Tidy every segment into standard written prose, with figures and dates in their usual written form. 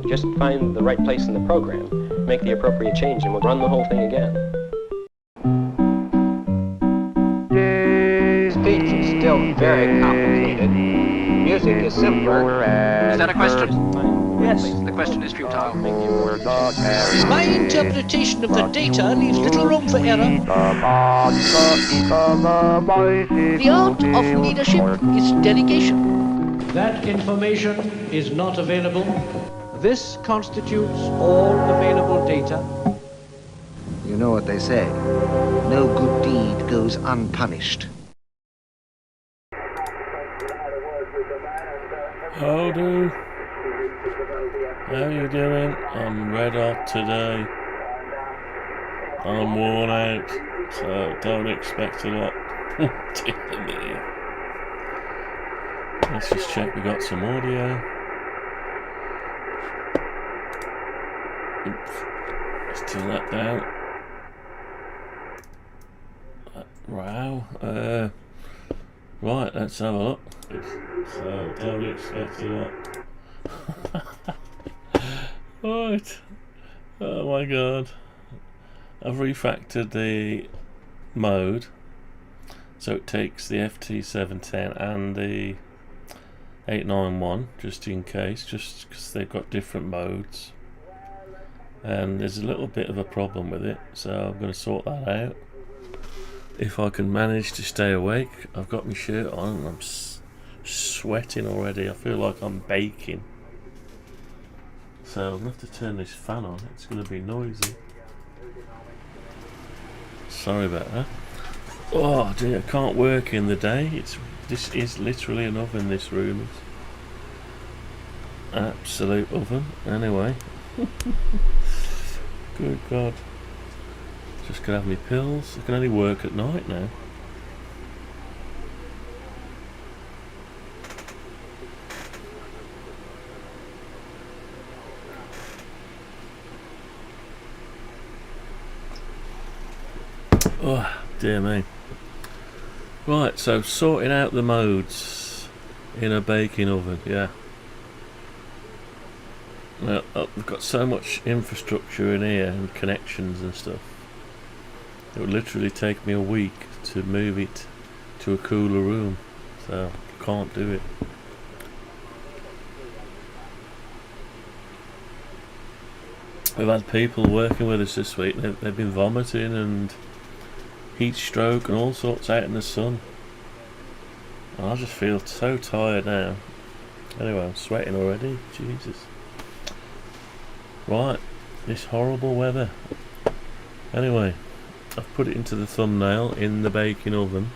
Just find the right place in the program, make the appropriate change, and we'll run the whole thing again. Speech is still very complicated. Music is simpler. Is that a question? Yes. The question is futile. My interpretation of the data leaves little room for error. The art of leadership is delegation. That information is not available. This constitutes all available data. You know what they say, no good deed goes unpunished. Howdy. How you doing? I'm red hot today. I'm worn out, so don't expect a lot. Dear me. Let's just check we got some audio. Oops. Let's turn that down. Wow. Right, let's have a look. So don't expect a lot. Right. Oh my god. I've refactored the mode so it takes the FT710 and the 891 just in case, just because they've got different modes, and there's a little bit of a problem with it, so I'm going to sort that out if I can manage to stay awake. I've got my shirt on and I'm sweating already. I feel like I'm baking. So I'm going to have to turn this fan on. It's going to be noisy. Sorry about that. Oh dear, I can't work in the day. This is literally an oven, this room is. Absolute oven. Anyway. Good God. Just going to have my pills. I can only work at night now. Oh, dear me. Right, so sorting out the modes in a baking oven, yeah. Now, I've got so much infrastructure in here and connections and stuff. It would literally take me a week to move it to a cooler room, so I can't do it. We've had people working with us this week. They've been vomiting and heat stroke and all sorts out in the sun. And I just feel so tired now. Anyway, I'm sweating already. Jesus. Right, this horrible weather. Anyway, I've put it into the thumbnail in the baking oven.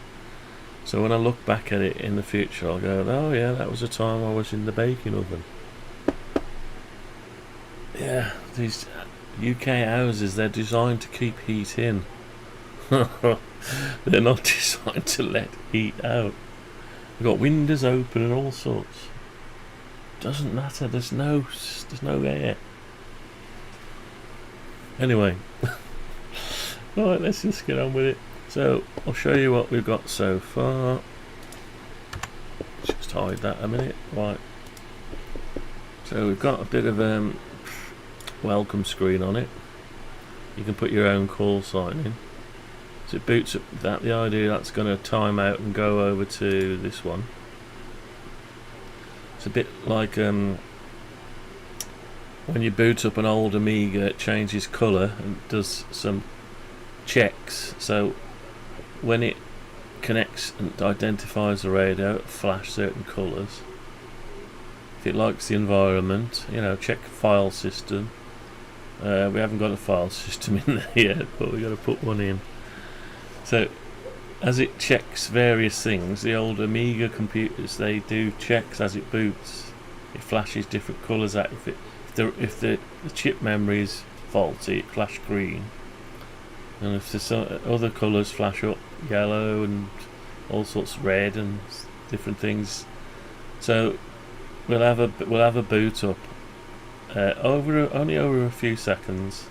So when I look back at it in the future, I'll go, oh yeah, that was the time I was in the baking oven. Yeah, these UK houses, they're designed to keep heat in. They're not designed to let heat out. We've got windows open and all sorts. Doesn't matter, there's no air. Anyway, right, let's just get on with it. So I'll show you what we've got so far. Just hide that a minute. Right, so we've got a bit of welcome screen on it. You can put your own call sign in. So it boots up that. The idea that's going to time out and go over to this one. It's a bit like when you boot up an old Amiga, it changes colour and does some checks. So when it connects and identifies the radio, it'll flash certain colours. If it likes the environment, you know, check file system. We haven't got a file system in there yet, but we've got to put one in. So as it checks various things, the old Amiga computers, they do checks as it boots. It flashes different colours out. If the chip memory is faulty, it flashes green, and if there's other colours flash up, yellow and all sorts of red and different things. So we'll have a boot up only over a few seconds,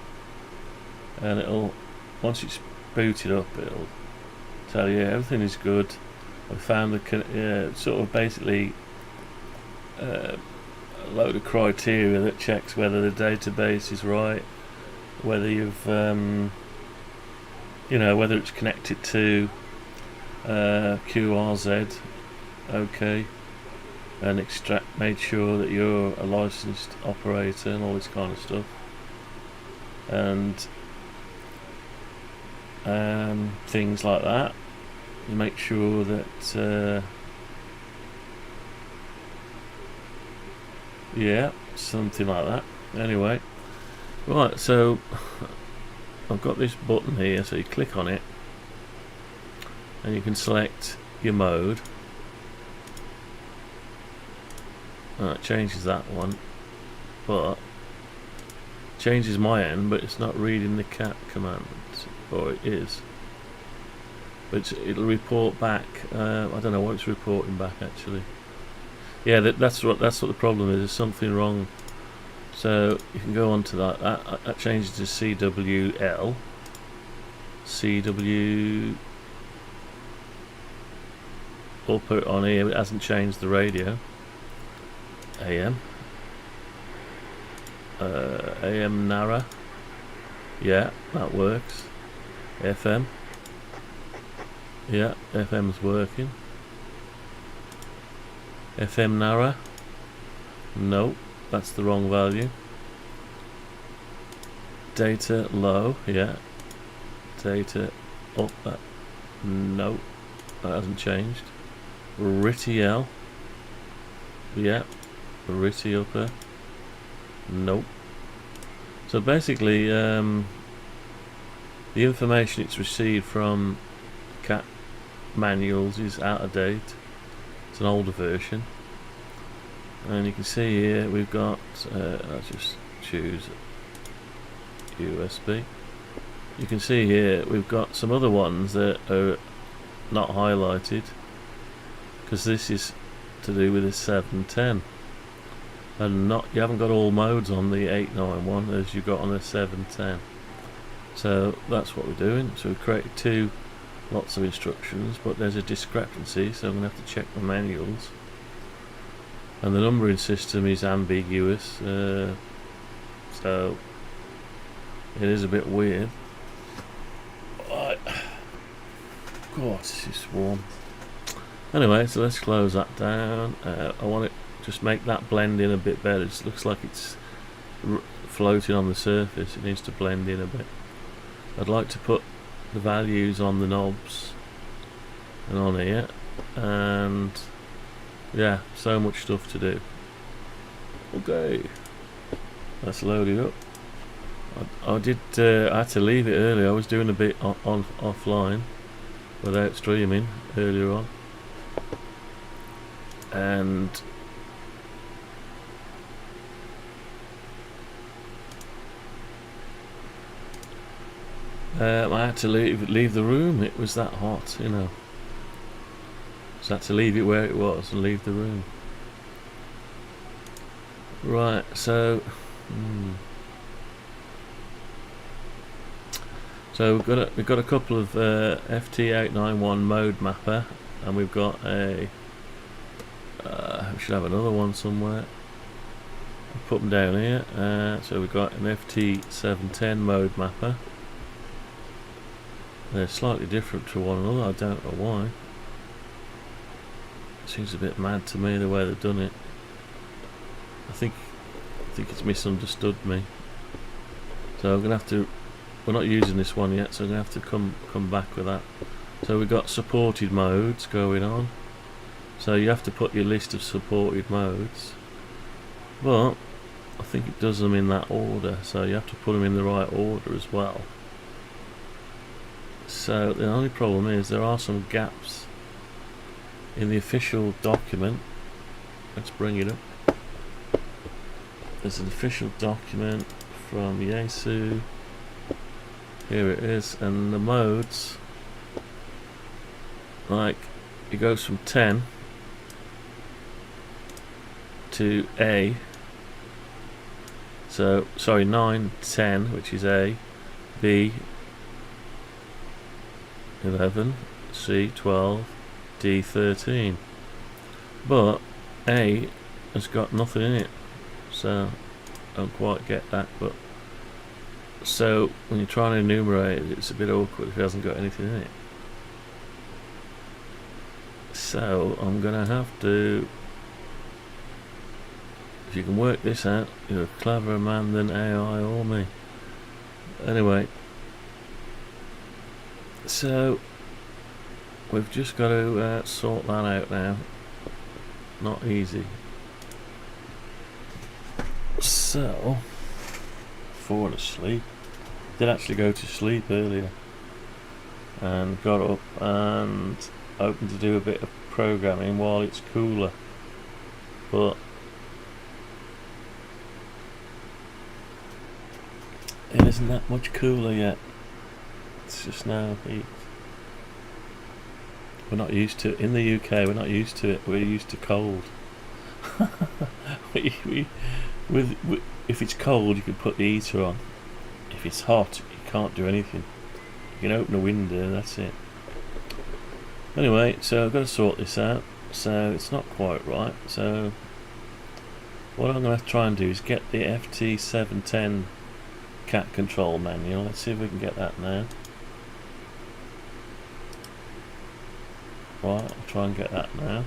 and it'll, once it's booted up, it'll tell you everything is good. I found the sort of basically load of criteria that checks whether the database is right, whether you've you know, whether it's connected to QRZ, okay, and made sure that you're a licensed operator and all this kind of stuff, and things like that. You make sure that yeah, something like that. Anyway, right, so I've got this button here, so you click on it and you can select your mode. It changes that one, but changes my end, but it's not reading the cat command, or it is, but it'll report back. I don't know what it's reporting back actually. Yeah, that's what the problem is. There's something wrong. So you can go on to that changes to CWL. CW. We'll put it on here, but it hasn't changed the radio. AM. AM Nara. Yeah, that works. FM. Yeah, FM's working. FM Nara. Nope, that's the wrong value. Data low. Yeah. Data up. Nope, that hasn't changed. RITI-L. Yeah. RITI upper. Nope. So basically, the information it's received from cat manuals is out of date. It's an older version, and you can see here we've got. I'll just choose USB. You can see here we've got some other ones that are not highlighted because this is to do with the 710. And you haven't got all modes on the 891 as you got on the 710. So that's what we're doing. So we've created lots of instructions, but there's a discrepancy, so I'm going to have to check the manuals. And the numbering system is ambiguous, so it is a bit weird. Right. God, this is warm. Anyway, so let's close that down. I want to just make that blend in a bit better. It just looks like it's floating on the surface. It needs to blend in a bit. I'd like to put the values on the knobs and on here, and yeah, so much stuff to do. Okay, let's load it up. I had to leave it earlier. I was doing a bit on offline without streaming earlier on, and I had to leave the room. It was that hot, you know. So I had to leave it where it was and leave the room. Right, so so we've got a couple of FT891 mode mapper, and we've got a we should have another one somewhere. I'll put them down here. So we've got an FT710 mode mapper. They're slightly different to one another. I don't know why. It seems a bit mad to me the way they've done it. I think it's misunderstood me. So I'm gonna have to. We're not using this one yet, so I'm gonna have to come back with that. So we've got supported modes going on. So you have to put your list of supported modes, but I think it does them in that order. So you have to put them in the right order as well. So the only problem is there are some gaps in the official document. Let's bring it up. There's an official document from Yaesu. Here it is, and the modes, like, it goes from 10 to A. So sorry, 9, 10, which is A, B 11, C 12, D 13. But A has got nothing in it. so I don't quite get that. But so when you're trying to enumerate it, it's a bit awkward if it hasn't got anything in it. So I'm gonna have to, if you can work this out, you're a cleverer man than AI or me. Anyway, so we've just got to sort that out now. Not easy. So, falling asleep. Did actually go to sleep earlier and got up and hoping to do a bit of programming while it's cooler, but it isn't that much cooler yet. It's just now heat. We're not used to it. In the UK, we're not used to it. We're used to cold. If it's cold, you can put the heater on. If it's hot, you can't do anything. You can open a window and that's it. Anyway, so I've got to sort this out. So it's not quite right. So what I'm going to try and do is get the FT710 cat control manual. Let's see if we can get that now. Right, I'll try and get that now.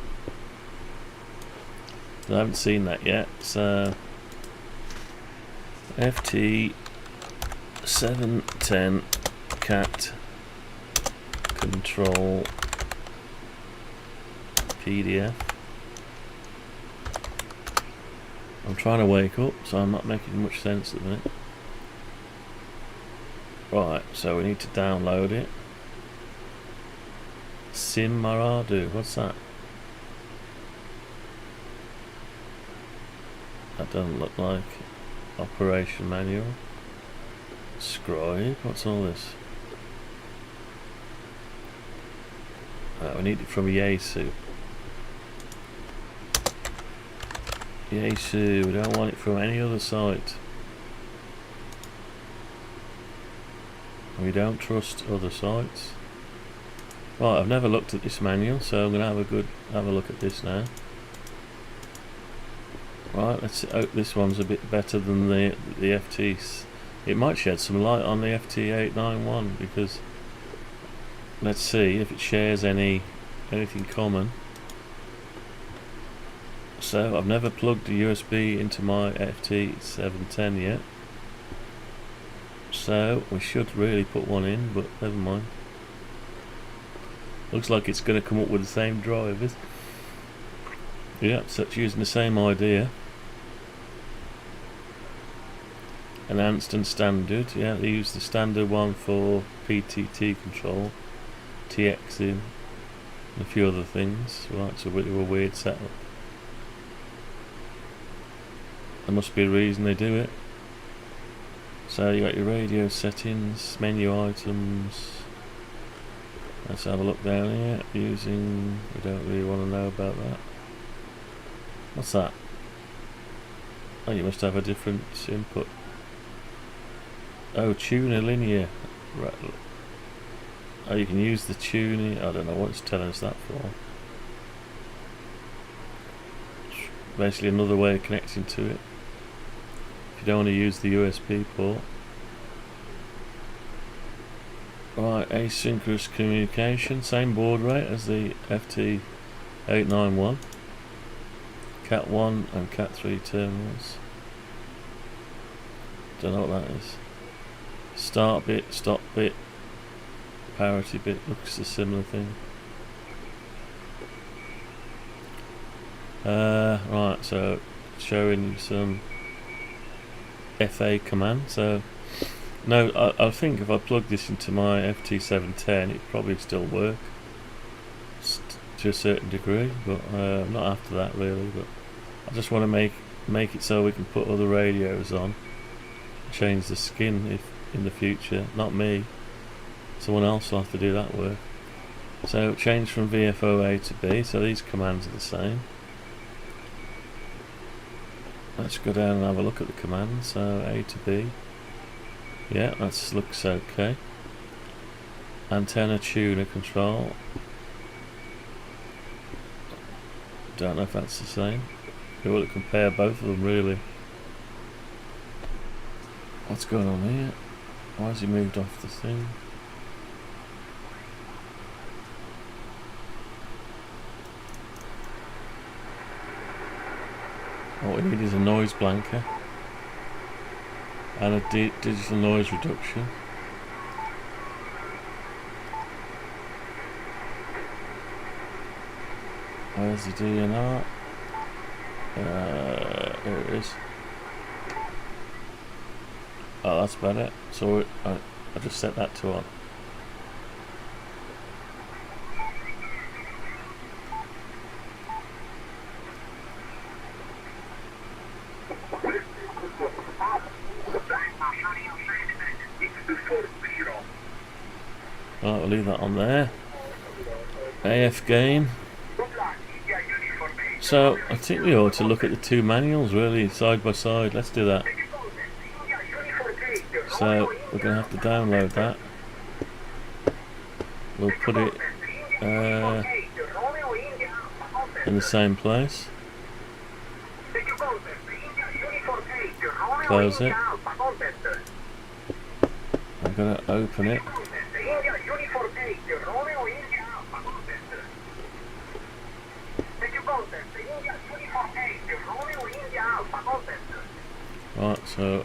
I haven't seen that yet. So FT710 cat control PDF. I'm trying to wake up, so I'm not making much sense at the minute. Right, so we need to download it. Sim Maradu, what's that? That doesn't look like operation manual. Scribe, what's all this? We need it from Yaesu. Yaesu, we don't want it from any other site. We don't trust other sites. Right, I've never looked at this manual, so I'm gonna have a look at this now. Right, let's hope this one's a bit better than the FTs. It might shed some light on the FT891 because let's see if it shares anything common. So I've never plugged a USB into my FT710 yet. So we should really put one in, but never mind. Looks like it's going to come up with the same drivers. Yeah, so it's using the same idea. Enhanced and standard. Yeah, they use the standard one for PTT control, TX in, and a few other things. Right, it's a bit of a weird setup. There must be a reason they do it. So you got your radio settings, menu items. Let's have a look down here. Using, we don't really want to know about that. What's that? Oh, you must have a different input. Oh, tuner linear. Right. Oh, you can use the tuning. I don't know what it's telling us that for. Basically another way of connecting to it. If you don't want to use the USB port. Right, asynchronous communication, same baud rate as the FT891. Cat 1 and Cat 3 terminals. Don't know what that is. Start bit, stop bit, parity bit, looks a similar thing. Right, so showing some FA command. So no, I think if I plug this into my FT710 it'd probably still work to a certain degree, but I'm not after that really. But I just want to make it so we can put other radios on, change the skin if in the future, not me, someone else will have to do that work. So change from VFO A to B, so these commands are the same. Let's go down and have a look at the commands. So A to B, yeah, that looks okay. Antenna tuner control, don't know if that's the same. We will compare both of them really. What's going on here? Why has he moved off the thing? What we need is a noise blanker and a digital noise reduction. Where's the DNR? Here it is. Oh, that's better. So I just set that to on. Right, we'll leave that on there. AF gain. So I think we ought to look at the two manuals really side by side. Let's do that. So we're going to have to download that. We'll put it in the same place. Close it. I'm going to open it. Right, so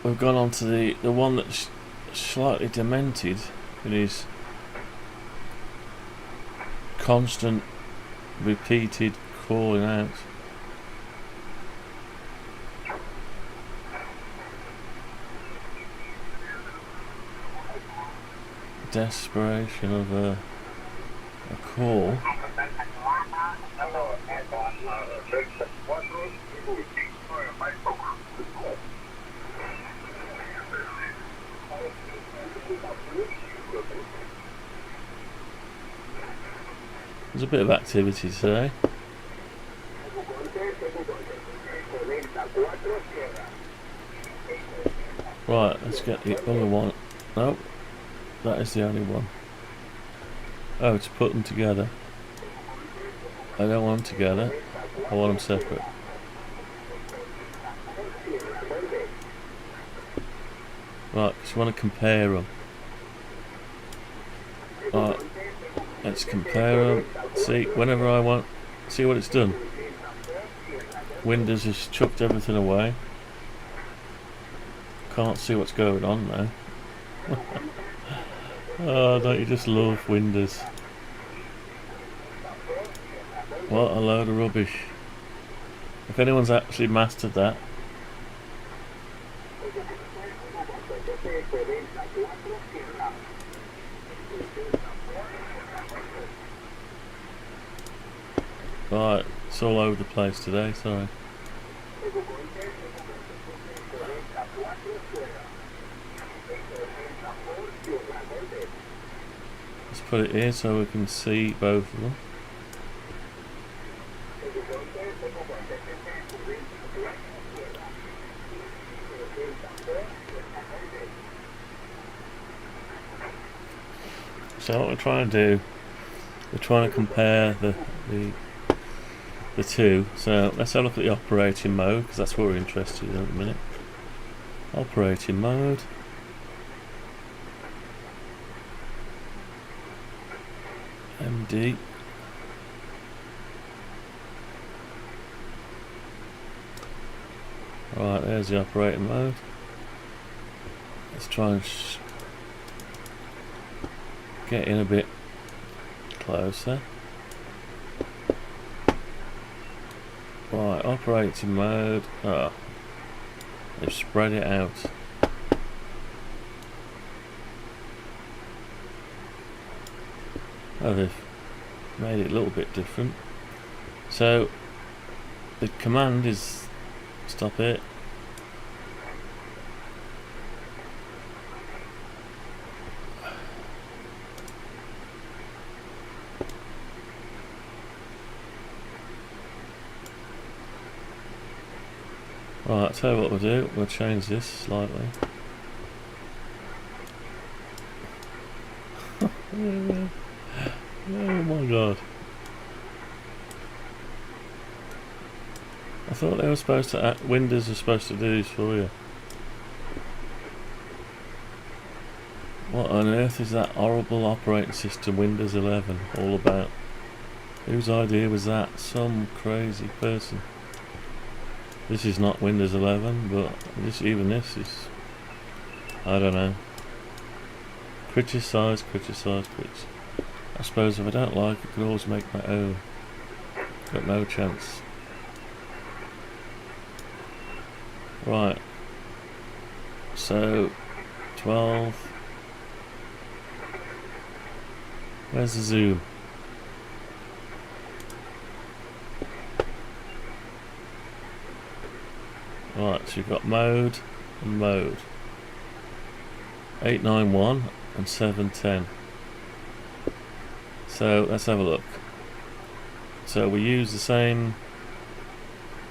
we've gone on to the one that's slightly demented. It is constant repeated calling out. Desperation of a call. There's a bit of activity today. Right, let's get the other one. Nope, that is the only one. Oh, to put them together. I don't want them together, I want them separate. Right, because you want to compare them. Right, let's compare them. See, whenever I want, see what it's done. Windows has chucked everything away. Can't see what's going on now. Oh, don't you just love Windows? What a load of rubbish. If anyone's actually mastered that. Right, it's all over the place today, sorry. Let's put it here so we can see both of them. So what we're trying to do, we're trying to compare the two. So let's have a look at the operating mode, because that's what we're interested in at the minute. Operating mode. MD. Right, there's the operating mode. Let's try and get in a bit closer. Right, operating mode. Oh, they've spread it out. Oh, they've made it a little bit different. So the command is stop it. Right, I'll tell you what we'll do, we'll change this slightly. Oh my god. I thought they were supposed to Windows are supposed to do this for you. What on earth is that horrible operating system Windows 11 all about? Whose idea was that? Some crazy person. This is not Windows 11, but even this is, I don't know. Criticise. I suppose if I don't like it, I could always make my own. Got no chance. Right. So, 12. Where's the zoom? Right, so you've got mode and mode. 891 and 710. So let's have a look. So we use the same.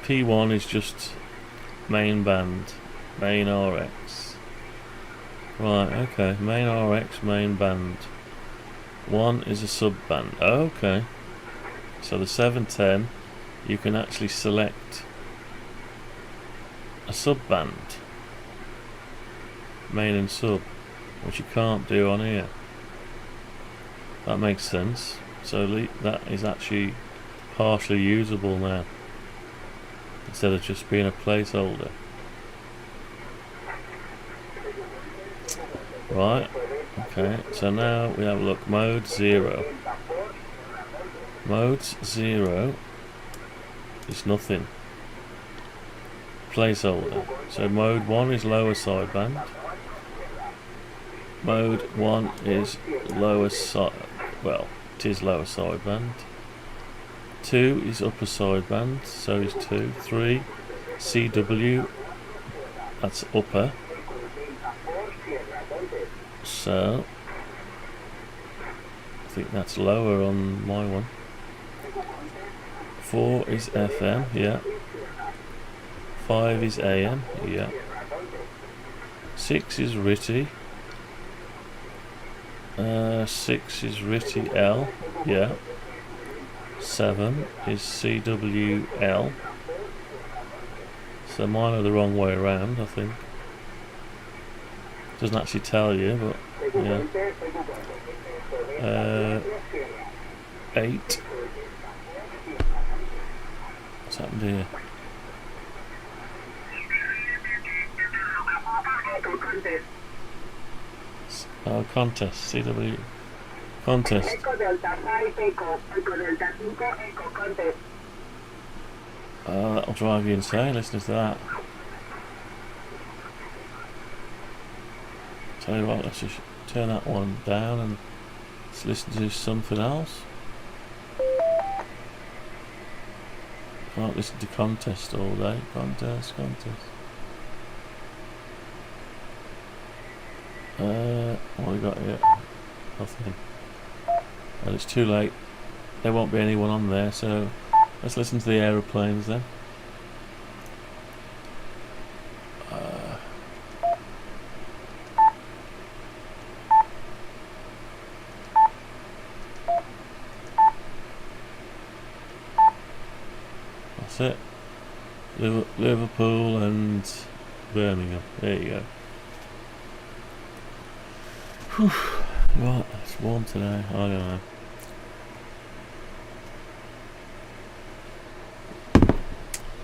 P1 is just main band, main RX. Right, okay, main RX, main band. 1 is a sub band. Oh, okay. So the 710, you can actually select a sub band, main and sub, which you can't do on here. That makes sense. So that is actually partially usable now, instead of just being a placeholder. Right, okay, so now we have a look. Mode 0. Mode 0 is nothing. Placeholder. So mode 1 is lower sideband. Mode 1 is lower side. Well, it is lower sideband. 2 is upper sideband. So is 2. 3 CW. That's upper. So I think that's lower on my one. 4 is FM. Yeah. 5 is AM. Yeah. 6 is RTTY. 6 is RTTY L. Yeah. 7 is CWL. So mine are the wrong way around, I think. Doesn't actually tell you, but yeah. 8. What's happened here? Oh, contest, CW. Contest. That'll drive you insane listening to that. Tell you what, let's just turn that one down and let's listen to something else. Can't listen to contest all day. Contest. What we got here? Nothing. Well, it's too late. There won't be anyone on there, so let's listen to the aeroplanes then. That's it. Liverpool and Birmingham. There you go. Whew. Right, it's warm today. I don't know.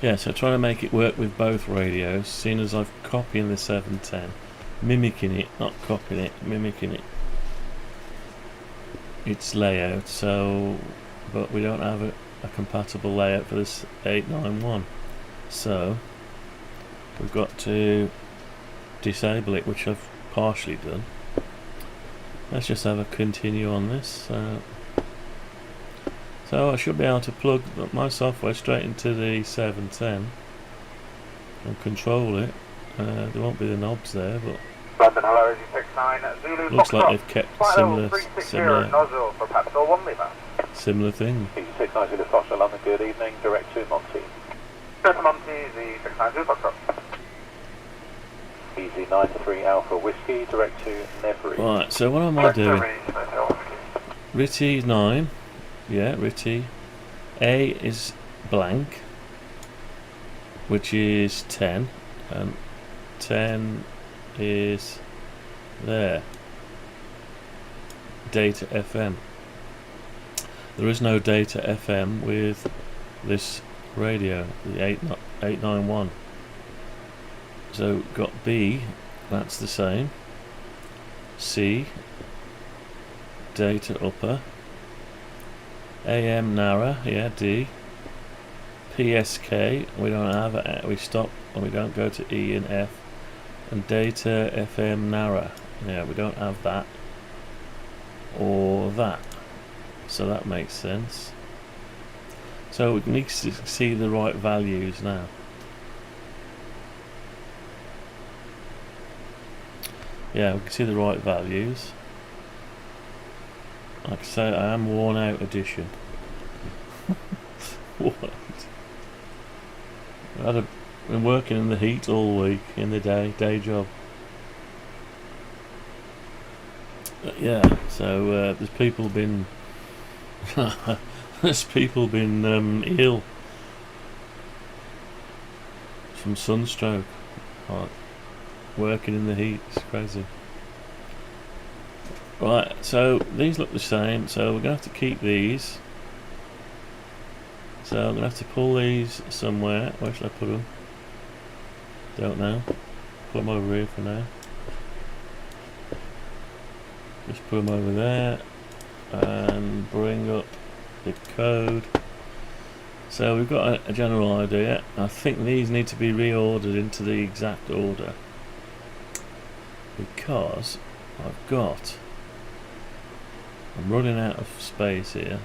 Yeah, so trying to make it work with both radios, seeing as I've copying the 710, mimicking it, not copying it, mimicking it. Its layout, so, but we don't have a compatible layout for this 891. So, we've got to disable it, which I've partially done. Let's just have a continue on this. So I should be able to plug my software straight into the 710 and control it. There won't be the knobs there, but London, hello, FT891S Zulu. looks like they've kept similar thing. FT891S Zulu Foxtrot, London, good evening, direct to Monty. Direct to Monty, the FT891S Zulu Foxtrot. Easy 93 Alpha Whiskey, direct to Nevery. Right, so what am I doing? RITI 9. Yeah, RITI. A is blank, which is 10, and 10 is there. Data FM. There is no data FM with this radio, the 891. So got B, that's the same. C, data upper. AM narrow, yeah, D. PSK, we don't have it, we stop and we don't go to E and F. And data FM narrow, yeah, we don't have that or that. So that makes sense. So we need to see the right values now. Yeah, we can see the right values. Like I say, I am worn out edition. What? I've been working in the heat all week, in the day job. But yeah, so there's people been ill from sunstroke. Like, working in the heat, it's crazy. Right, so these look the same, so we're going to have to keep these. So I'm going to have to pull these somewhere. Where should I put them? Don't know. Put them over here for now. Just put them over there and bring up the code. So we've got a general idea. I think these need to be reordered into the exact order, because I'm running out of space here.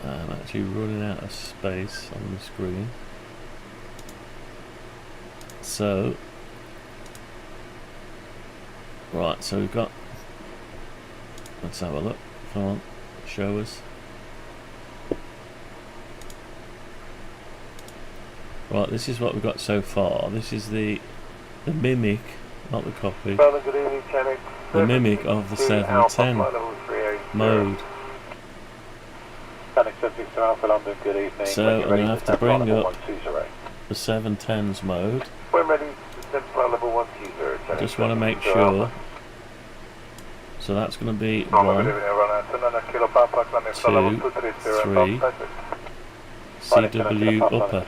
I'm actually running out of space on the screen. So, right, so we've got, let's have a look. Come on, show us. Right, this is what we've got so far. This is the mimic, not the copy. The mimic of the 710 mode. So I'm going to have to bring up the 710's mode. I just want to make sure. So that's going to be 1, 2, 3. CW upper.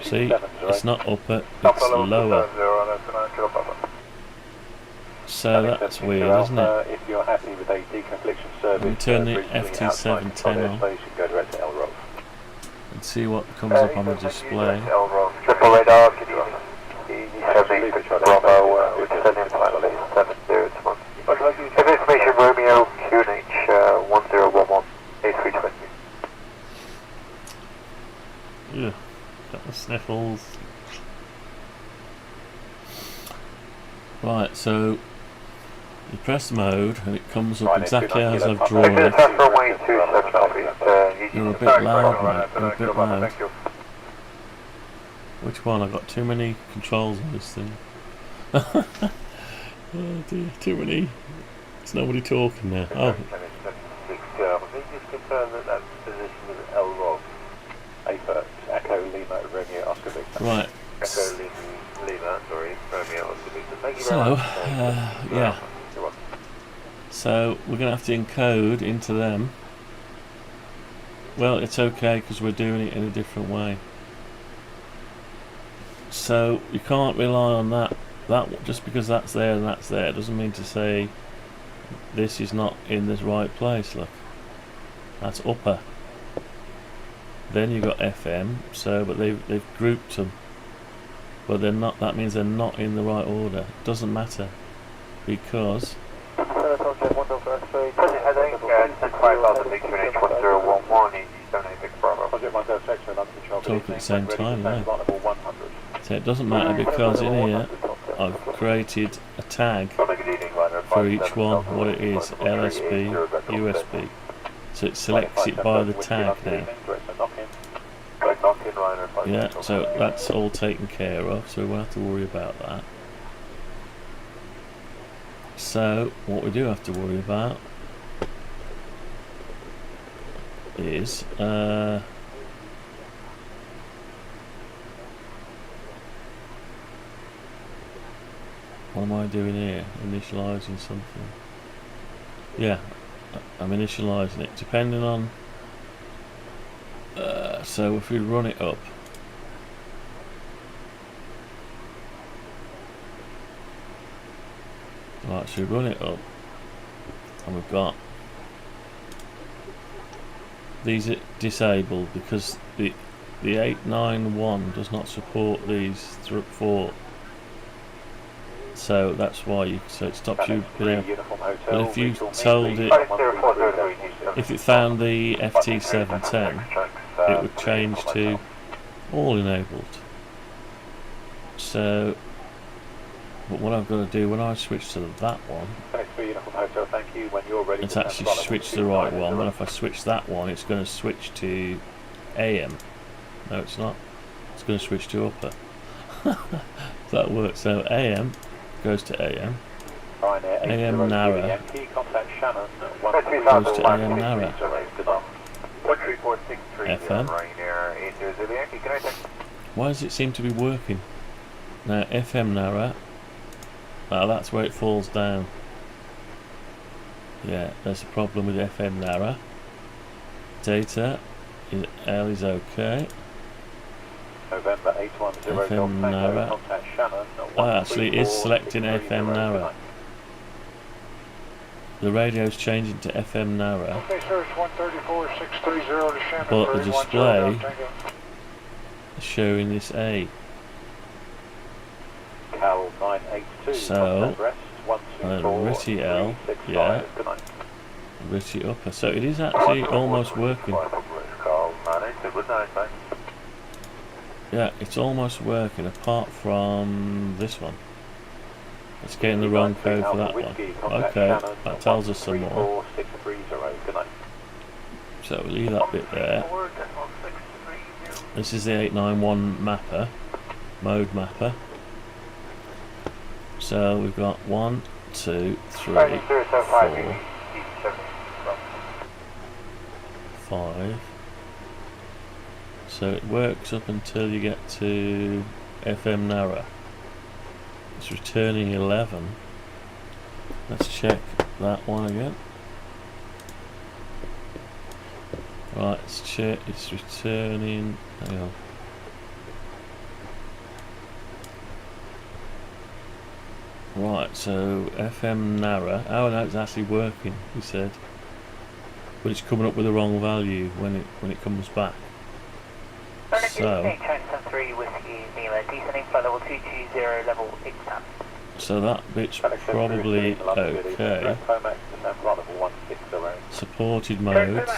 See, it's not upper, it's lower. So that's weird, isn't it? Let me turn the FT891 on and see what comes up on the display. Information Romeo QNH 1011 A320. Yeah, got the sniffles. Right, so you press mode and it comes up exactly as I've drawn it. You're a bit loud, mate. You're a bit loud. Which one? I've got too many controls on this thing. Oh dear, too many. There's nobody talking now. Oh. Right. So, yeah. So we're going to have to encode into them. Well, it's okay because we're doing it in a different way. So you can't rely on that just because that's there and that's there doesn't mean to say this is not in this right place. Look, that's upper. Then you got FM. So, but they've grouped them, but they're not. That means they're not in the right order. Doesn't matter because. Talk at the same time now. So it doesn't matter because in here I've created a tag for each one, what it is, LSB, USB. So it selects it by the tag now. Yeah, so that's all taken care of, so we won't have to worry about that. So what we do have to worry about is what am I doing here? Initializing something. Yeah, I'm initializing it depending on so if we run it up, right, so we run it up and we've got these are disabled because the 891 does not support these four, so that's why so it stops you being able, but if you told it, if it found the FT710, it would change to all enabled. So but what I've got to do when I switch to that one, it's actually switched to the right one, but if I switch that one it's going to switch to AM. No, it's not. It's going to switch to upper. That works. So AM goes to AM. AM narrow goes to AM narrow. FM. Why does it seem to be working? Now FM narrow. That's where it falls down. Yeah, there's a problem with FM narrow. Data is L is okay. November 810 FM narrow. contact Shannon. Actually it is selecting FM narrow. The radio's changing to FM narrow. Okay, sir, it's 134-630 to Shannon. But the display is showing this A. Cal 982. So Ritty L, yeah. Ritty upper. So it is actually almost working. Yeah, it's almost working apart from this one. It's getting the wrong code for that one. Okay, that tells us some more. So we'll leave that bit there. This is the 891 mapper, mode mapper. So we've got 1, 2, 3, 4, 5. So it works up until you get to FM narrow. It's returning 11. Let's check that one again. Right, let's check. It's returning. Hang on. Right, so FM narrow. Oh no, it's actually working. We said, but it's coming up with the wrong value when it comes back. So that bit's probably okay. Supported modes.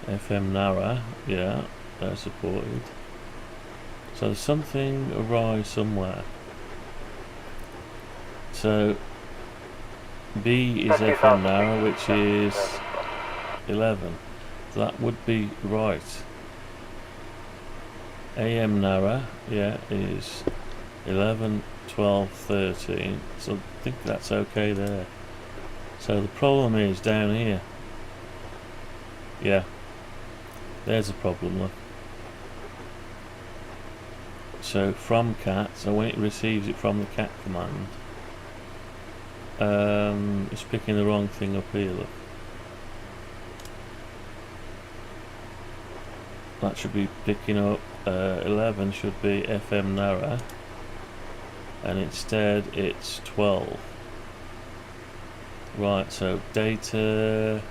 FM narrow, yeah, they're supported. So there's something awry somewhere. So B is FM narrow, which is 11. That would be right. AM narrow, yeah, is 11, 12, 13. So I think that's okay there. So the problem is down here. Yeah, there's a problem, look. So from cat, so when it receives it from the cat command, it's picking the wrong thing up here, look. That should be picking up 11 should be FM narrow, and instead it's 12. Right, so data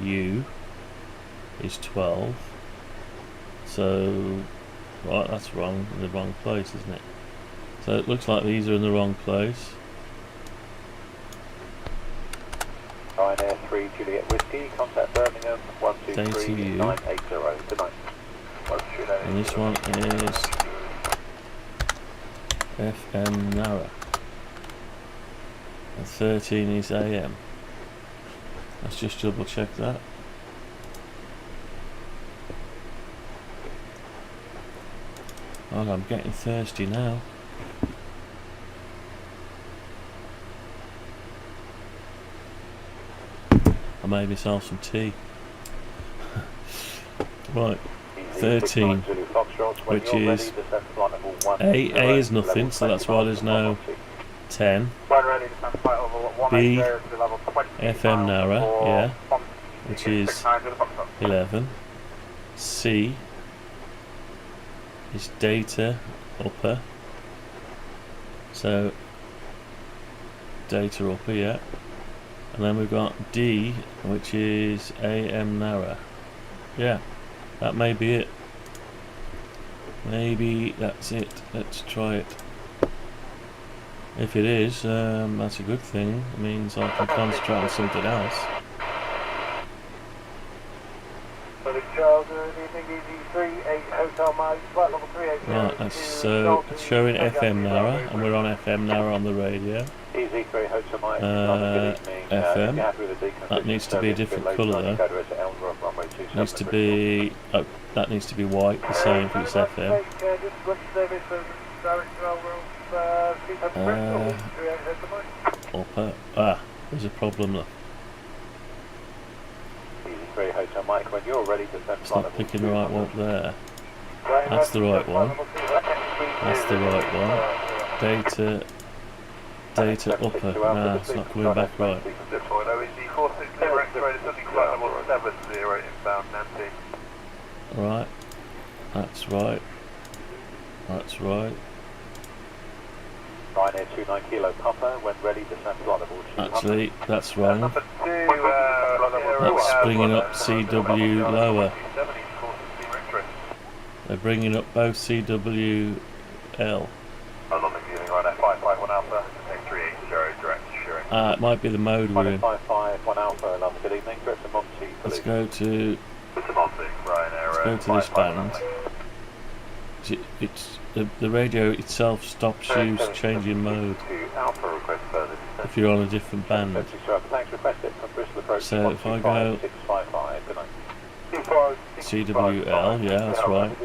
U is 12. So right, that's wrong, in the wrong place, isn't it? So it looks like these are in the wrong place. Ryanair 3 Juliet Whiskey, contact Birmingham 123980. Good night. And this one is FM narrow. And 13 is AM. Let's just double check that. Oh, I'm getting thirsty now. I made myself some tea. Right, 13, which is A is nothing, so that's why there's no 10. B, FM narrow, yeah, which is 11. C is data upper, so data upper, yeah. And then we've got D, which is AM narrow. Yeah, that may be it. Maybe that's it. Let's try it. If it is, that's a good thing. It means I can concentrate on something else. Right, that's so it's showing FM narrow, and we're on FM narrow on the radio. FM. That needs to be a different colour though. Needs to be that needs to be white, the same for its FM. Upper. There's a problem though. It's not picking the right one there. That's the right one. That's the right one. Data upper. Nah, it's not coming back right. Right. That's right. That's right. Ryanair 29 Kilo Papa, when ready, descend flight level 200. Actually, that's wrong. That's bringing up CW lower. They're bringing up both CWL. It might be the mode we're in. Let's go to this band. It's the radio itself stops you changing mode if you're on a different band. So if I go CWL, yeah, that's right.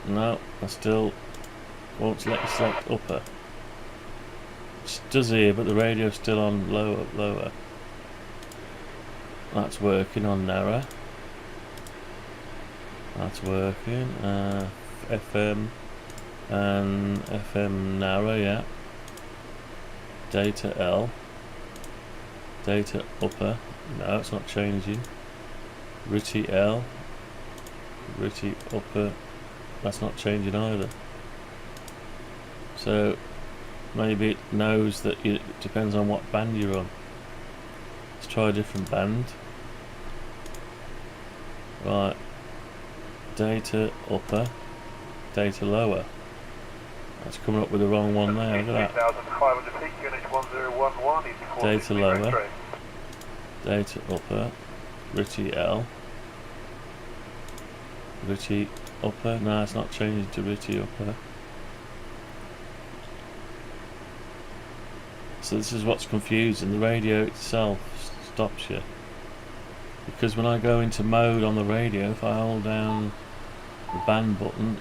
No, I still won't let you select upper. It does here, but the radio's still on lower. That's working on narrow. That's working. FM and FM narrow, yeah. Data L. Data upper. No, it's not changing. RTTY L. RTTY upper. That's not changing either. So maybe it knows that it depends on what band you're on. Let's try a different band. Right. Data upper, data lower. That's coming up with the wrong one there, look at that. Data lower, data upper, RTTY L. RTTY upper, no, it's not changing to RTTY upper. So this is what's confusing. The radio itself stops you. Because when I go into mode on the radio, if I hold down the band button,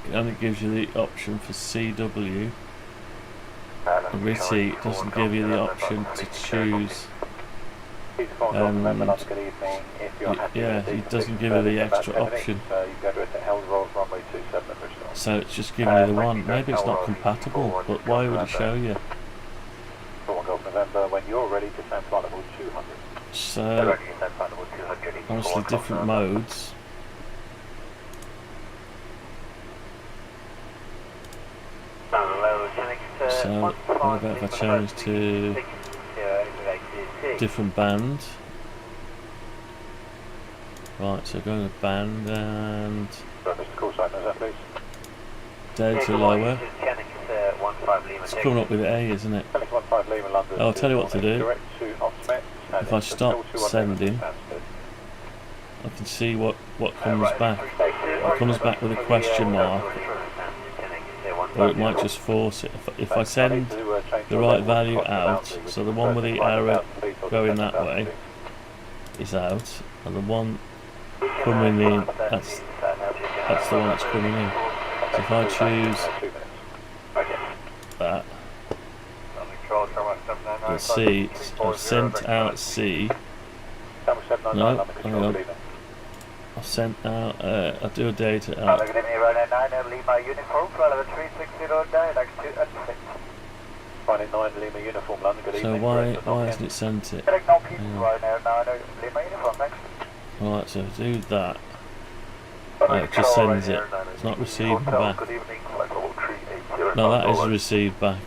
it only gives you the option for CW. RTTY, it doesn't give you the option to choose. Yeah, it doesn't give you the extra option. So it's just giving you the one. Maybe it's not compatible, but why would it show you? So obviously different modes. So what about if I change to different band? Right, so go to band and data lower. It's coming up with A, isn't it? Oh, I'll tell you what to do. If I stop sending, I can see what comes back. It comes back with a question mark, or it might just force it. If I send the right value out, so the one with the arrow going that way is out, and the one coming in, that's the one that's coming in. So if I choose that, the C. I've sent out C. No, hang on. I've sent out, I'll do a data out. Good evening, Ryanair 9 Lima uniform, relevant 360 dialect 2 and 6. Ryanair 9 Lima uniform, London, good So evening. why hasn't it sent it? Select no people, Ryanair 9 Lima uniform, next. Right, so do that. It just sends it. It's not received back. Good evening, flight level 380. No, that is received back.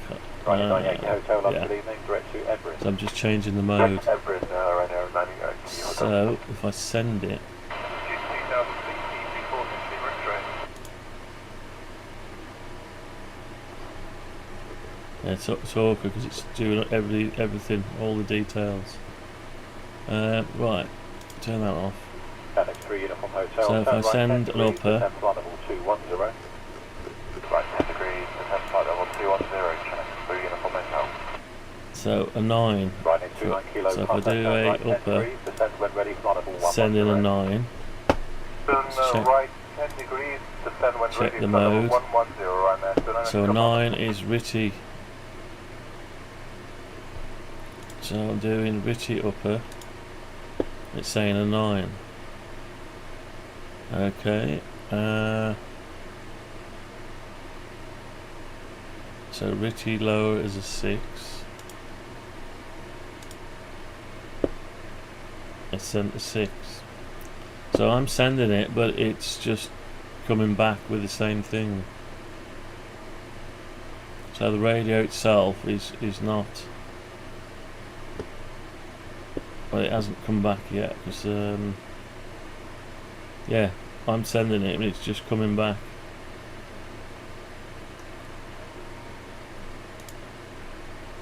Ryanair 9 Hotel, London, Yeah. good evening, direct to Everett. So I'm just changing the mode. Everett, Ryanair 9 So if I send it, yeah, it's awkward because it's doing everything, all the details. Right, turn that off. So if I send an upper, so a 9. So if I do a upper, send in a 9. Check the mode. So a 9 is Ritty. So I'm doing Ritty upper. It's saying a 9. Okay. So Ritty lower is a 6. It's sent a 6. So I'm sending it, but it's just coming back with the same thing. So the radio itself is not. Well, it hasn't come back yet because yeah, I'm sending it and it's just coming back.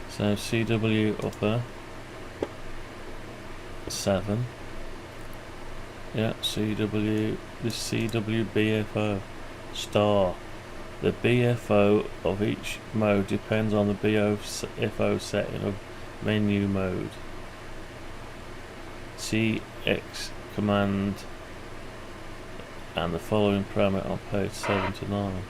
So CW upper 7. Yeah, CW, this CW BFO star. The BFO of each mode depends on the BFO setting of menu mode. CX command and the following parameter on page 7 to 9.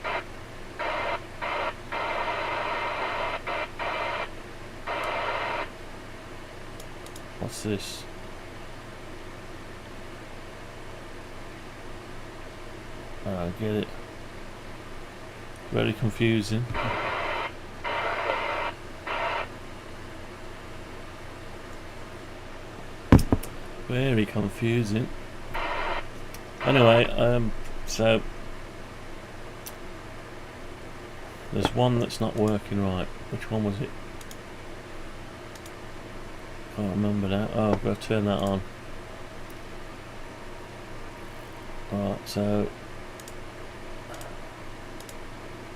What's this? I get it. Very confusing. Very confusing. Anyway, so there's one that's not working right. Which one was it? Can't remember now. Oh, I've got to turn that on. Right, so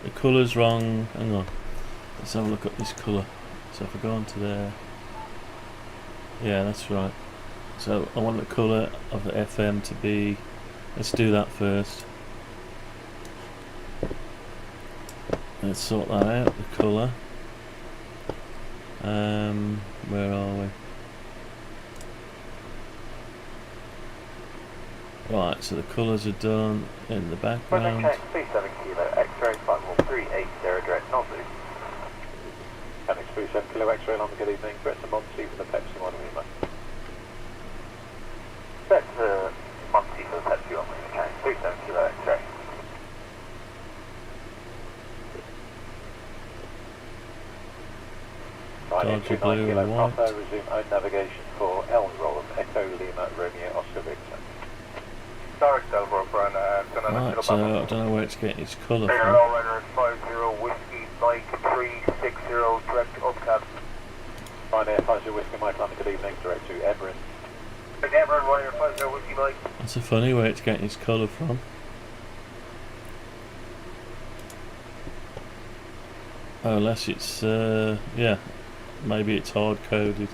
the colour's wrong. Hang on. Let's have a look at this colour. So if I go onto there, yeah, that's right. So I want the colour of the FM to be. Let's do that first. Let's sort that out. The colour. Where are we? Right, so the colours are done in the background. X-37 Kilo, X-ray flight level 380 direct north. X-37 Kilo, X-ray on the good evening, Brett and Monty for the Pepsi 1 Lima. That's Monty for the Pepsi 1 Lima, X-37 Kilo, X-ray. Dodger blue and white. Resume own navigation for Elm Roll, Echo Lima, Romeo, Oscar Victor. Direct over, Brian. Right, so I don't know where it's getting its colour from. Runner 50 Whiskey Mike 360 direct up cab. Ryanair 50 Whiskey Mike on the good evening, direct to Everett. Everett, Ryanair 50 Whiskey Mike. That's a funny where it's getting its colour from. Oh, unless it's yeah, maybe it's hard coded.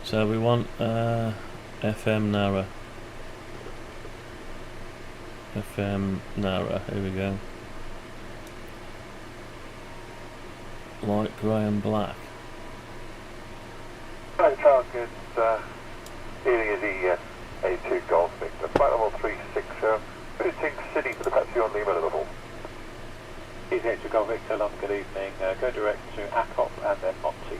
So we want FM narrow. FM narrow, here we go. Light grey and black. Right, Charles, it's dealing as the A2 Golf Victor, flight level 360, visiting City for the Pepsi on Lima Liverpool. He's A2 Golf Victor, London, good evening, go direct to ACOP and then Monty.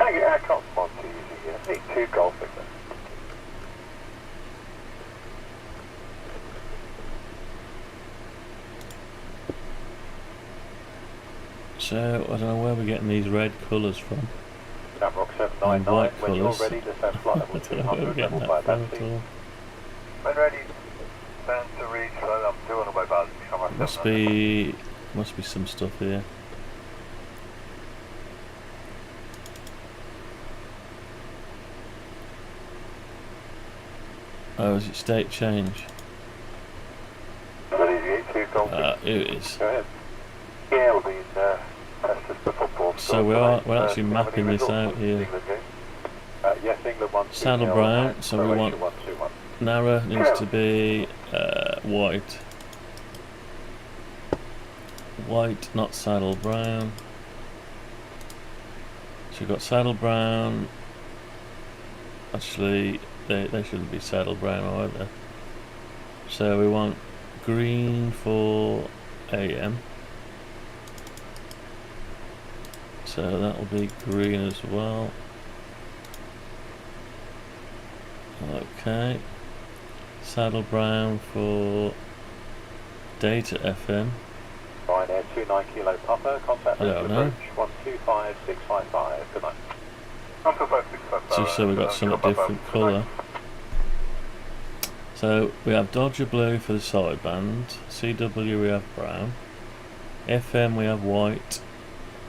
Can I get our Cosmos to use it? Need 2 Golf Victor. So, I don't know where we're getting these red colours from. Rock And 799, white when you're colours. ready, descend flight I level don't know where we're 200, getting level that 5 from taxi. at all. When ready, stand to reach, I'm 200 by bus. Must be some stuff here. Oh, is it state change? Ready to get 2 Golf Victor. Here it is. Go ahead. Yeah, we'll be in Testis for football. So we're actually mapping this out here. Yes, England 1, Saddle brown, so we want Nara needs to be white. White, not saddle brown. So we've got saddle brown. Actually, they shouldn't be saddle brown either. So we want green for AM. So that'll be green as well. Okay. Saddle brown for data FM. Ryanair 29 Kilo Papa, contact I don't know. 125655. Good night. Just so we got some different colour. So we have Dodger blue for the sideband. CW we have brown. FM we have white.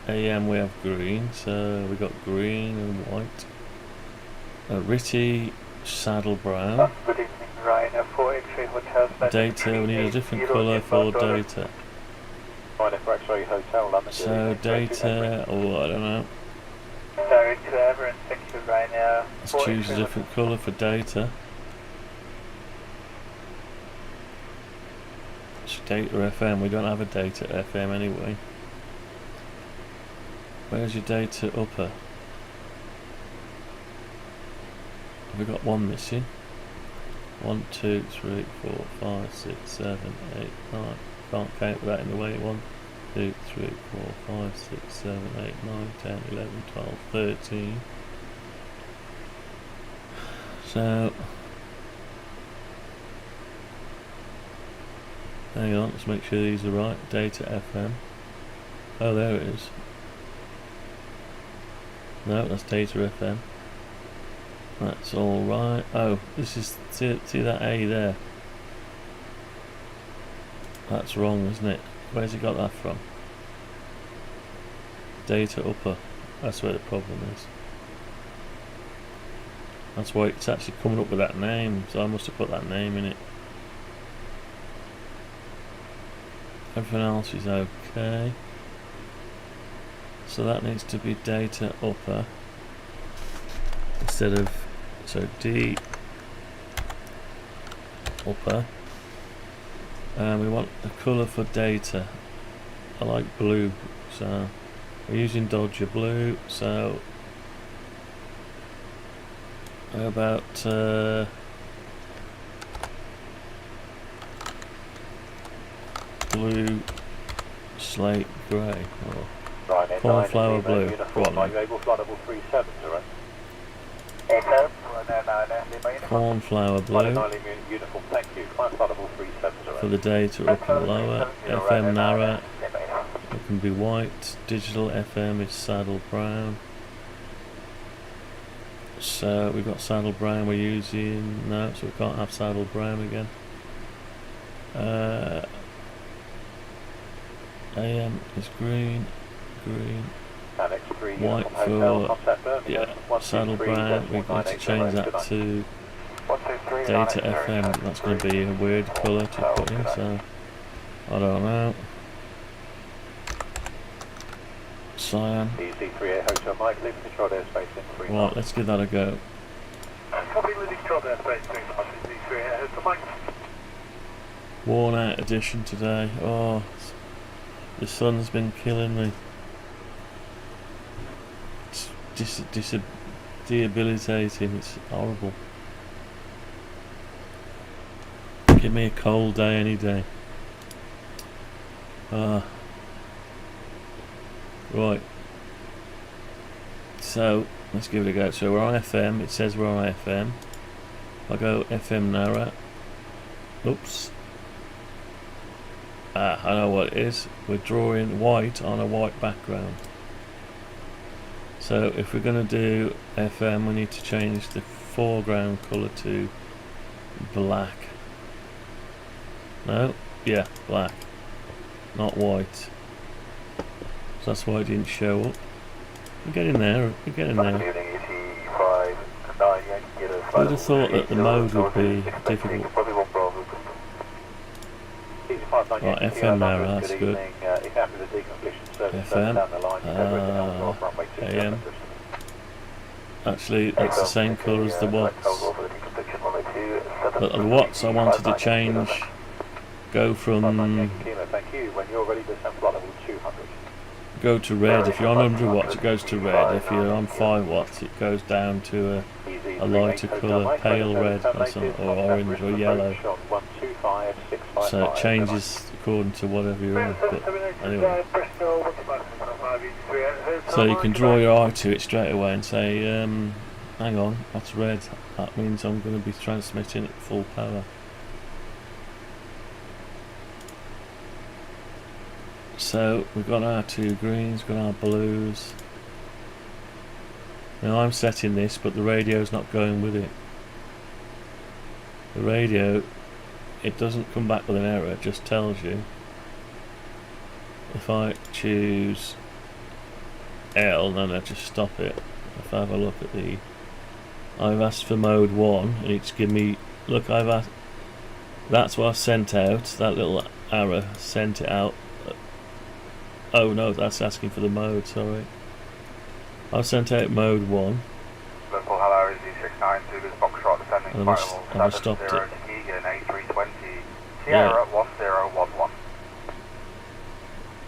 AM we have green. So we got green and white. Ritty saddle brown. Good evening, Ryanair 483 Hotel. Data, we need a different colour for data. Ryanair for X-ray Hotel, London. So data, oh I don't know. Direct to Everett, thank you, Ryanair. Let's choose a different colour for data. So data FM, we don't have a data FM anyway. Where's your data upper? Have we got one missing? 1, 2, 3, 4, 5, 6, 7, 8, 9. Can't count that in the way. 1, 2, 3, 4, 5, 6, 7, 8, 9, 10, 11, 12, 13. So, hang on, let's make sure these are right. Data FM. Oh, there it is. No, that's data FM. That's all right. Oh, this is see that A there. That's wrong, isn't it? Where's he got that from? Data upper. That's where the problem is. That's why it's actually coming up with that name. So I must have put that name in it. Everything else is okay. So that needs to be data upper instead of, so D upper. And we want the colour for data. I like blue, so we're using Dodger blue. So how about blue slate grey or cornflower blue? Go on then. Cornflower blue for the data up and lower. FM Nara, it can be white. Digital FM is saddle brown. So we've got saddle brown we're using. No, so we can't have saddle brown again. AM is green. White for, yeah, saddle brown. We need to change that to data FM. That's going to be a weird colour to put in, so I don't know. Cyan. Right, let's give that a go. Worn out edition today. Oh, the sun's been killing me. It's debilitating. It's horrible. Give me a cold day any day. Right. So Let's give it a go. So we're on FM. It says we're on FM. I go FM narrow. Oops. I know what it is. We're drawing white on a white background. So if we're going to do FM, we need to change the foreground colour to black. No? Yeah, black. Not white. So that's why it didn't show up. We're getting there. We're getting there. I would have thought that the mode would be difficult. Right, FM now, that's good. FM, AM. Actually, it's the same colour as the watts. But the watts I wanted to change go from go to red. If you're on 100 watts, it goes to red. If you're on 5 watts, it goes down to a lighter colour, pale red or something, or orange or yellow. So it changes according to whatever you're on. But anyway, so you can draw your eye to it straight away and say, hang on, that's red. That means I'm going to be transmitting at full power. So we've got our 2 greens, got our blues. Now I'm setting this, but the radio's not going with it. The radio, it doesn't come back with an error, it just tells you. If I choose L, then I just stop it. If I have a look at the, I've asked for mode 1, and it's given me, look, I've asked, that's what I've sent out, that little arrow sent it out. Oh no, that's asking for the mode, sorry. I've sent out mode 1. And I've stopped it. Yeah.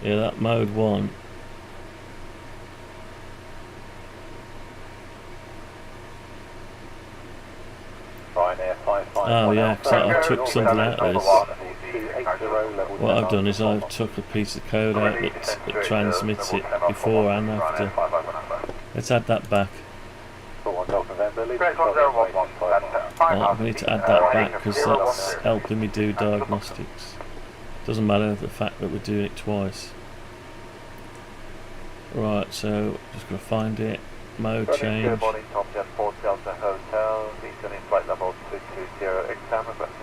Yeah, that mode 1. Oh yeah, because I took something out of this. What I've done is I've took a piece of code out that transmits it before and after. Let's add that back. Oh, I need to add that back because that's helping me do diagnostics. Doesn't matter the fact that we're doing it twice. Right, so just going to find it. Mode change.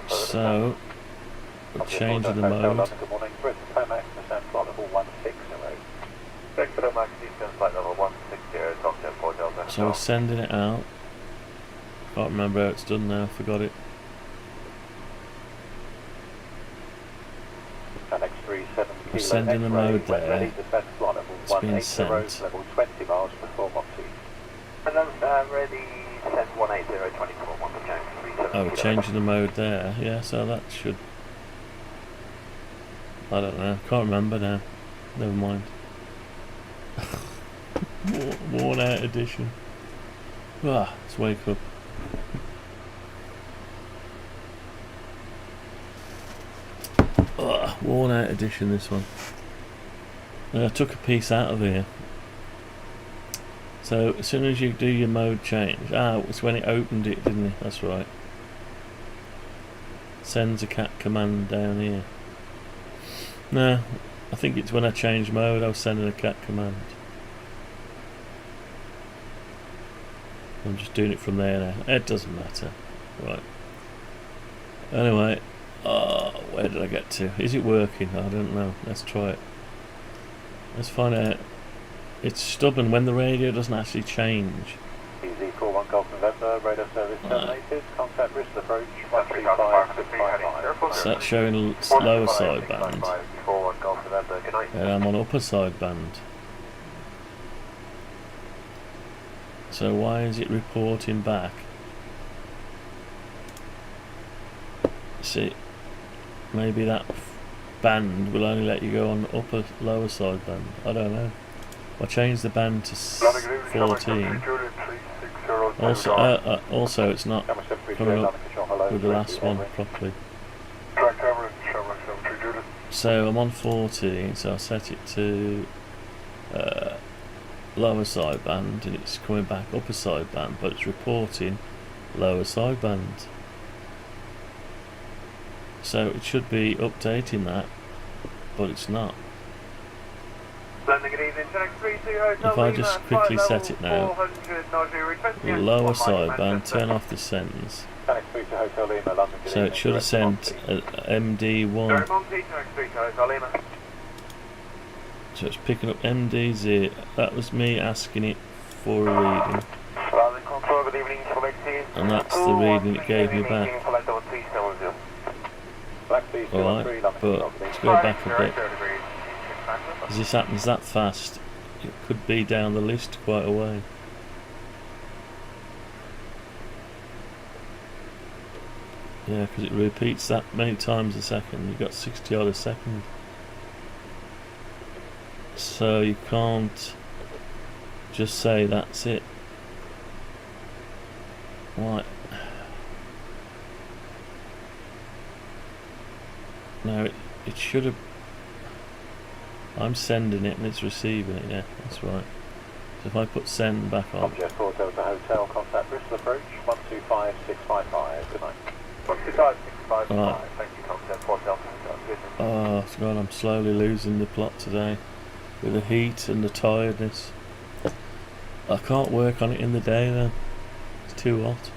So we're changing the mode. So we're sending it out. Can't remember how it's done now, forgot it. We're sending the mode there. It's been sent. Oh, changing the mode there. Yeah, so that should, I don't know, can't remember now. Never mind. Worn out edition. Ah, let's wake up. Worn out edition, this one. I took a piece out of here. So as soon as you do your mode change, it's when it opened it, didn't it? That's right. Sends a cat command down here. No, I think it's when I changed mode I was sending a cat command. I'm just doing it from there now. It doesn't matter. Right. Anyway, where did I get to? Is it working? I don't know. Let's try it. Let's find out. It's stubborn when the radio doesn't actually change. EZ41 Golf November, radar service terminated, contact wrist approach 135. So that's showing lower side band. And I'm on upper side band. So why is it reporting back? See, maybe that band will only let you go on lower side band. I don't know. I changed the band to 14. Also, it's not coming up with the last one properly. So I'm on 14, so I set it to lower sideband and it's coming back upper sideband, but it's reporting lower sideband. So it should be updating that, but it's not. If I just quickly set it now, lower sideband, turn off the sends. So it should have sent MD1. So it's picking up MD0. That was me asking it for a reading. And that's the reading it gave me back. Alright, but let's go back a bit. As this happens that fast, it could be down the list quite a way. Yeah, because it repeats that many times a second. You've got 60 odd a second. So you can't just say that's it. Right. Now it should have. I'm sending it and it's receiving it, yeah, that's right. So if I put send back on. Object 4 Delta Hotel, contact Bristol approach, 125655, good night. 125655, right. Thank you, contact 4 Delta Hotel, good night. Oh God, I'm slowly losing the plot today. With the heat and the tiredness. I can't work on it in the day then. It's too hot.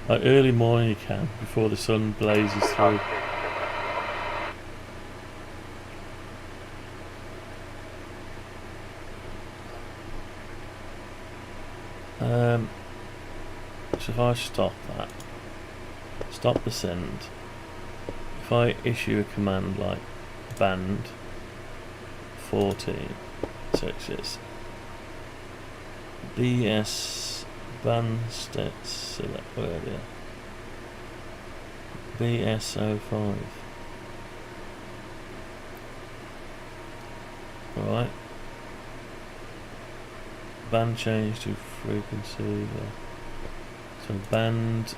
Like early morning you can, before the sun blazes through. So if I stop that, stop the send, if I issue a command like band 14, so it says BS band stats, select word here, BS05, alright, band change to frequency, so band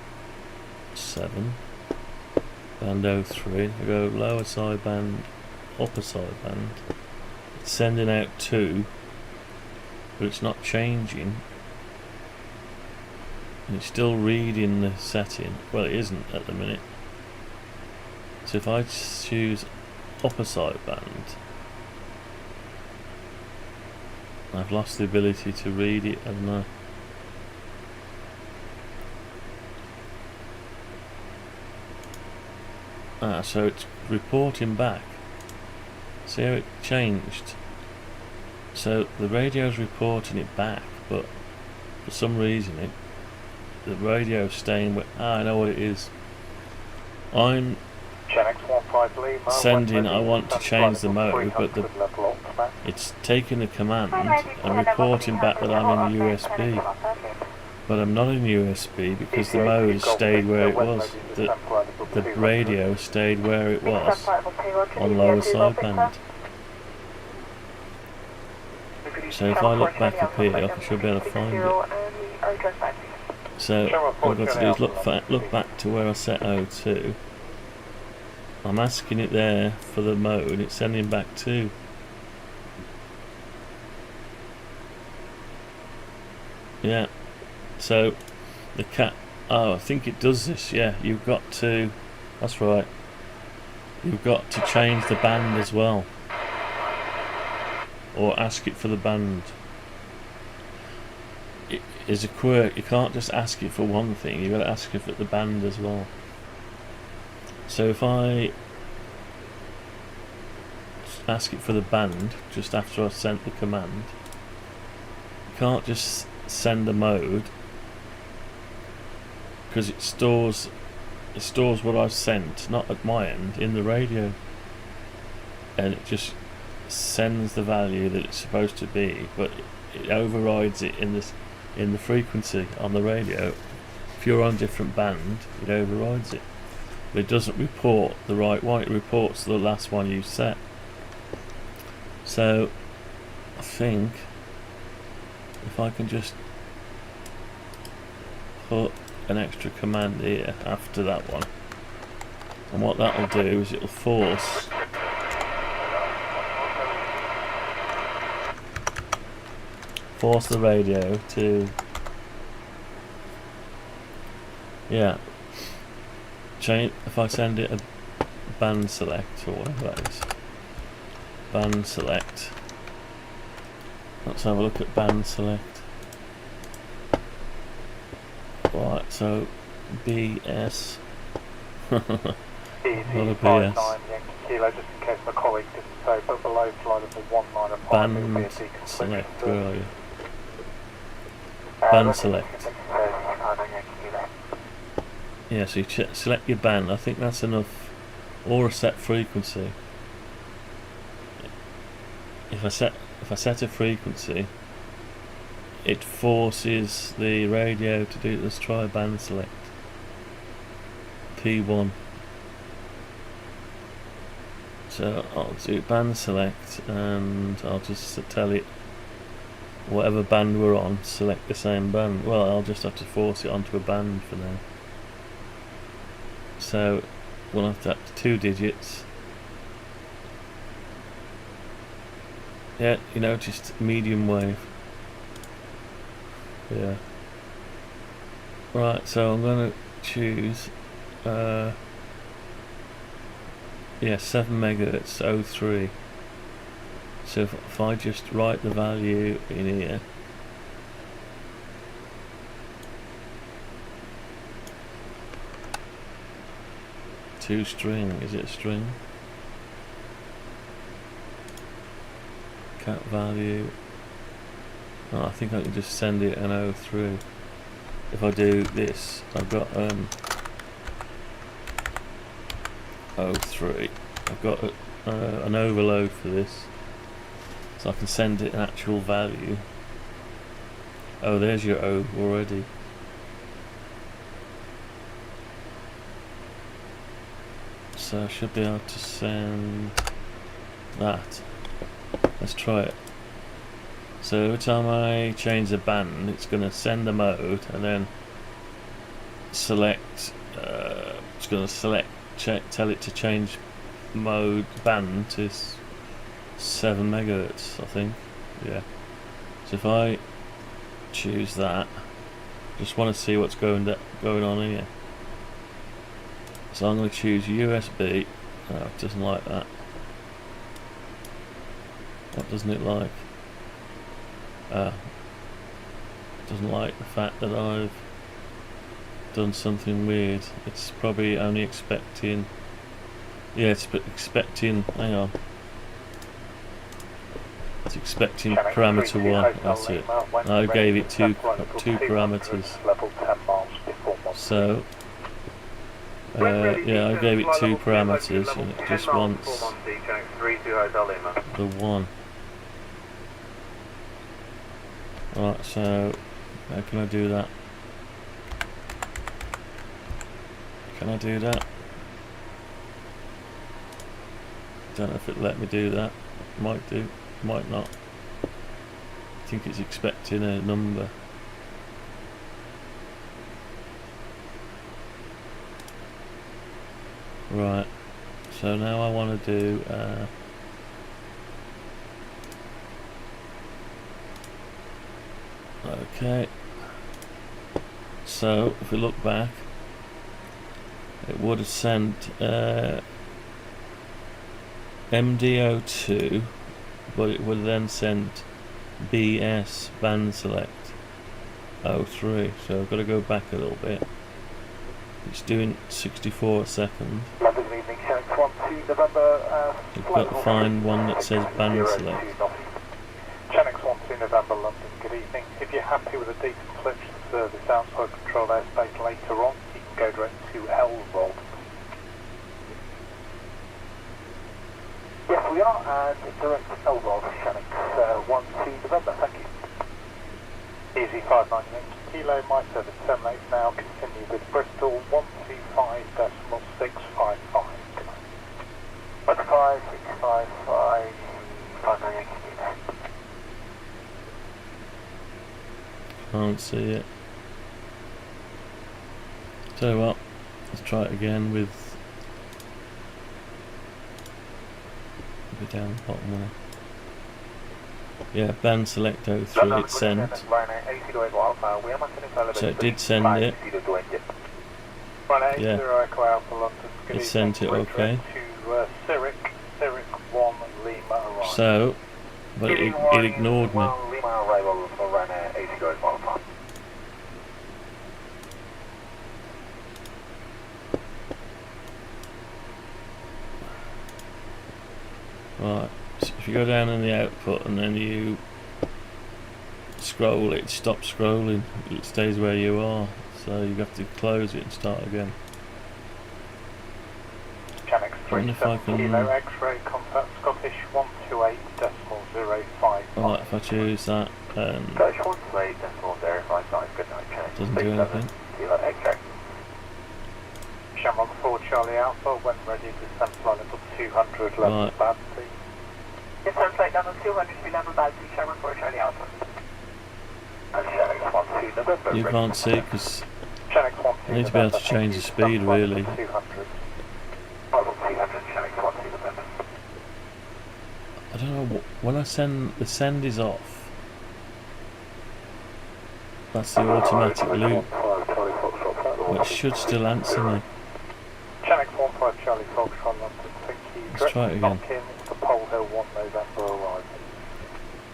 7, band 03, I go lower sideband, upper sideband, it's sending out 2, but it's not changing, and it's still reading the setting. Well, it isn't at the minute. So if I choose upper sideband, I've lost the ability to read it, haven't I? So it's reporting back. See how it changed? So the radio's reporting it back, but for some reason the radio's staying with. I know what it is. I'm sending, I want to change the mode, but it's taking the command and reporting back that I'm in USB. But I'm not in USB because the mode has stayed where it was. The radio stayed where it was on lower sideband. So if I look back up here, I should be able to find it. So what I've got to do is look back to where I set O2. I'm asking it there for the mode, it's sending back 2. Yeah. So the I think it does this, yeah, you've got to, that's right, you've got to change the band as well, or ask it for the band. It is a quirk, you can't just ask it for one thing, you've got to ask it for the band as well. So if I ask it for the band just after I've sent the command, you can't just send a mode, because it stores what I've sent, not at my end, in the radio, and it just sends the value that it's supposed to be, but it overrides it in the frequency on the radio. If you're on a different band, it overrides it, but it doesn't report the right one, it reports the last one you set. So I think if I can just put an extra command here after that one, and what that will do is it will force force the radio to, yeah, change. If I send it a band select or whatever that is, band select. Let's have a look at band select. Right, so BS. Not a BS. Kilo, just in case my colleague didn't say, but below flight of the 195 Band select, where are you? Band select. Yeah, so you select your band. I think that's enough, or a set frequency. If I set a frequency, it forces the radio to do. Let's try band select. P1. So I'll do band select, and I'll just tell it whatever band we're on, select the same band. Well, I'll just have to force it onto a band for now. So we'll have to have 2 digits. Yeah, you noticed medium wave. Yeah. Right, so I'm going to choose 7 megahertz 03. So if I just write the value in here, to string, is it a string? Cat value. Oh, I think I can just send it an 03. If I do this, I've got 03. I've got an overload for this, so I can send it an actual value. Oh, there's your O already. So I should be able to send that. Let's try it. So every time I change the band, it's going to send the mode and then select. It's going to select. Tell it to change mode band to 7 megahertz, I think. Yeah. So if I choose that, just want to see what's going on here. So I'm going to choose USB. Oh, it doesn't like that. What doesn't it like? It doesn't like the fact that I've done something weird. It's probably only expecting. Yeah, it's expecting. Hang on. It's expecting parameter 1. That's it. I gave it two parameters. So. Yeah, I gave it 2 parameters and it just wants the 1. Right, so how can I do that? Can I do that? Don't know if it'll let me do that. Might do, might not. I think it's expecting a number. Right, so now I want to do okay, so if we look back, it would have sent MD02, but it would then send BS band select 03, so I've got to go back a little bit. It's doing 64 a second. London evening, Shanks 12 November. You've got to find one that says band select. Shanks 12 November, London, good evening. If you're happy with the data collection service outside control airspace later on, you can go direct to LROL. Yes, we are, and direct to LROL, Shanks 12 November, thank you. Easy 598 Kilo, my service terminates now, continue with Bristol 125.655. 15655, 598 Kilo. Can't see it. Tell you what, let's try it again with down the bottom there. Yeah, band select 03, it sent. So it did send it. Yeah, it sent it, okay. So, but it ignored me. Right, so if you go down in the output and then you scroll, it stops scrolling, it stays where you are, so you have to close it and start again. I wonder if I can... Right, if I choose that and doesn't do anything. Shamrock 4 Charlie Alpha, when ready to send flight level 200 level Right. bad, please. Yes, sir, flight level 200 to be level bad, please, Shamrock 4 Charlie Alpha. And Shamrock 1 2 November. You can't see because I need to be able to change the speed really. I don't know, when I send, the send is off. That's the automatic loop. But it should still answer me. Let's try it again.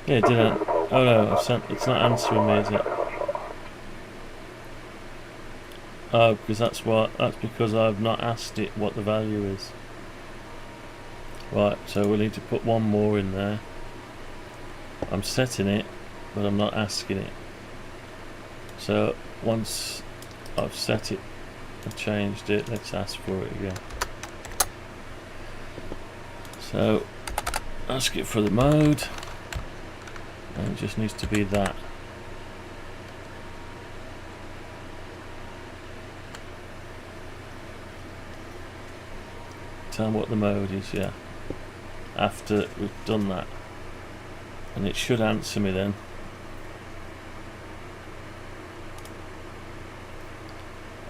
Yeah, it didn't. Oh no, I've sent, it's not answering me, is it? Oh, because that's because I've not asked it what the value is. Right, so we'll need to put one more in there. I'm setting it, but I'm not asking it. So once I've set it and changed it, let's ask for it again. So ask it for the mode, and it just needs to be that. Tell me what the mode is, yeah. After we've done that, and it should answer me then.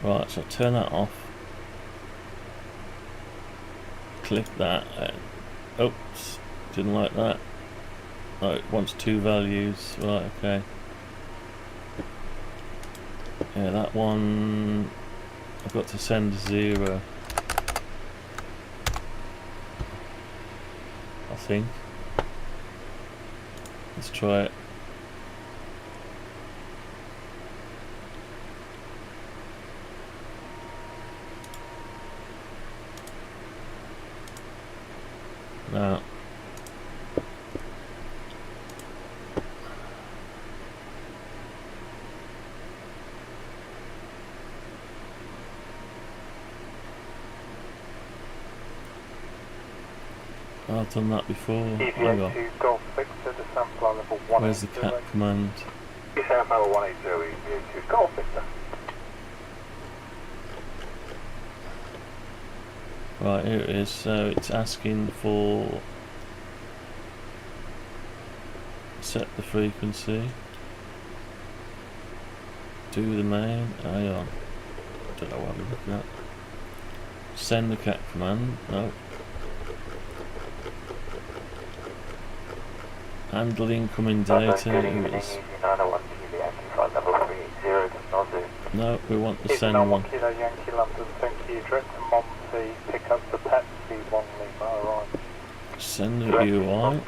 Right, so turn that off. Click that. Oops, didn't like that. Right, it wants two values. Right, okay. Yeah, that one I've got to send 0. I think. Let's try it. No. I've done that before. Hang on. Where's the cat command? Right, here it is. So it's asking for set the frequency, do the main. Hang on. Don't know what we're looking at. Send the cat command. No. Handle incoming data. No, we want the send one. Send the UI.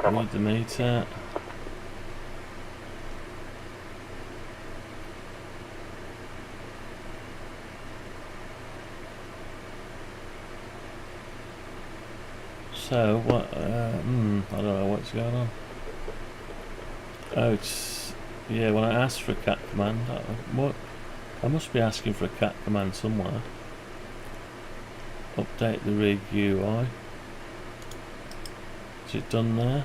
Read the meter. So what? I don't know what's going on. Oh, it's yeah. When I asked for a cat command, I must be asking for a cat command somewhere. Update the rig UI. Is it done there?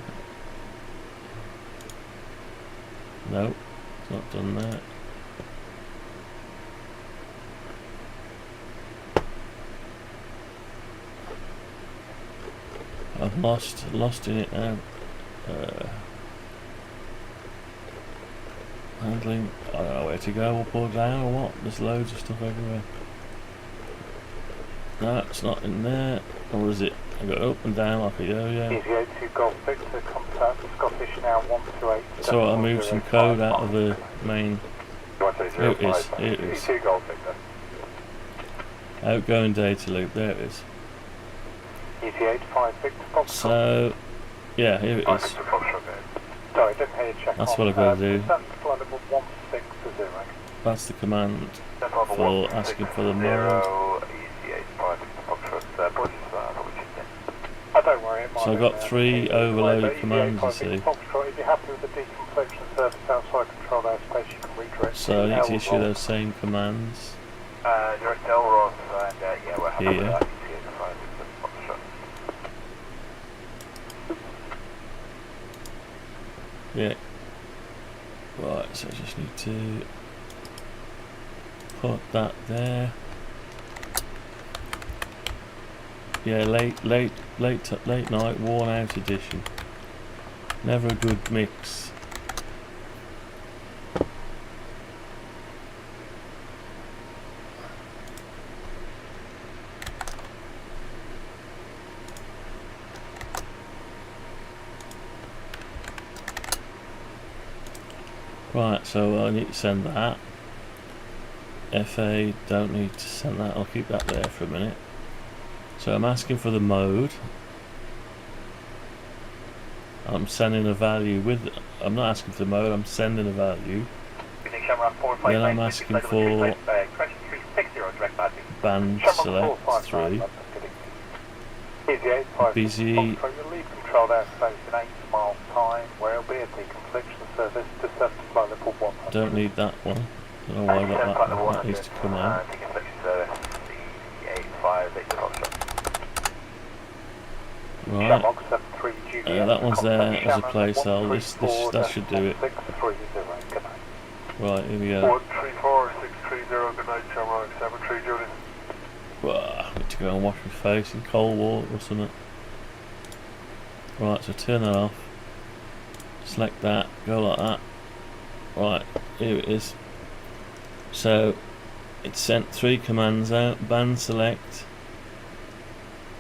No, it's not done there. I've lost in it now. Handling, I don't know where to go, up or down or what. There's loads of stuff everywhere. No, it's not in there. Or is it? I got up and down like a yo-yo. Easy 82 Golf Victor, contact Scottish now 128. So I moved some code out of the main. Here it is. Here it is. 82 Golf Victor. Outgoing data loop. There it is. Easy 85 Victor Foxtrot. So yeah, here it is. Sorry, didn't hear you check. That's what I've got to do. Descent to flight level 160. That's the command for asking for the mode. Don't worry, it might So I've got 3 overloaded commands, you see. If you're happy with the deconfliction service outside control airspace, you can redirect. So I need to issue those same commands Direct Elros, and yeah, we're happy with here. that. Yeah. Right, so I just need to put that there. Yeah, late night, worn out edition. Never a good mix. Right, so I need to send that. FA, don't need to send that, I'll keep that there for a minute. So I'm asking for the mode. I'm sending a value with, I'm not asking for the mode, I'm sending a value. Then I'm asking for band select 3. Busy. Don't need that one. Don't know why I got that one. That needs to come out. Right. That one's there as a placeholder. That should do it. Right, here we go. 134630, good night, Shamrock 73 Julian. I need to go and wash my face in cold water or something. Right, so turn that off. Select that, go like that. Right, here it is. So it sent 3 commands out. Band select.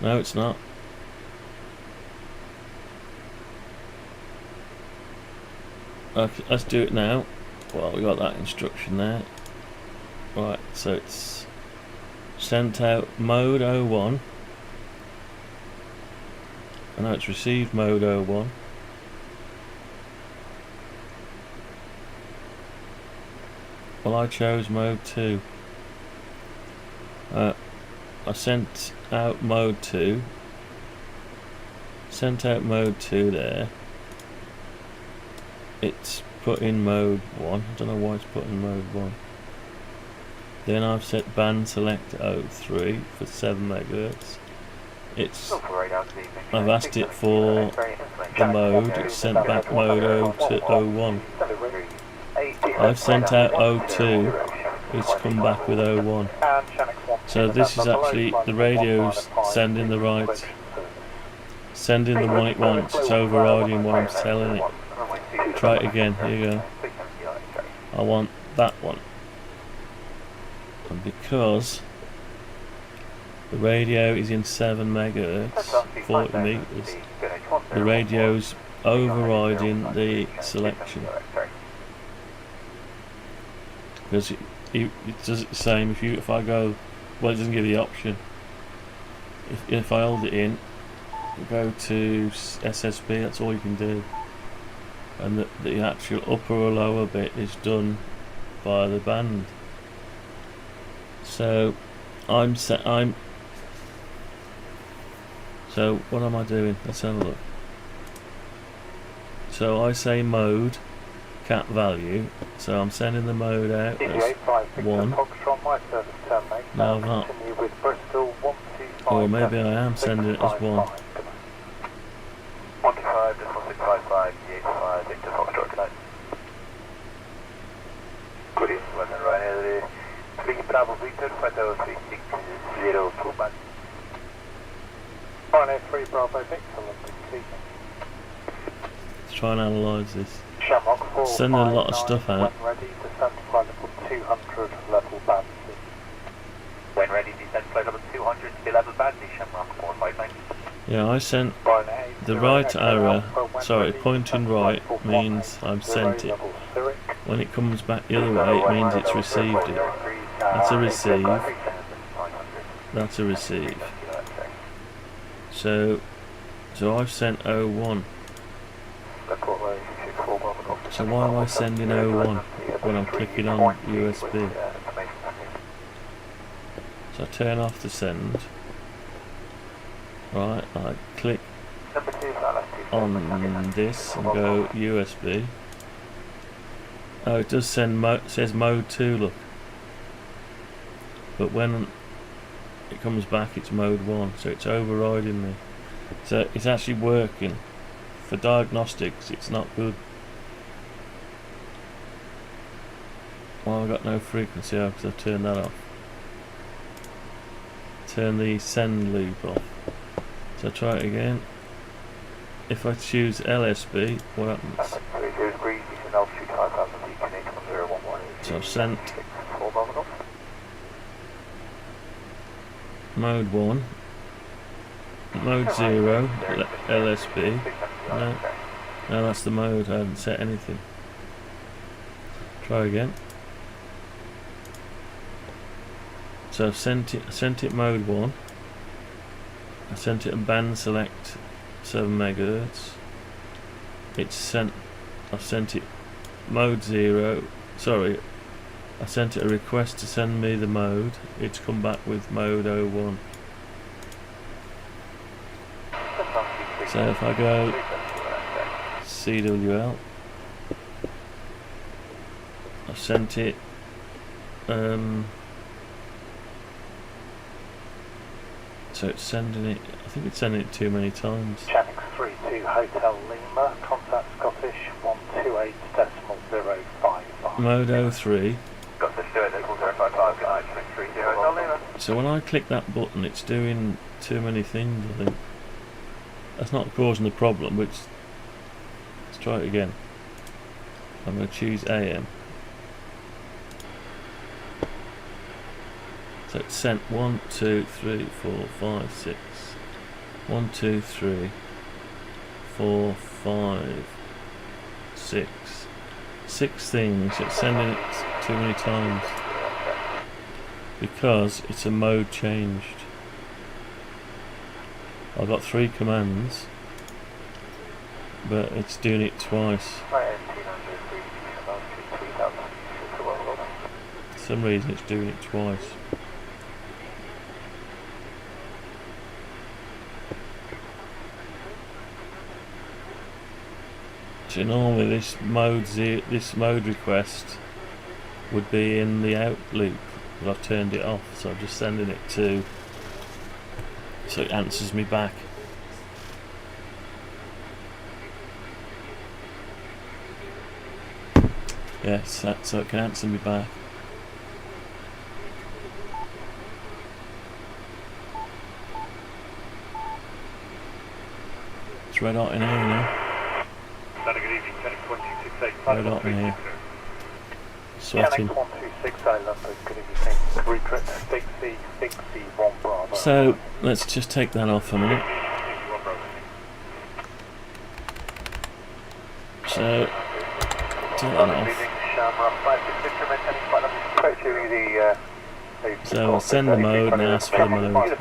No, it's not. Okay, let's do it now. Well, we got that instruction there. Right, so it's sent out mode 01. I know it's received mode 01. Well, I chose mode 2. I sent out mode 2. Sent out mode 2 there. It's put in mode 1. I don't know why it's put in mode 1. Then I've set band select 03 for 7 MHz. I've asked it for the mode. It's sent back mode 0 to 01. I've sent out 02. It's come back with 01. So this is actually the radio's sending the right, sending the one it wants. It's overriding what I'm telling it. Try it again. Here you go. I want that one. And because the radio is in 7 MHz, 40 meters, the radio's overriding the selection. Because it does it the same if I go, well, it doesn't give you the option. If I hold it in, go to SSB, that's all you can do. And the actual upper or lower bit is done by the band. So so what am I doing? Let's have a look. So I say mode cat value, so I'm sending the mode out as 1. No, I'm not. Or maybe I am sending it as 1. Let's try and analyse this. Sending a lot of stuff out. When ready, descend to flight level 200, level band. When ready, descend to flight level 200. 211 Badley, Shamrock 459. Yeah, I sent the right arrow, sorry, pointing right means I've sent it. When it comes back the other way, it means it's received it. That's a receive. That's a receive. So I've sent 01. So why am I sending 01 when I'm clicking on USB? So I turn off the send. Right, I click on this and go USB. Oh, it does send it says mode 2, look. But when it comes back, it's mode 1, so it's overriding me. So it's actually working. For diagnostics, it's not good. Well, I've got no frequency out because I've turned that off. Turn the send loop off. So I'll try it again. If I choose LSB, what happens? So I've sent mode 1, mode 0, LSB. No, that's the mode. I haven't set anything. Try again. So I've sent it mode 1. I sent it a band select 7 MHz. It's sent. I've sent it mode 0. Sorry, I sent it a request to send me the mode. It's come back with mode 01. So if I go CWL, I've sent it. So it's sending it. I think it's sending it too many times. Channel 32 Hotel Lima, contact Scottish 128.055. Mode 03. Scottish 280.055. Hotel Lima. So when I click that button, it's doing too many things. I think that's not causing the problem. But let's try it again. I'm going to choose AM. So it's sent 1, 2, 3, 4, 5, 6. 1, 2, 3, 4, 5, 6. 6 things. It's sending it too many times because it's a mode changed. I've got 3 commands, but it's doing it twice. For some reason, it's doing it twice. So normally this mode request would be in the out loop, but I've turned it off, so I'm just sending it to, so it answers me back. Yes, so it can answer me back. It's red hot in here now. Red hot in here. Sweating. So let's just take that off a minute. So take that off. So I'll send the mode and ask for the mode.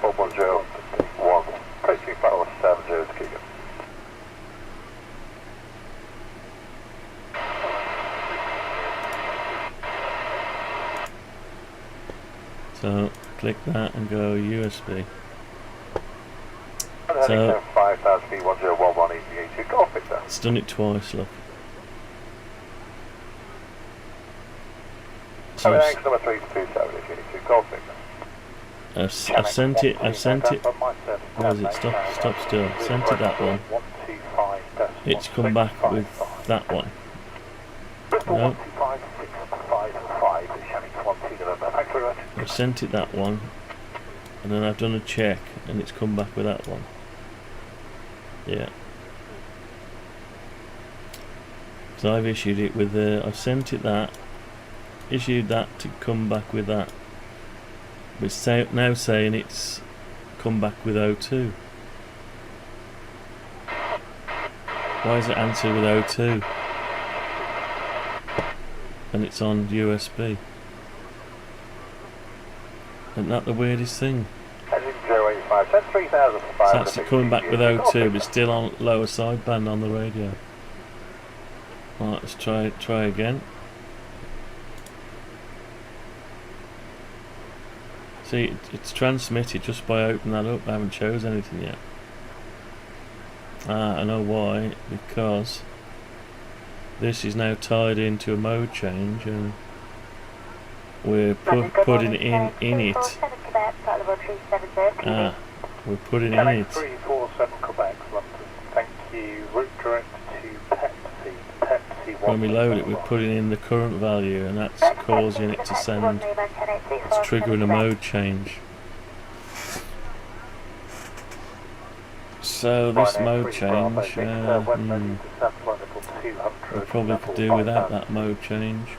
So click that and go USB. So it's done it twice, look. So I've sent it. Where is it? Stop still. Sent it that one. It's come back with that one. No. I've sent it that one, and then I've done a check, and it's come back with that one. Yeah. So I've issued it with I've sent it that, issued that to come back with that. It's now saying it's come back with O2? Why is it answer with O2? And it's on USB. Isn't that the weirdest thing? Engine 085, send 3,500. It's actually coming back with O2, but it's still on lower sideband on the radio. Right, let's try again. See, it's transmitted just by opening that up. I haven't chose anything yet. I know why. Because this is now tied into a mode change, and we're putting in it. We're putting in it. 347 Quebec, London. Thank you. Route direct to Pepsi. When we load it, we're putting in the current value, and that's causing it to send. It's triggering a mode change. So this mode change, we probably could do without that mode change.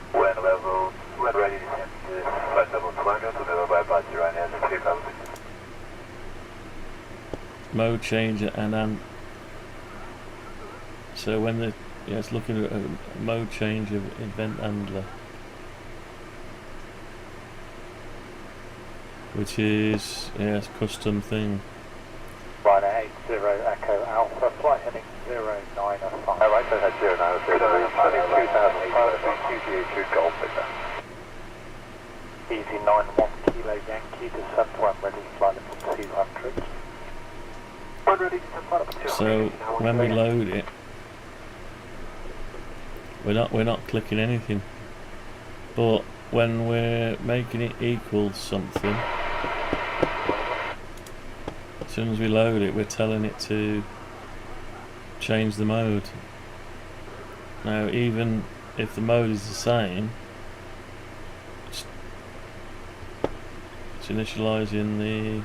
Mode change and so when the it's looking at a mode change of event handler, which is it's custom thing. Ryanair 80 Echo Alpha, flight heading 095. Alright, so head 090, 2,500, Golf Victor. Easy 91 Kilo Yankee, descent when ready, flight level 200. When ready, descent flight level 200. So when we load it, we're not clicking anything, but when we're making it equal something, as soon as we load it, we're telling it to change the mode. Now, even if the mode is the same, it's initializing the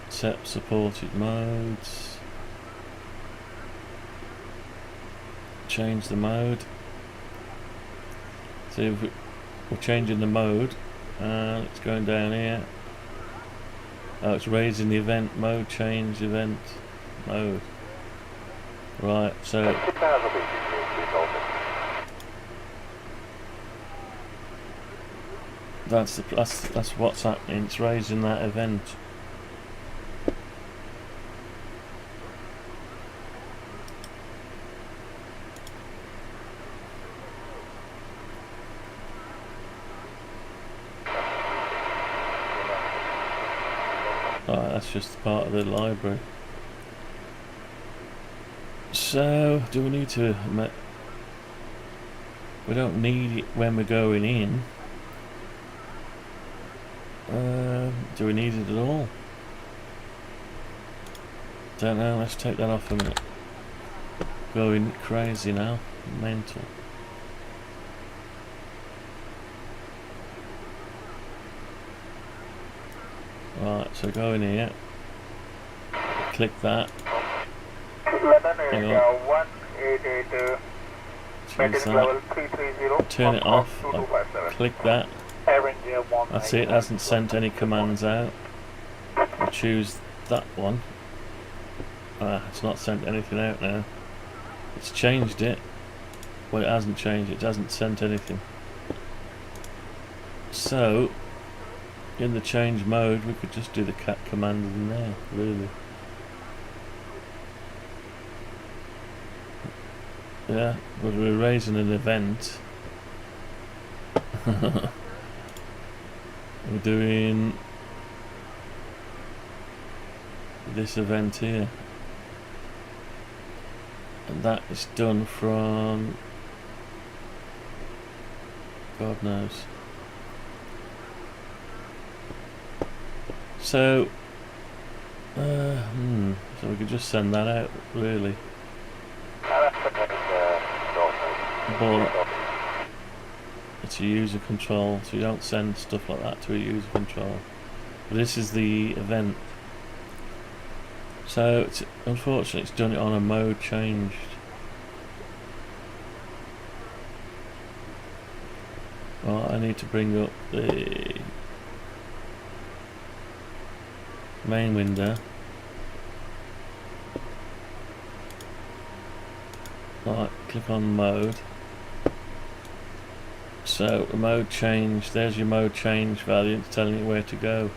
set supported modes. Change the mode. So if we're changing the mode, it's going down here. Oh, it's raising the event mode, change event mode. Right, so that's what's happening. It's raising that event. That's just part of the library. So, do we need to... We don't need it when we're going in. Do we need it at all? Don't know, let's take that off a minute. Going crazy now. Mental. Right, so go in here, click that, hang on, change that, turn it off, click that, that's it, hasn't sent any commands out. I'll choose that one. It's not sent anything out now. It's changed it. Well, it hasn't changed, it hasn't sent anything. So in the change mode, we could just do the cat command in there, really. Yeah, but we're raising an event. We're doing this event here. And that is done from... God knows. So, so we could just send that out, really. But it's a user control, so you don't send stuff like that to a user control. But this is the event. So, unfortunately, it's done it on a mode changed. Well, I need to bring up the main window. Right, click on mode. So the mode change, there's your mode change value, it's telling you where to go.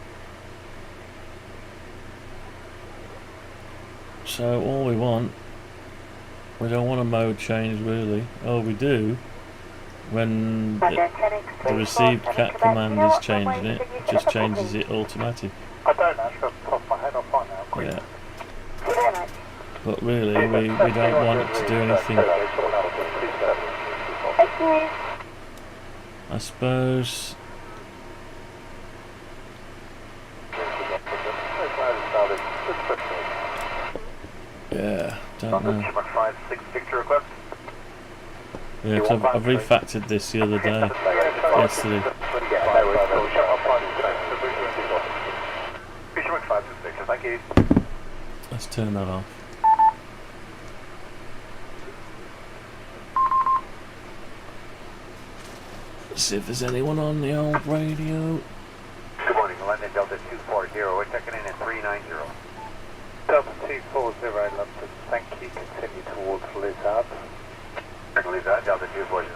So all we don't want a mode change really. Oh, we do when the received cat command is changing it, just changes it automatic. I don't know, off the top of my head, I'll find out quick. Yeah. But really, we don't want it to do anything. I suppose. Yeah, don't know. Yeah, cause I've refactored this the other day, yesterday. Let's turn that off. Let's see if there's anyone on the old radio. Good morning, London Delta 240. We're checking in at 390. Delta 240, London. Thank you. Continue towards Lizard. Lizard, Delta 240.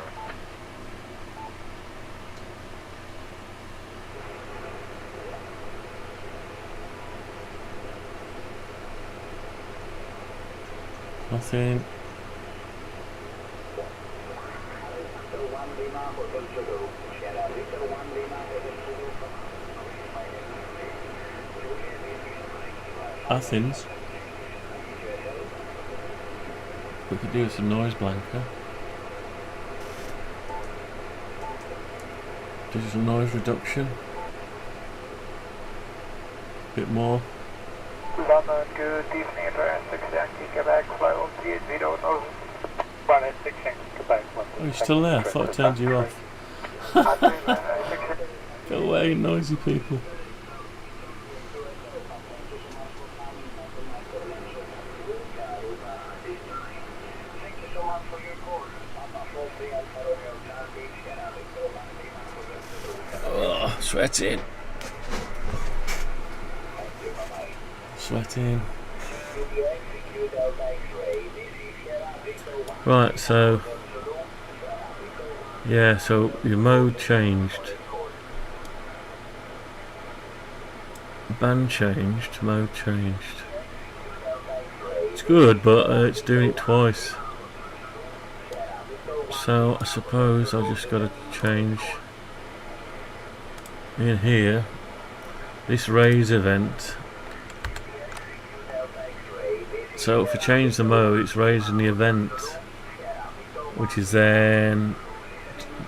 Nothing. Athens. We could do some noise blanker. Do some noise reduction. Bit more. London, good evening, address 6 Yankee, Quebec, flight 180, no. 186 Yankee, Quebec, Oh, you're still there? I thought I turned you off. Go away, noisy people. Oh, sweating. Sweating. Right, so yeah, so your mode changed. Band changed, mode changed. It's good, but it's doing it twice. So I suppose I've just got to change in here this raise event. So if I change the mode, it's raising the event, which is then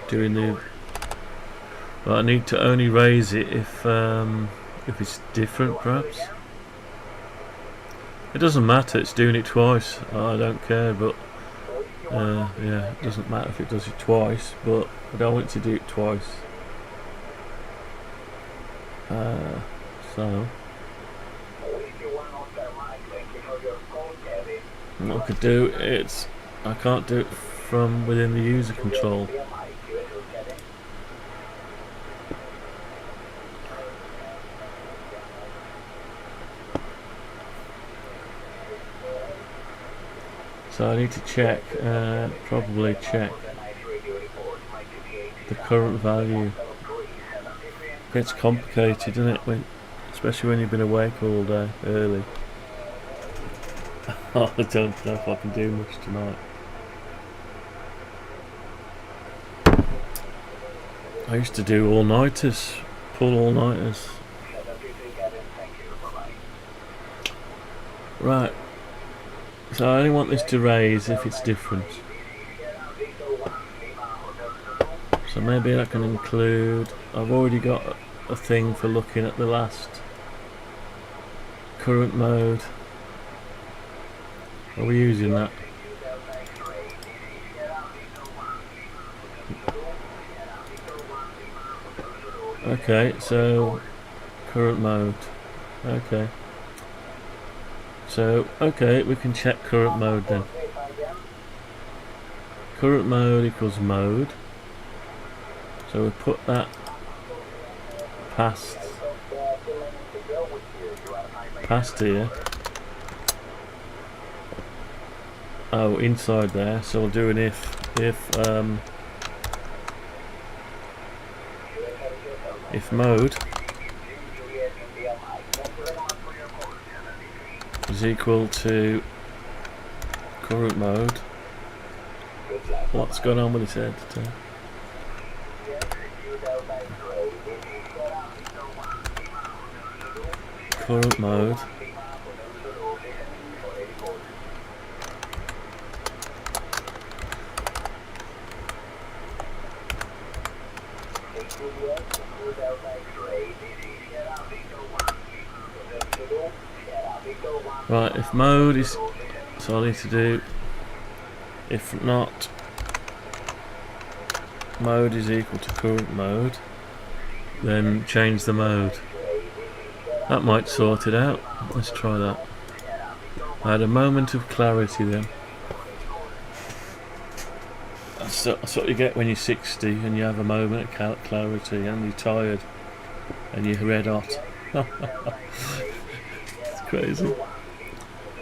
doing the. Well, I need to only raise it if it's different, perhaps. It doesn't matter. It's doing it twice. I don't care, but yeah, it doesn't matter if it does it twice. But I don't want it to do it twice. So. What I could do is, I can't do it from within the user control. So I need to check, probably check the current value. It gets complicated, doesn't it? Especially when you've been awake all day early. Oh, I don't know if I can do much tonight. I used to do all-nighters, pull all-nighters. Right, so I only want this to raise if it's different. So maybe I can include, I've already got a thing for looking at the last current mode. Are we using that? Okay, so current mode. Okay. So, okay, we can check current mode then. Current mode equals mode. So we put that past past here. Oh, inside there. So we'll do an if mode is equal to current mode. What's going on with this head? Current mode. Right, if mode is, so I need to do, if not, mode is equal to current mode, then change the mode. That might sort it out. Let's try that. I had a moment of clarity then. That's what you get when you're 60 and you have a moment of clarity and you're tired and you're red hot. It's crazy.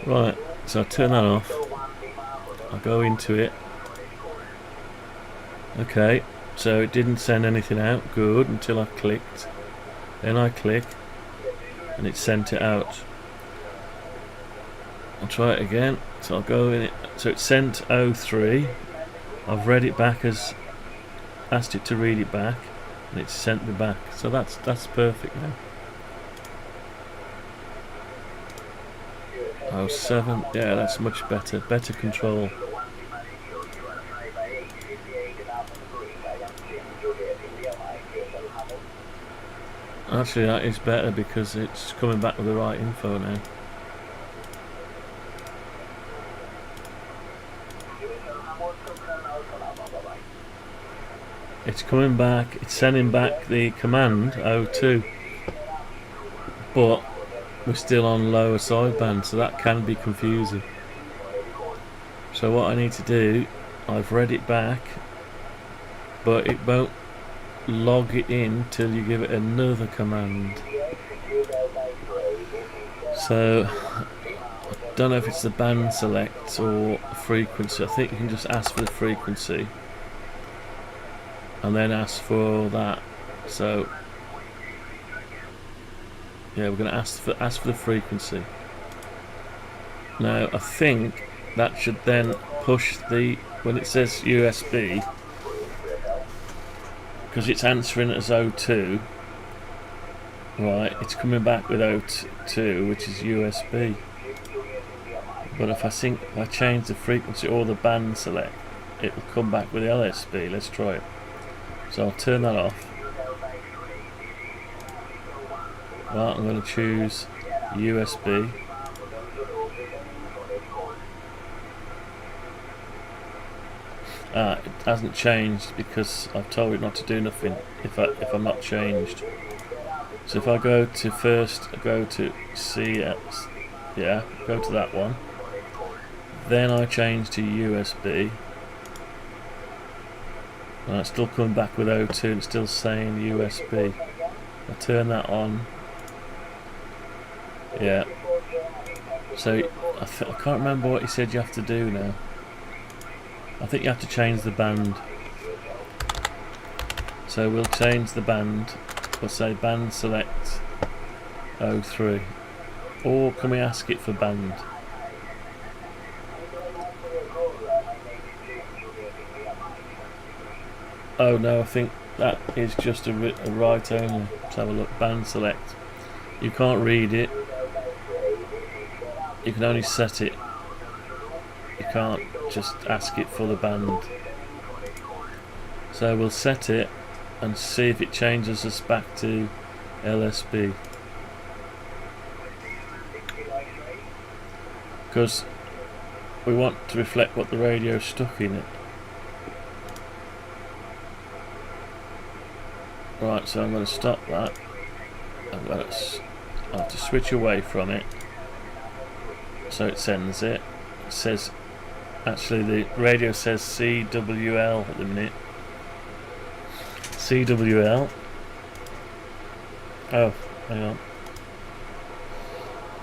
Right, so I turn that off. I go into it. Okay, so it didn't send anything out. Good, until I clicked. Then I click and it sent it out. I'll try it again. So I'll go in it. So it sent 03. I've read it back as asked it to read it back, and it's sent me back. So that's perfect now. 07, yeah, that's much better. Better control. Actually, that is better because it's coming back with the right info now. It's coming back, it's sending back the command 02, but we're still on lower sideband, so that can be confusing. So what I need to do, I've read it back, but it won't log it in till you give it another command. So I don't know if it's the band select or frequency. I think you can just ask for the frequency and then ask for that. So yeah, we're going to ask for the frequency. Now I think that should then push the, when it says USB, because it's answering as 02, right, it's coming back with 02, which is USB. But if I change the frequency or the band select, it will come back with LSB. Let's try it. So I'll turn that off. Right, I'm going to choose USB. It hasn't changed because I've told it not to do nothing if I'm not changed. So if I go to CS, yeah, go to that one. Then I change to USB. And it's still coming back with 02 and it's still saying USB. I turn that on. Yeah. So I can't remember what he said you have to do now. I think you have to change the band. So we'll change the band. We'll say band select 03. Or can we ask it for band? Oh no, I think that is just a right only. Let's have a look. Band select. You can't read it. You can only set it. You can't just ask it for the band. So we'll set it and see if it changes us back to LSB. Because we want to reflect what the radio's stuck in it. Right, so I'm going to stop that. I have to switch away from it. So it sends it. It says, actually the radio says CWL at the minute. CWL. Oh, hang on.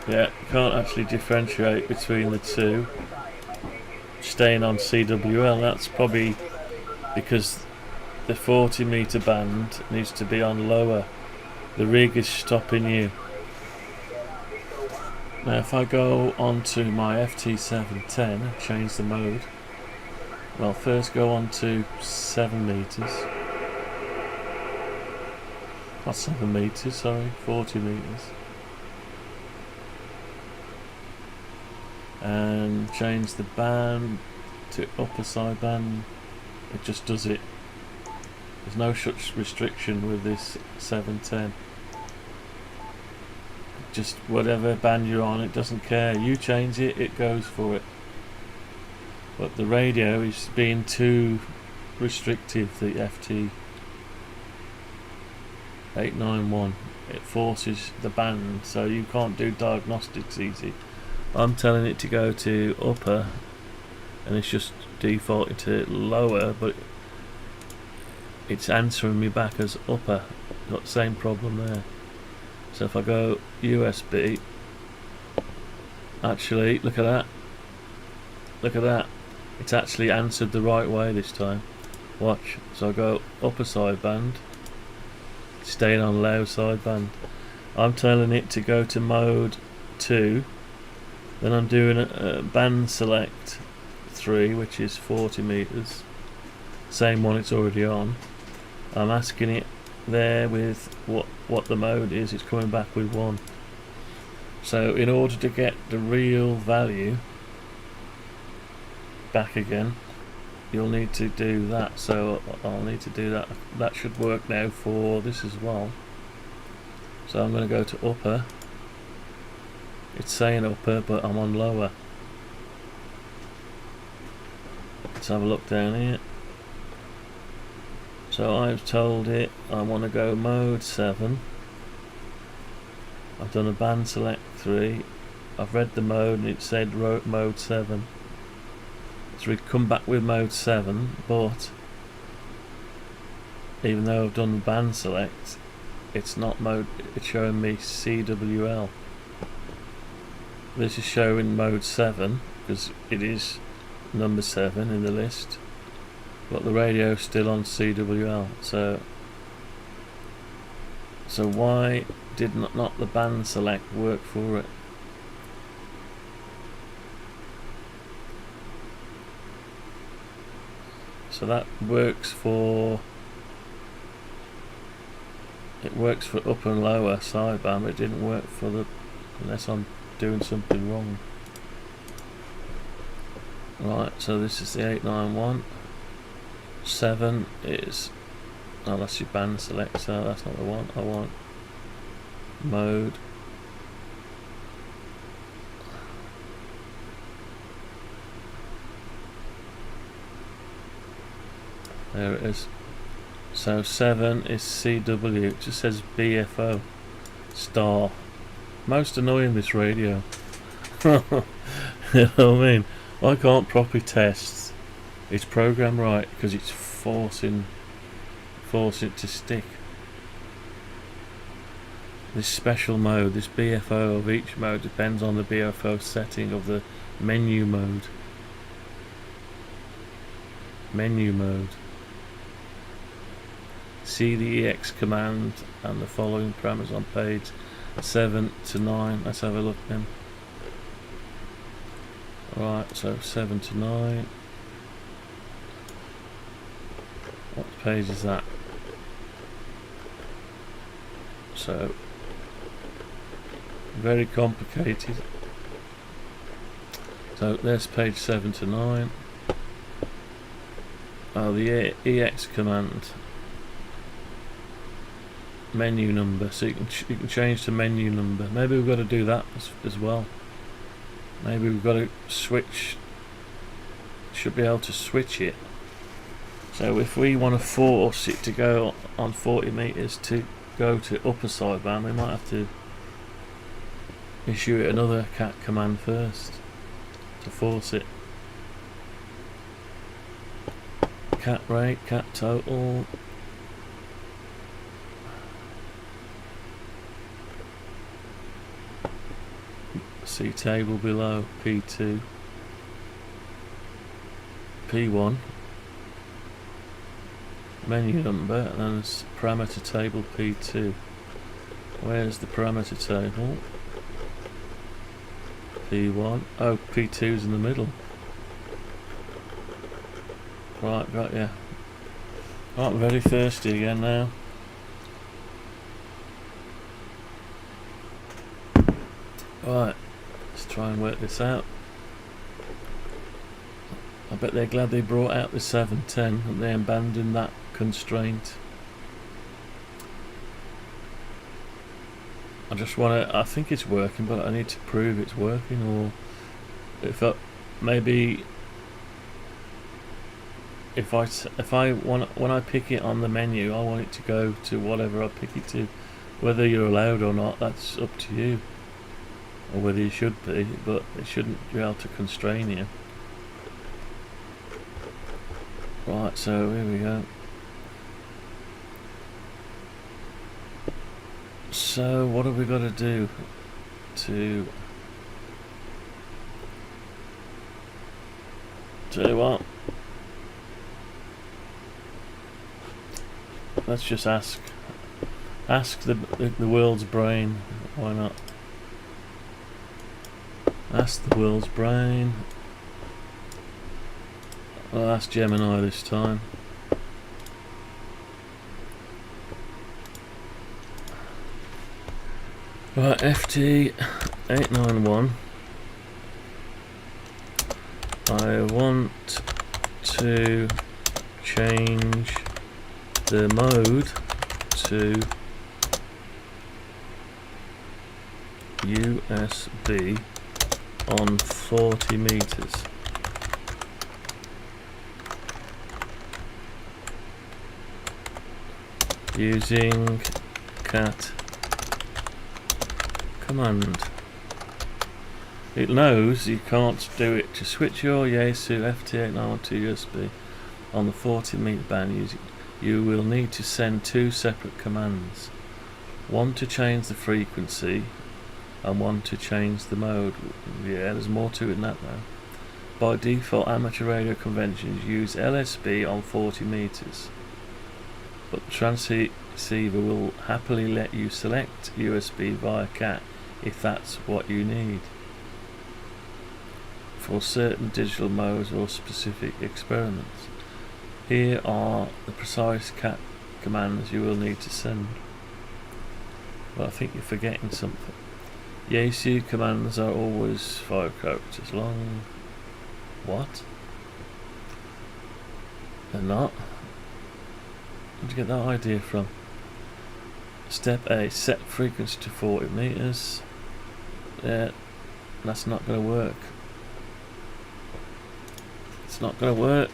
Yeah, you can't actually differentiate between the two. Staying on CWL, that's probably because the 40 metre band needs to be on lower. The rig is stopping you. Now if I go on to my FT710 and change the mode, well, first go on to 7 metres. Not 7 metres, sorry, 40 metres. And change the band to upper sideband. It just does it. There's no such restriction with this 710. Just whatever band you're on, it doesn't care. You change it, it goes for it. But the radio is being too restrictive, the FT891. It forces the band, so you can't do diagnostics easy. I'm telling it to go to upper, and it's just defaulting to lower, but it's answering me back as upper. Got the same problem there. So if I go USB, actually, look at that. Look at that. It's actually answered the right way this time. Watch. So I go upper sideband, staying on low sideband. I'm telling it to go to mode 2. Then I'm doing a band select 3, which is 40 meters. Same one it's already on. I'm asking it there with what the mode is. It's coming back with 1. So in order to get the real value back again, you'll need to do that. So I'll need to do that. That should work now for this as well. So I'm going to go to upper. It's saying upper, but I'm on lower. Let's have a look down here. So I've told it I want to go mode 7. I've done a band select 3. I've read the mode and it said mode 7. So we've come back with mode 7, but even though I've done the band select, it's not mode, it's showing me CWL. This is showing mode 7 because it is number 7 in the list, but the radio's still on CWL. So why did not the band select work for it? So that works for, it works for upper and lower sideband, but it didn't work for the, unless I'm doing something wrong. Right, so this is the 891. 7 is, oh, that's your band select, so that's not the one I want. Mode. There it is. So 7 is CW, it just says BFO star. Most annoying, this radio. You know what I mean? I can't properly test its program right because it's forcing it to stick. This special mode, this BFO of each mode depends on the BFO setting of the menu mode. Menu mode. See the EX command and the following parameters on page 7 to 9. Let's have a look then. Right, so 7 to 9. What page is that? So very complicated. So there's page 7 to 9. Oh, the EX command. Menu number, so you can change the menu number. Maybe we've got to do that as well. Maybe we've got to switch. Should be able to switch it. So if we want to force it to go on 40 meters to go to upper sideband, we might have to issue it another cat command first to force it. Cat rate, cat total. See table below, P2, P1, menu number, and then there's parameter table P2. Where's the parameter table? P1. Oh, P2's in the middle. Right, got ya. Right, I'm very thirsty again now. Right, let's try and work this out. I bet they're glad they brought out the 710 and they abandoned that constraint. I just want to, I think it's working, but I need to prove it's working, or if I, maybe if I want, when I pick it on the menu, I want it to go to whatever I pick it to. Whether you're allowed or not, that's up to you, or whether you should be, but it shouldn't be able to constrain you. Right, so here we go. So what have we got to do to do what? Let's just ask the world's brain. Why not? Ask the world's brain. I'll ask Gemini this time. Right, FT891. I want to change the mode to USB on 40 meters. Using cat command. It knows you can't do it. To switch your Yaesu FT891 to USB on the 40 meter band, you will need to send two separate commands. One to change the frequency and one to change the mode. Yeah, there's more to it than that though. By default, amateur radio conventions use LSB on 40 meters, but the transceiver will happily let you select USB via CAT if that's what you need for certain digital modes or specific experiments. Here are the precise CAT commands you will need to send. Well, I think you're forgetting something. Yaesu commands are always 5 characters long. What? They're not? Where'd you get that idea from? Step A, set frequency to 40 meters. Yeah, that's not going to work. It's not going to work.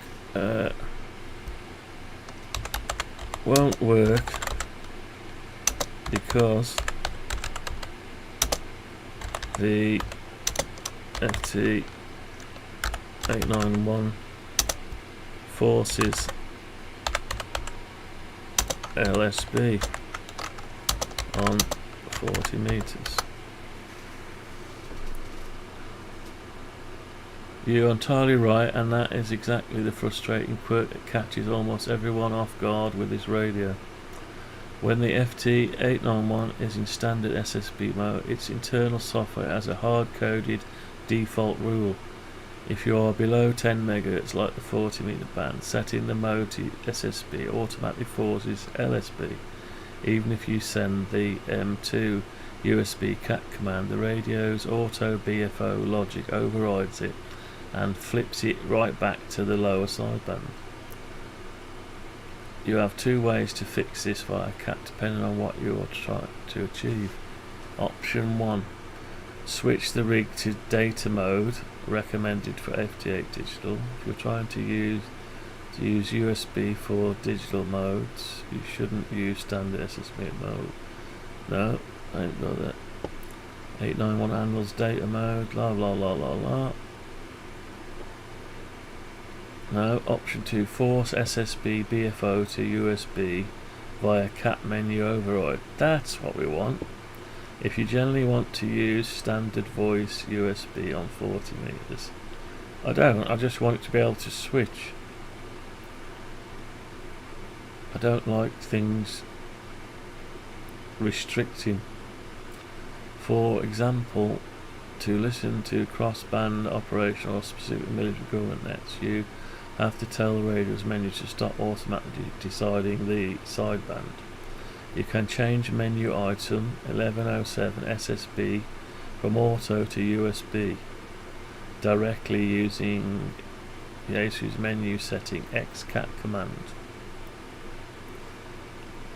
Won't work because the FT891 forces LSB on 40 meters. You're entirely right, and that is exactly the frustrating quirk that catches almost everyone off guard with this radio. When the FT891 is in standard SSB mode, its internal software has a hard-coded default rule. If you are below 10 MHz like the 40 meter band, setting the mode to SSB automatically forces LSB. Even if you send the M2 USB CAT command, the radio's auto BFO logic overrides it and flips it right back to the lower sideband. You have two ways to fix this via CAT depending on what you are trying to achieve. Option 1. Switch the rig to data mode, recommended for FT8 digital. If you're trying to use USB for digital modes, you shouldn't use standard SSB mode. No, I ain't got that. 891 handles data mode, blah blah blah blah blah. No, option 2, force SSB BFO to USB via CAT menu override. That's what we want. If you generally want to use standard voice USB on 40 meters, I don't. I just want it to be able to switch. I don't like things restricting. For example, to listen to cross-band operation or specific military government nets, you have to tell the radio's menu to stop automatically deciding the sideband. You can change menu item 1107 SSB from auto to USB directly using the ASUS menu setting XCAT command.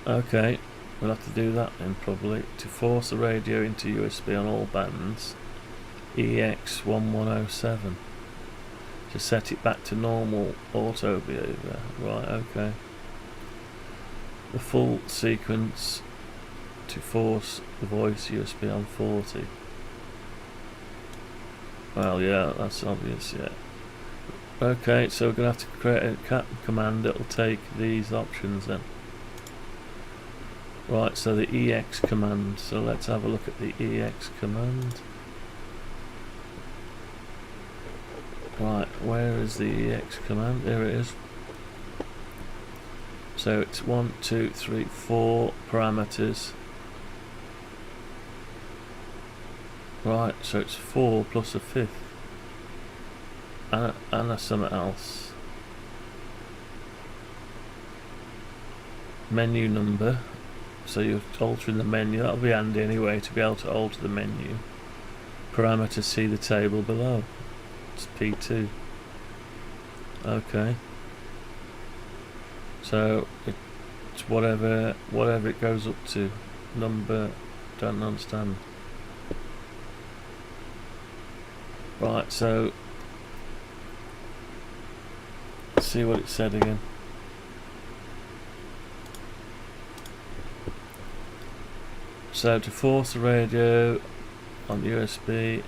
Okay, we'll have to do that then probably. To force the radio into USB on all bands, EX1107. To set it back to normal auto behavior. Right, okay. The full sequence to force the voice USB on 40. Well, yeah, that's obvious, yeah. Okay, so we're going to have to create a cat command that will take these options then. Right, so the EX command. So let's have a look at the EX command. Right, where is the EX command? There it is. So it's 1, 2, 3, 4 parameters. Right, so it's 4 plus a fifth. And a something else. Menu number. So you're altering the menu. That'll be handy anyway to be able to alter the menu. Parameters, see the table below. It's P2. Okay. So it's whatever it goes up to. Number, don't understand. Right, so let's see what it said again. So to force the radio on the USB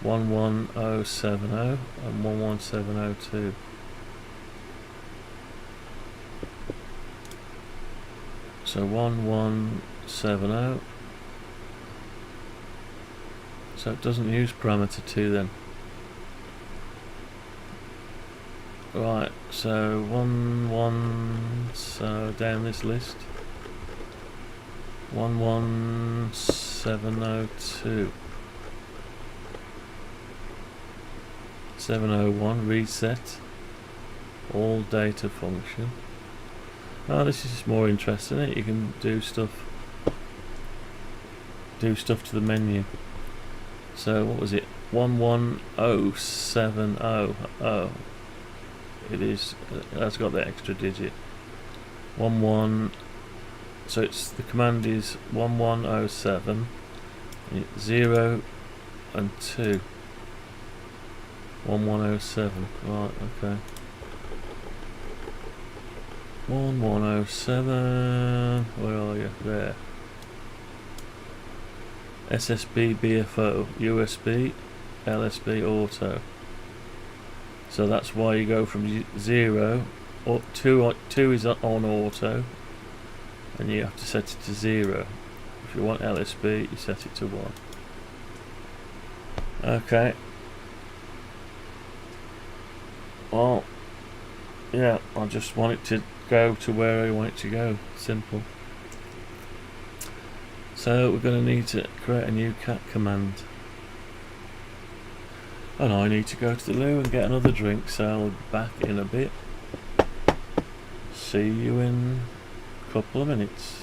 11070 and 11702. So 1170. So it doesn't use parameter 2 then. Right, so so down this list. 11702. 701 reset all data function. Oh, this is more interesting, isn't it? You can do stuff to the menu. So what was it? 11070. Oh, it is. That's got the extra digit. 11. So it's the command is 1107 0 and 2. 1107. Right. Okay. 1107. Where are you? There. SSB BFO USB LSB auto. So that's why you go from 0 up 2 is on auto, and you have to set it to 0. If you want LSB, you set it to 1. Okay. Well, yeah, I just want it to go to where I want it to go. Simple. So we're going to need to create a new cat command. And I need to go to the loo and get another drink, so I'll be back in a bit. See you in a couple of minutes.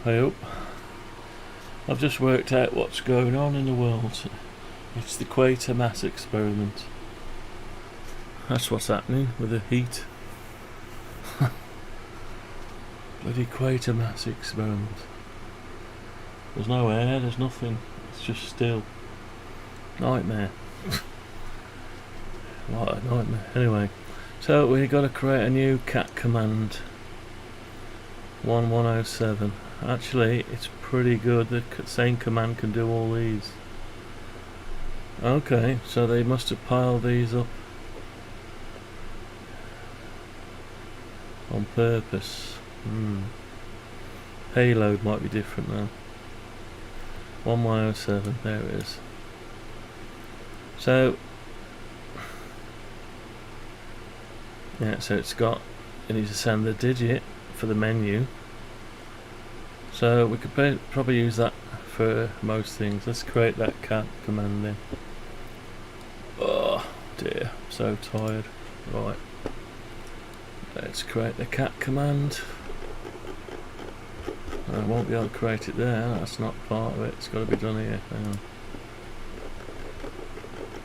I hope. I've just worked out what's going on in the world. It's the Quatermass experiment. That's what's happening with the heat. Bloody Quatermass experiment. There's no air, there's nothing. It's just still. Nightmare. What a nightmare. Anyway, so we've got to create a new cat command. 1107. Actually, it's pretty good. The same command can do all these. Okay, so they must have piled these up on purpose. Payload might be different now. 1107, there it is. So yeah, so it's got, it needs to send the digit for the menu. So we could probably use that for most things. Let's create that cat command then. Oh dear, so tired. Right, let's create the cat command. I won't be able to create it there, that's not part of it, it's got to be done here. Hang on.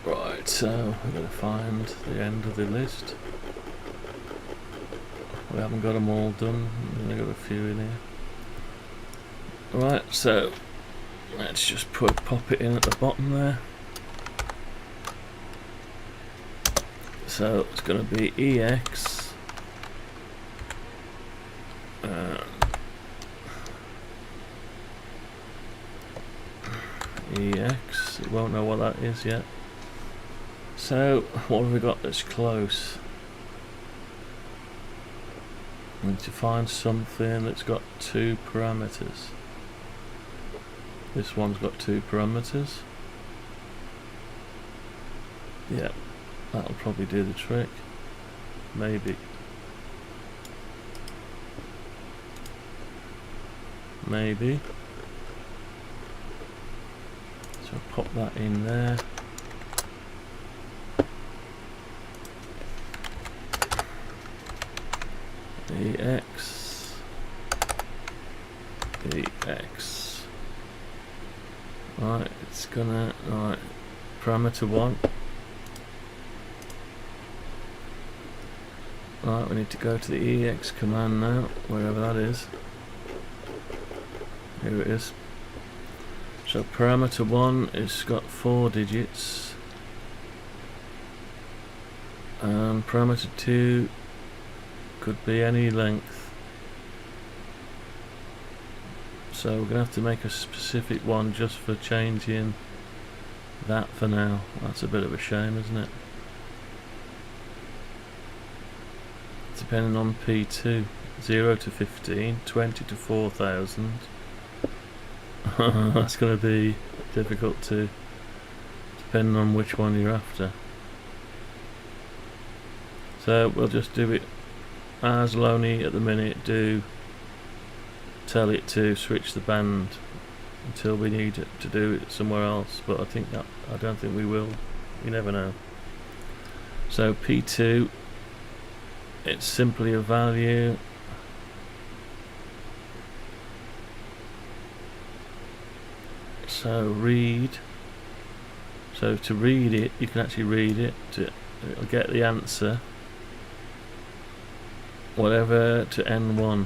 Right, so we're going to find the end of the list. We haven't got them all done, we've only got a few in here. Right, so let's just pop it in at the bottom there. So it's going to be EX EX, it won't know what that is yet. So what have we got that's close? We need to find something that's got 2 parameters. This one's got 2 parameters. Yeah, that'll probably do the trick. Maybe. Maybe. So I'll pop that in there. EX. EX. Right, it's gonna, right, parameter 1. Right, we need to go to the EX command now, wherever that is. Here it is. So parameter 1 is got 4 digits. And parameter 2 could be any length. So we're going to have to make a specific one just for changing that for now. That's a bit of a shame, isn't it? Depending on P2, 0 to 15, 20 to 4,000. That's going to be difficult to, depending on which one you're after. So we'll just do it as Loney at the minute. Do tell it to switch the band until we need it to do it somewhere else, but I don't think we will. You never know. So P2, it's simply a value. So read. So to read it, you can actually read it to get the answer. Whatever to N1.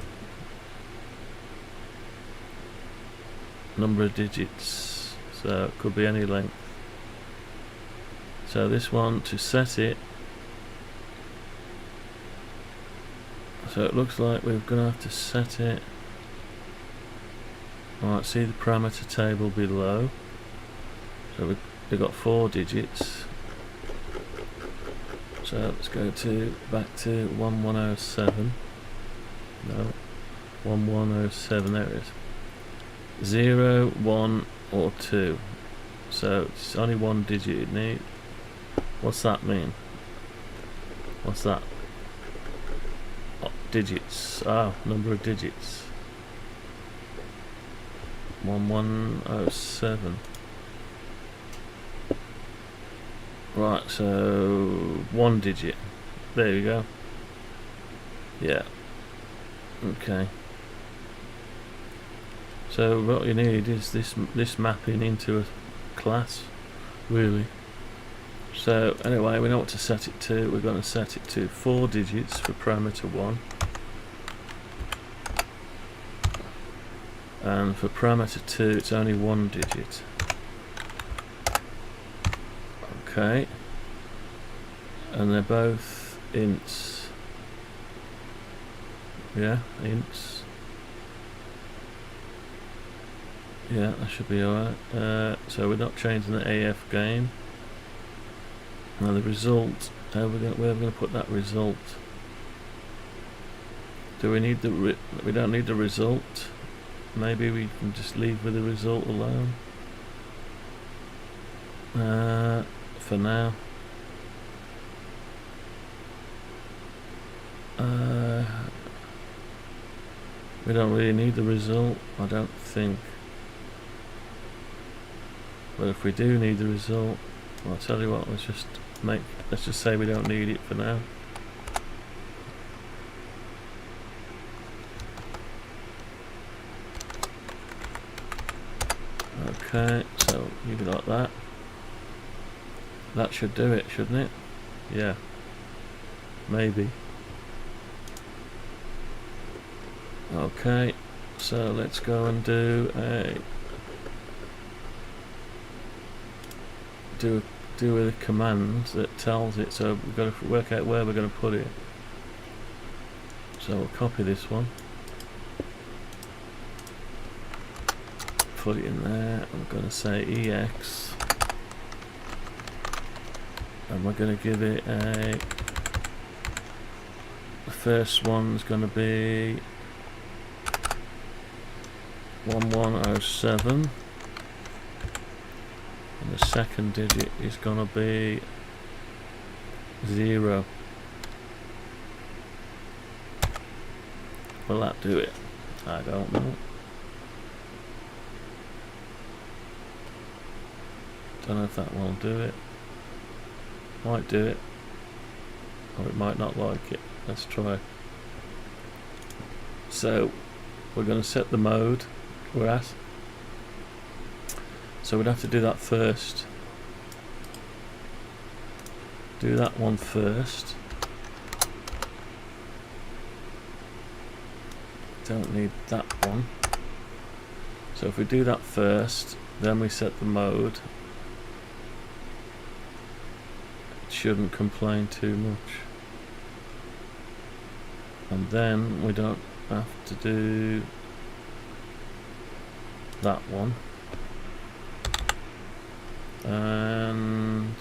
Number of digits. So it could be any length. So this one to set it. So it looks like we're going to have to set it. Alright, see the parameter table below. So we've got 4 digits. So let's go back to 1107. No, 1107, there it is. 0, 1 or 2. So it's only 1 digit it needs. What's that mean? What's that? Oh, digits. Ah, number of digits. 1107. Right, so 1 digit. There you go. Yeah. Okay. So what you need is this mapping into a class, really. So anyway, we know what to set it to. We're going to set it to 4 digits for parameter 1, and for parameter 2 it's only 1 digit. Okay, and they're both ints. Yeah, ints. Yeah, that should be alright. So we're not changing the AF game. Now the result, where are we going to put that result? Do we need we don't need the result. Maybe we can just leave with the result alone. For now. We don't really need the result, I don't think. But if we do need the result, well, I'll tell you what, let's just say we don't need it for now. Okay, so leave it like that. That should do it, shouldn't it? Yeah. Maybe. Okay, so let's go and do a command that tells it. So we've got to work out where we're going to put it. So we'll copy this one, put it in there. I'm going to say EX, and we're going to give it the first one's going to be 1107. And the second digit is going to be 0. Will that do it? I don't know. Don't know if that will do it. Might do it, or it might not like it. Let's try. So we're going to set the mode we're at. So we'd have to do that first. Do that one first. Don't need that one. So if we do that first, then we set the mode. It shouldn't complain too much. And then we don't have to do that one. And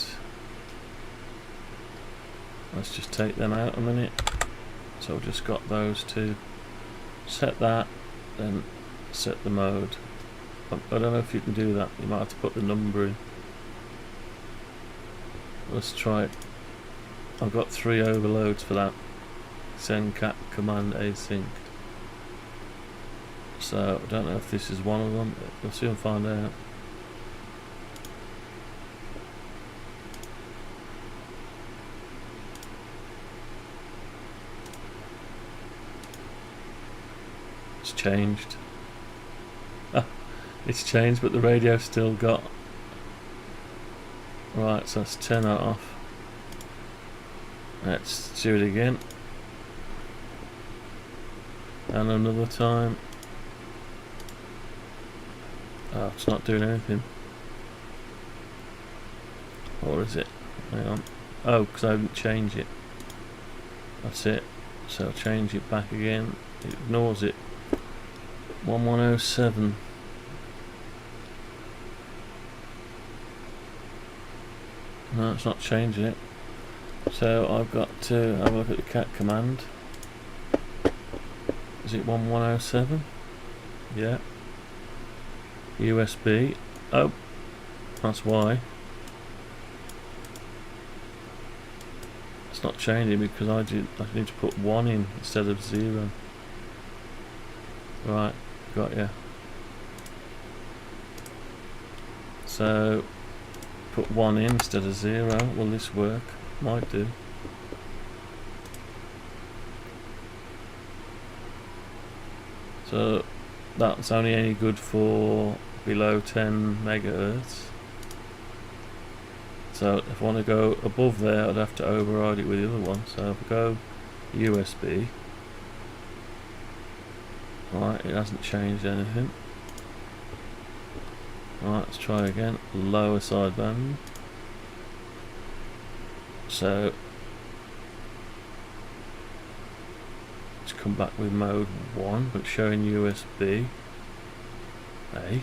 let's just take them out a minute. So we've just got those two. Set that, then set the mode. I don't know if you can do that. You might have to put the number in. Let's try it. I've got 3 overloads for that. Send cat command async. So I don't know if this is one of them. We'll soon find out. It's changed. Ah, it's changed, but the radio's still got. Right, so let's turn that off. Let's do it again. And another time. Oh, it's not doing anything. Or is it? Hang on. Oh, because I didn't change it. That's it. So I'll change it back again. It ignores it. 1107. No, it's not changing it. So I've got to have a look at the cat command. Is it 1107? Yeah. USB. Oh, that's why. It's not changing because I need to put 1 in instead of 0. Right, got ya. So put 1 in instead of 0. Will this work? Might do. So that's only any good for below 10 megahertz. So if I want to go above there, I'd have to override it with the other one. So if I go USB, right, it hasn't changed anything. Right, let's try again. Lower sideband. So let's come back with mode 1, but showing USB A.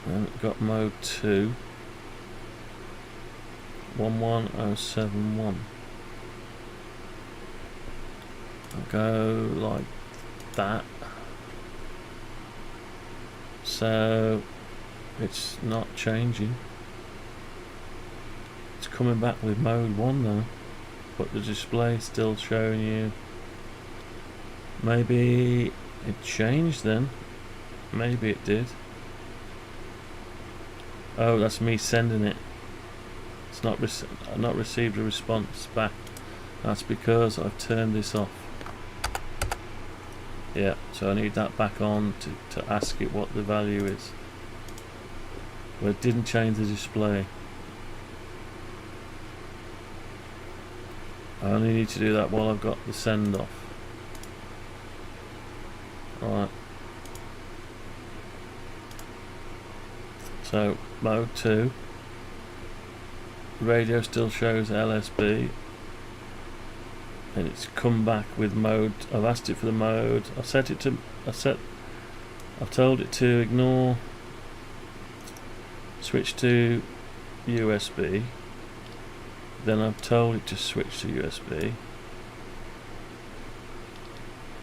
And we've got mode 2, 11071. I'll go like that. So it's not changing. It's coming back with mode 1 though, but the display still showing you. Maybe it changed then. Maybe it did. Oh, that's me sending it. It's not I've not received a response back. That's because I've turned this off. Yeah, so I need that back on to ask it what the value is. But it didn't change the display. I only need to do that while I've got the send off. Alright. So mode 2, radio still shows LSB, and it's come back with mode. I've asked it for the mode. I've told it to ignore, switch to USB. Then I've told it to switch to USB.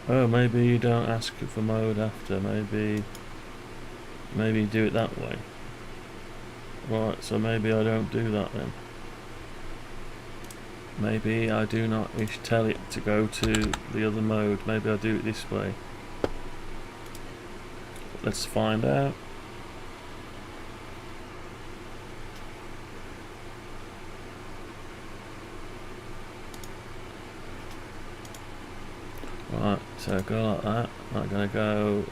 Oh, maybe you don't ask it for mode after. Maybe you do it that way. Right, so maybe I don't do that then. Maybe I do not tell it to go to the other mode. Maybe I do it this way. Let's find out. Right, so go like that. I'm gonna go.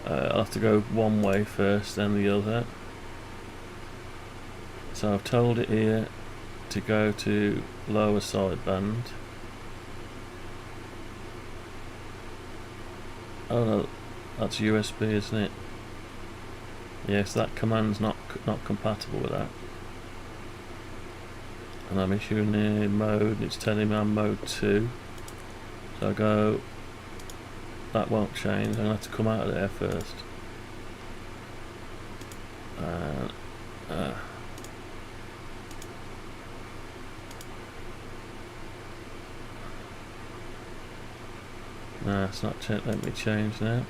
I'll have to go one way first, then the other. So I've told it here to go to lower sideband. Oh no, that's USB, isn't it? Yes, that command's not compatible with that. And I'm issuing the mode, and it's telling me I'm mode 2. So I go, that won't change, I'm going to have to come out of there first. No, it's not let me change now.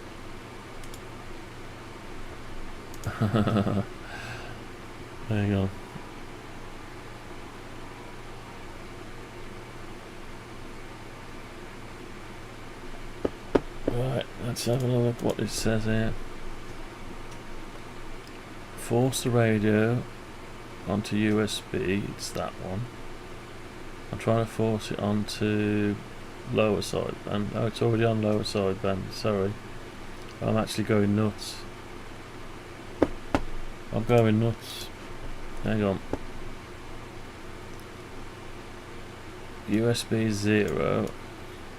Hang on. Right, let's have a look what it says here. Force the radio onto USB, it's that one. I'm trying to force it onto lower sideband. Oh, it's already on lower sideband, sorry. I'm actually going nuts. I'm going nuts. Hang on. USB 0.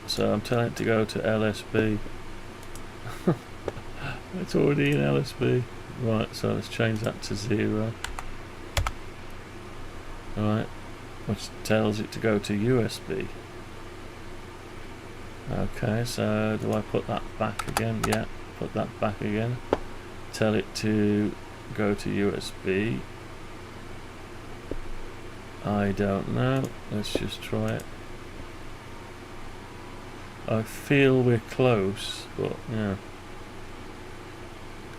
So I'm telling it to go to LSB. It's already in LSB. Right, so let's change that to 0. Right, which tells it to go to USB. Okay, so do I put that back again? Yeah, put that back again. Tell it to go to USB. I don't know. Let's just try it. I feel we're close, but yeah,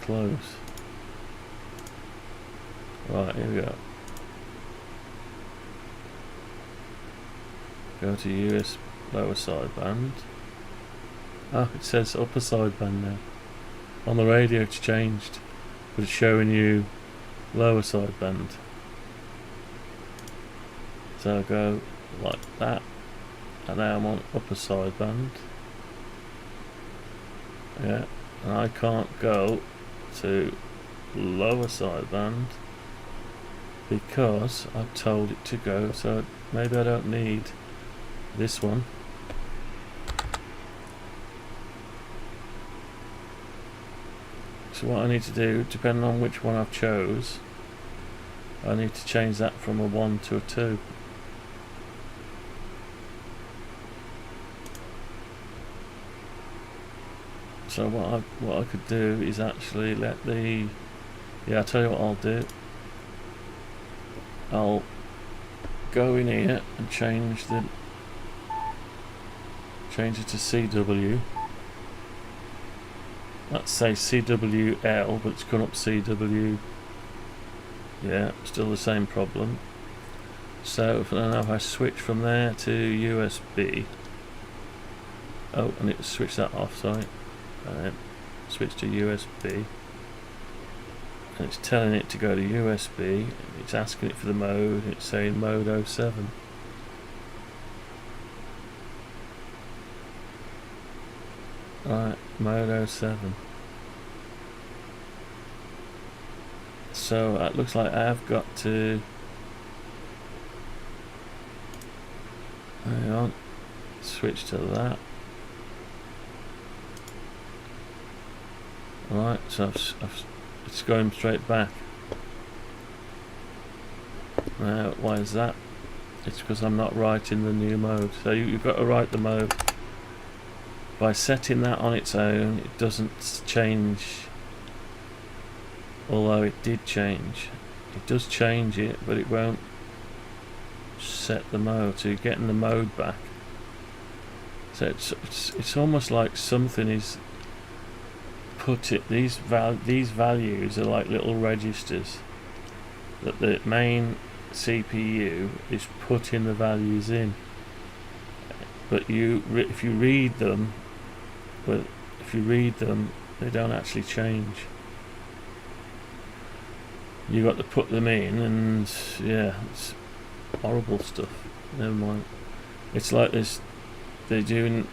close. Right, here we go. Go to US lower sideband. Oh, it says upper sideband now. On the radio it's changed, but it's showing you lower sideband. So I'll go like that, and now I'm on upper sideband. Yeah, and I can't go to lower sideband because I've told it to go, so maybe I don't need this one. So what I need to do, depending on which one I've chose, I need to change that from a 1 to a 2. So what I could do is actually let the, yeah, I'll tell you what I'll do. I'll go in here and change it to CW. Let's say CWL, but it's gone up CW. Yeah, still the same problem. So now if I switch from there to USB. Oh, I need to switch that off, sorry. Switch to USB. And it's telling it to go to USB. It's asking it for the mode. It's saying mode 07. Right, mode 07. So it looks like I've got to, hang on, switch to that. Right, so it's going straight back. Now, why is that? It's because I'm not writing the new mode. So you've got to write the mode. By setting that on its own, it doesn't change. Although it did change. It does change it, but it won't set the mode. So you're getting the mode back. So it's almost like something is put it. These values are like little registers that the main CPU is putting the values in. But if you read them, they don't actually change. You got to put them in, and yeah, it's horrible stuff. Never mind. It's like this. They're doing.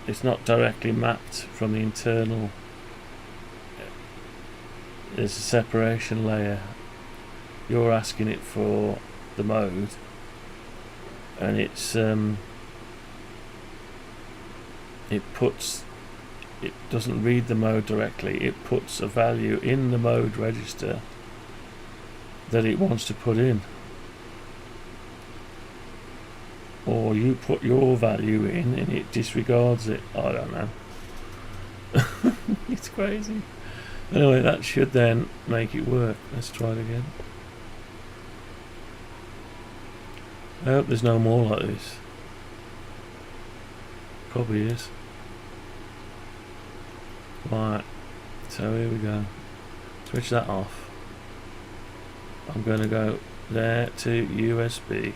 It's not directly mapped from the internal. There's a separation layer. You're asking it for the mode, and it's it doesn't read the mode directly. It puts a value in the mode register that it wants to put in, or you put your value in and it disregards it. I don't know. It's crazy. Anyway, that should then make it work. Let's try it again. I hope there's no more like this. Probably is. Right, so here we go. Switch that off. I'm going to go there to USB.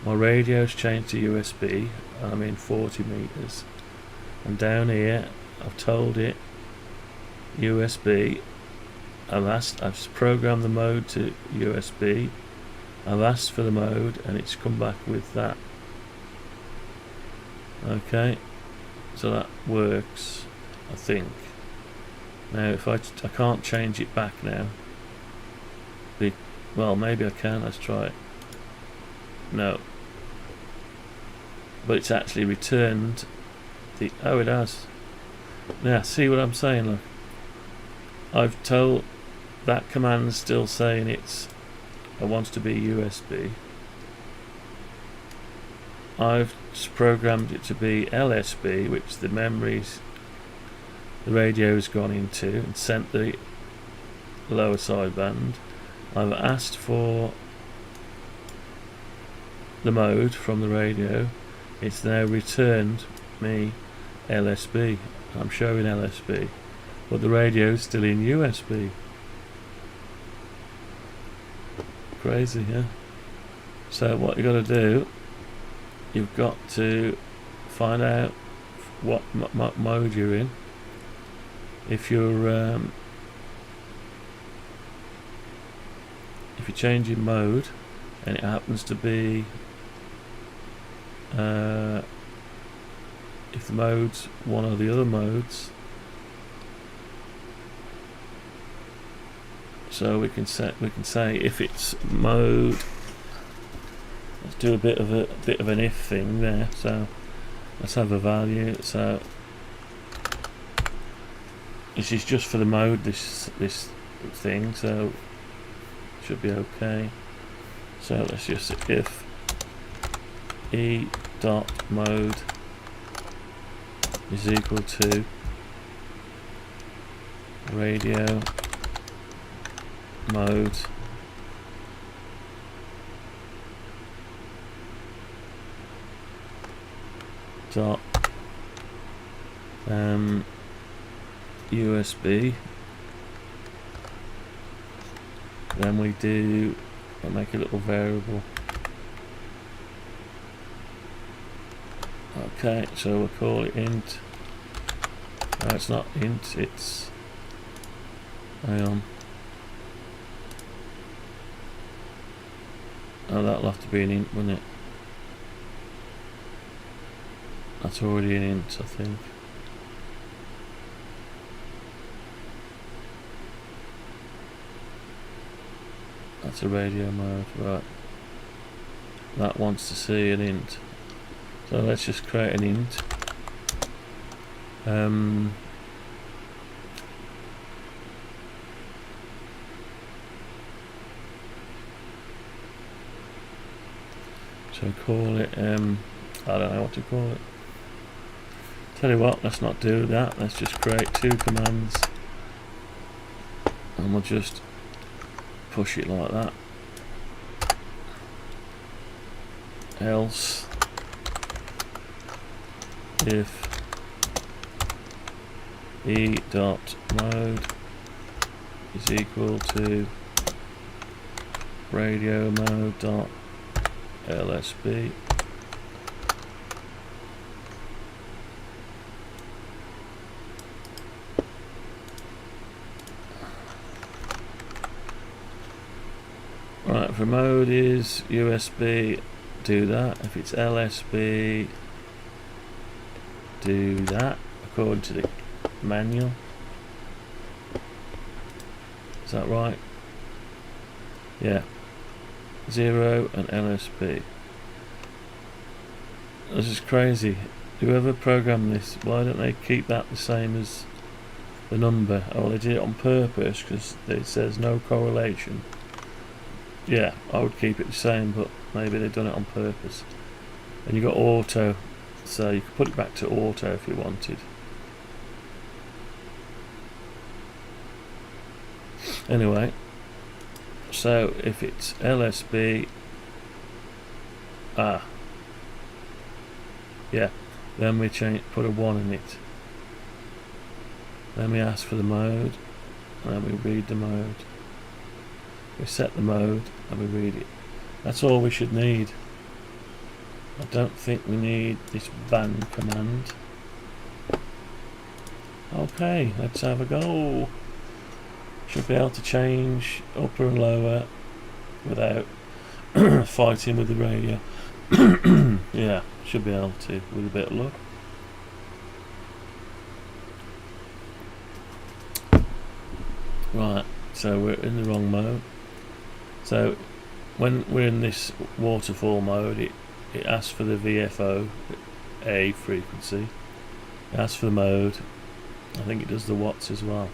My radio's changed to USB. I'm in 40 meters. And down here, I've told it USB. I've programmed the mode to USB. I've asked for the mode, and it's come back with that. Okay, so that works, I think. Now, if I can't change it back now. Well, maybe I can. Let's try it. No, but it's actually returned the. Oh, it has. Now, see what I'm saying? Look, I've told that command's still saying it wants to be USB. I've programmed it to be LSB, which the memories the radio's gone into, and sent the lower sideband. I've asked for the mode from the radio. It's now returned me LSB. I'm showing LSB, but the radio's still in USB. Crazy, yeah? So what you got to do, you've got to find out what mode you're in. If you're changing mode and it happens to be if the mode's one of the other modes. So we can say if it's mode. Let's do a bit of an if thing there. So let's have a value. So this is just for the mode. This thing. So should be okay. So let's just if e dot mode is equal to radio mode dot USB. Then we do make a little variable. Okay, so we'll call it int. No, it's not int, it's hang on. Oh, that'll have to be an int, won't it? That's already an int, I think. That's a radio mode, right. That wants to see an int. So let's just create an int. So call it, I don't know what to call it. Tell you what, let's not do that. Let's just create two commands. And we'll just push it like that. Else if e dot mode is equal to radio mode dot LSB. Right, if the mode is USB, do that. If it's LSB, do that according to the manual. Is that right? Yeah. 0 and LSB. This is crazy. Whoever programmed this, why don't they keep that the same as the number? Oh, they did it on purpose because it says no correlation. Yeah, I would keep it the same, but maybe they've done it on purpose. And you got auto, so you could put it back to auto if you wanted. Anyway, so if it's LSB, yeah, then we put a 1 in it. Then we ask for the mode, and then we read the mode. We set the mode and we read it. That's all we should need. I don't think we need this ban command. Okay, let's have a go. Should be able to change upper and lower without fighting with the radio. Yeah, should be able to with a bit of luck. Right, so we're in the wrong mode. So when we're in this waterfall mode, it asks for the VFO A frequency. It asks for the mode. I think it does the watts as well.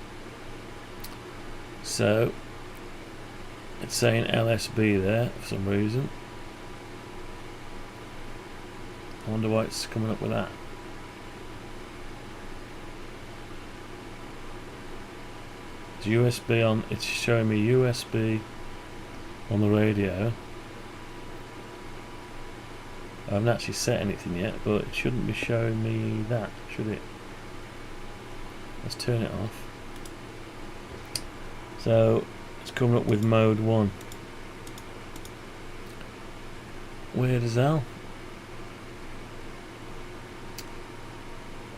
So it's saying LSB there for some reason. I wonder why it's coming up with that. It's USB on. It's showing me USB on the radio. I haven't actually set anything yet, but it shouldn't be showing me that, should it? Let's turn it off. So it's coming up with mode 1. Weird as hell.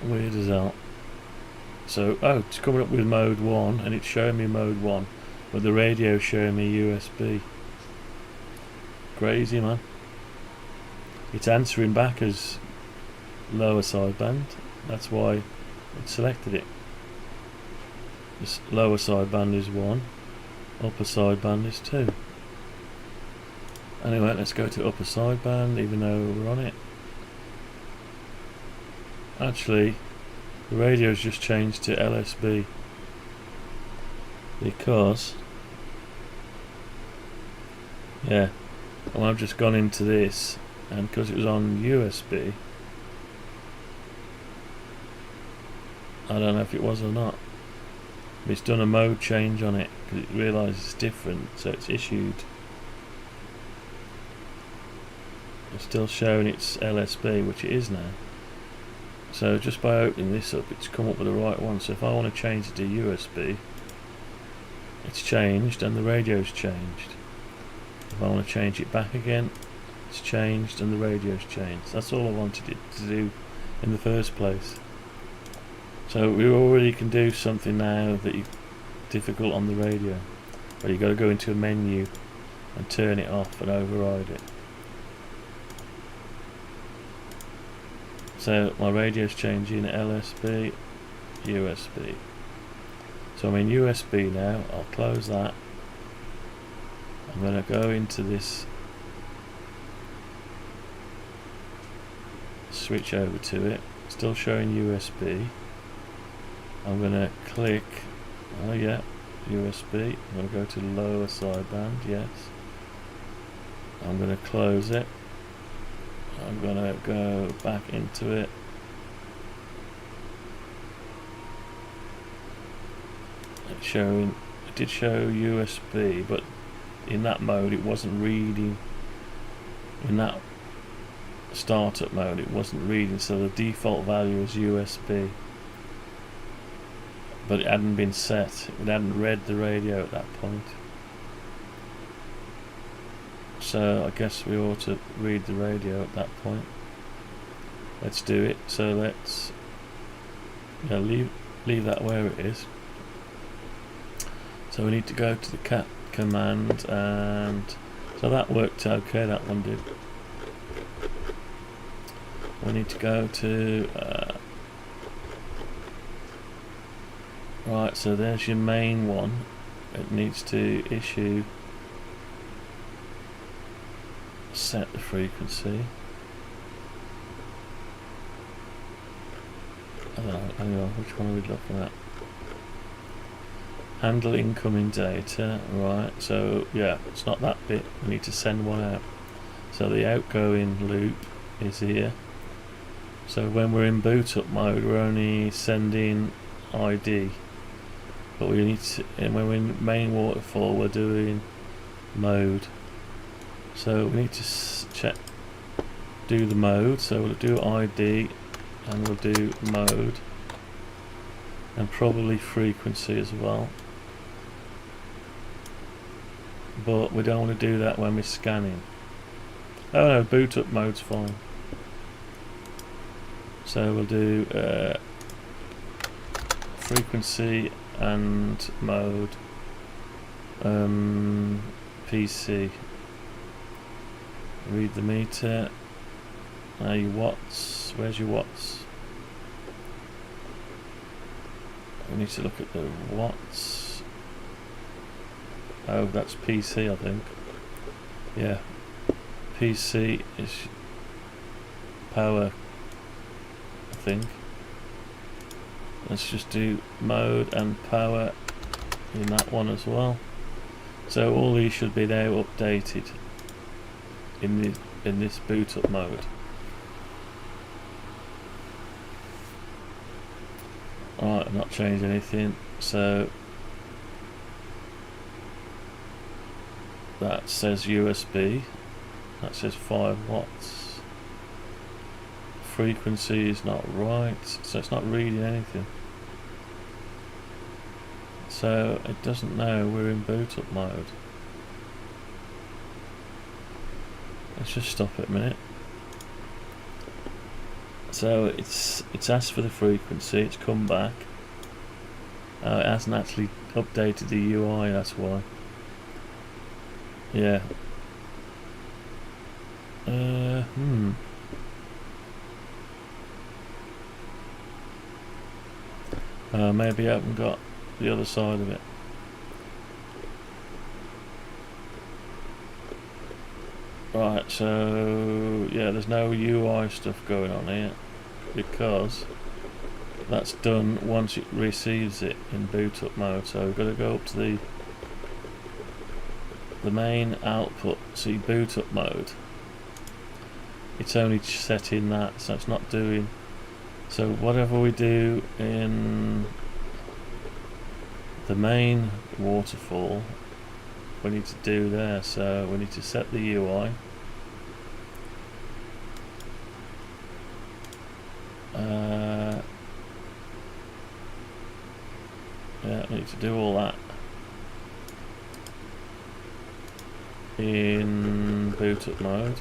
Weird as hell. So, oh, it's coming up with mode 1 and it's showing me mode 1, but the radio's showing me USB. Crazy, man. it's answering back as lower sideband. That's why it selected it. This lower sideband is 1, upper sideband is 2. Anyway, let's go to upper sideband, even though we're on it. Actually, the radio's just changed to LSB because, yeah, well, I've just gone into this, and because it was on USB, I don't know if it was or not, but it's done a mode change on it because it realised it's different, so it's issued. It's still showing it's LSB, which it is now. So just by opening this up, it's come up with the right one. So if I want to change it to USB, it's changed and the radio's changed. If I want to change it back again, it's changed and the radio's changed. That's all I wanted it to do in the first place. So we already can do something now that is difficult on the radio, where you've got to go into a menu and turn it off and override it. So my radio's changing LSB, USB. So I'm in USB now. I'll close that. I'm going to go into this, switch over to it. Still showing USB. I'm going to click, oh yeah, USB. I'm going to go to lower sideband, yes. I'm going to close it. I'm going to go back into it. It's showing, it did show USB, but in that mode it wasn't reading. In that startup mode it wasn't reading, so the default value was USB. But it hadn't been set, it hadn't read the radio at that point. So I guess we ought to read the radio at that point. Let's do it. So let's leave that where it is. So we need to go to the cat command, and so that worked okay, that one did. We need to go to right, so there's your main one. It needs to issue, set the frequency. I don't know, hang on, which one are we looking at? Handle incoming data, right, so yeah, it's not that bit, we need to send one out. So the outgoing loop is here. So when we're in boot up mode, we're only sending ID. But we need to, and when we're in main waterfall, we're doing mode. So we need to check, do the mode. So we'll do ID and we'll do mode, and probably frequency as well. But we don't want to do that when we're scanning. Oh no, boot up mode's fine. So we'll do frequency and mode, PC. Read the meter. Now your watts. Where's your watts? We need to look at the watts. Oh, that's PC, I think. Yeah. PC is power, I think. Let's just do mode and power in that one as well. So all these should be now updated in this boot up mode. Alright, I've not changed anything, so that says USB, that says 5 watts. Frequency is not right, so it's not reading anything. So it doesn't know we're in boot up mode. Let's just stop it a minute. So it's asked for the frequency, it's come back. It hasn't actually updated the UI, that's why. Yeah. Maybe I haven't got the other side of it. Right, so yeah, there's no UI stuff going on here because that's done once it receives it in boot up mode. So we've got to go up to the main output, see boot up mode. It's only setting that, so it's not doing. So whatever we do in the main waterfall, we need to do there. So we need to set the UI. Yeah, we need to do all that in boot up mode.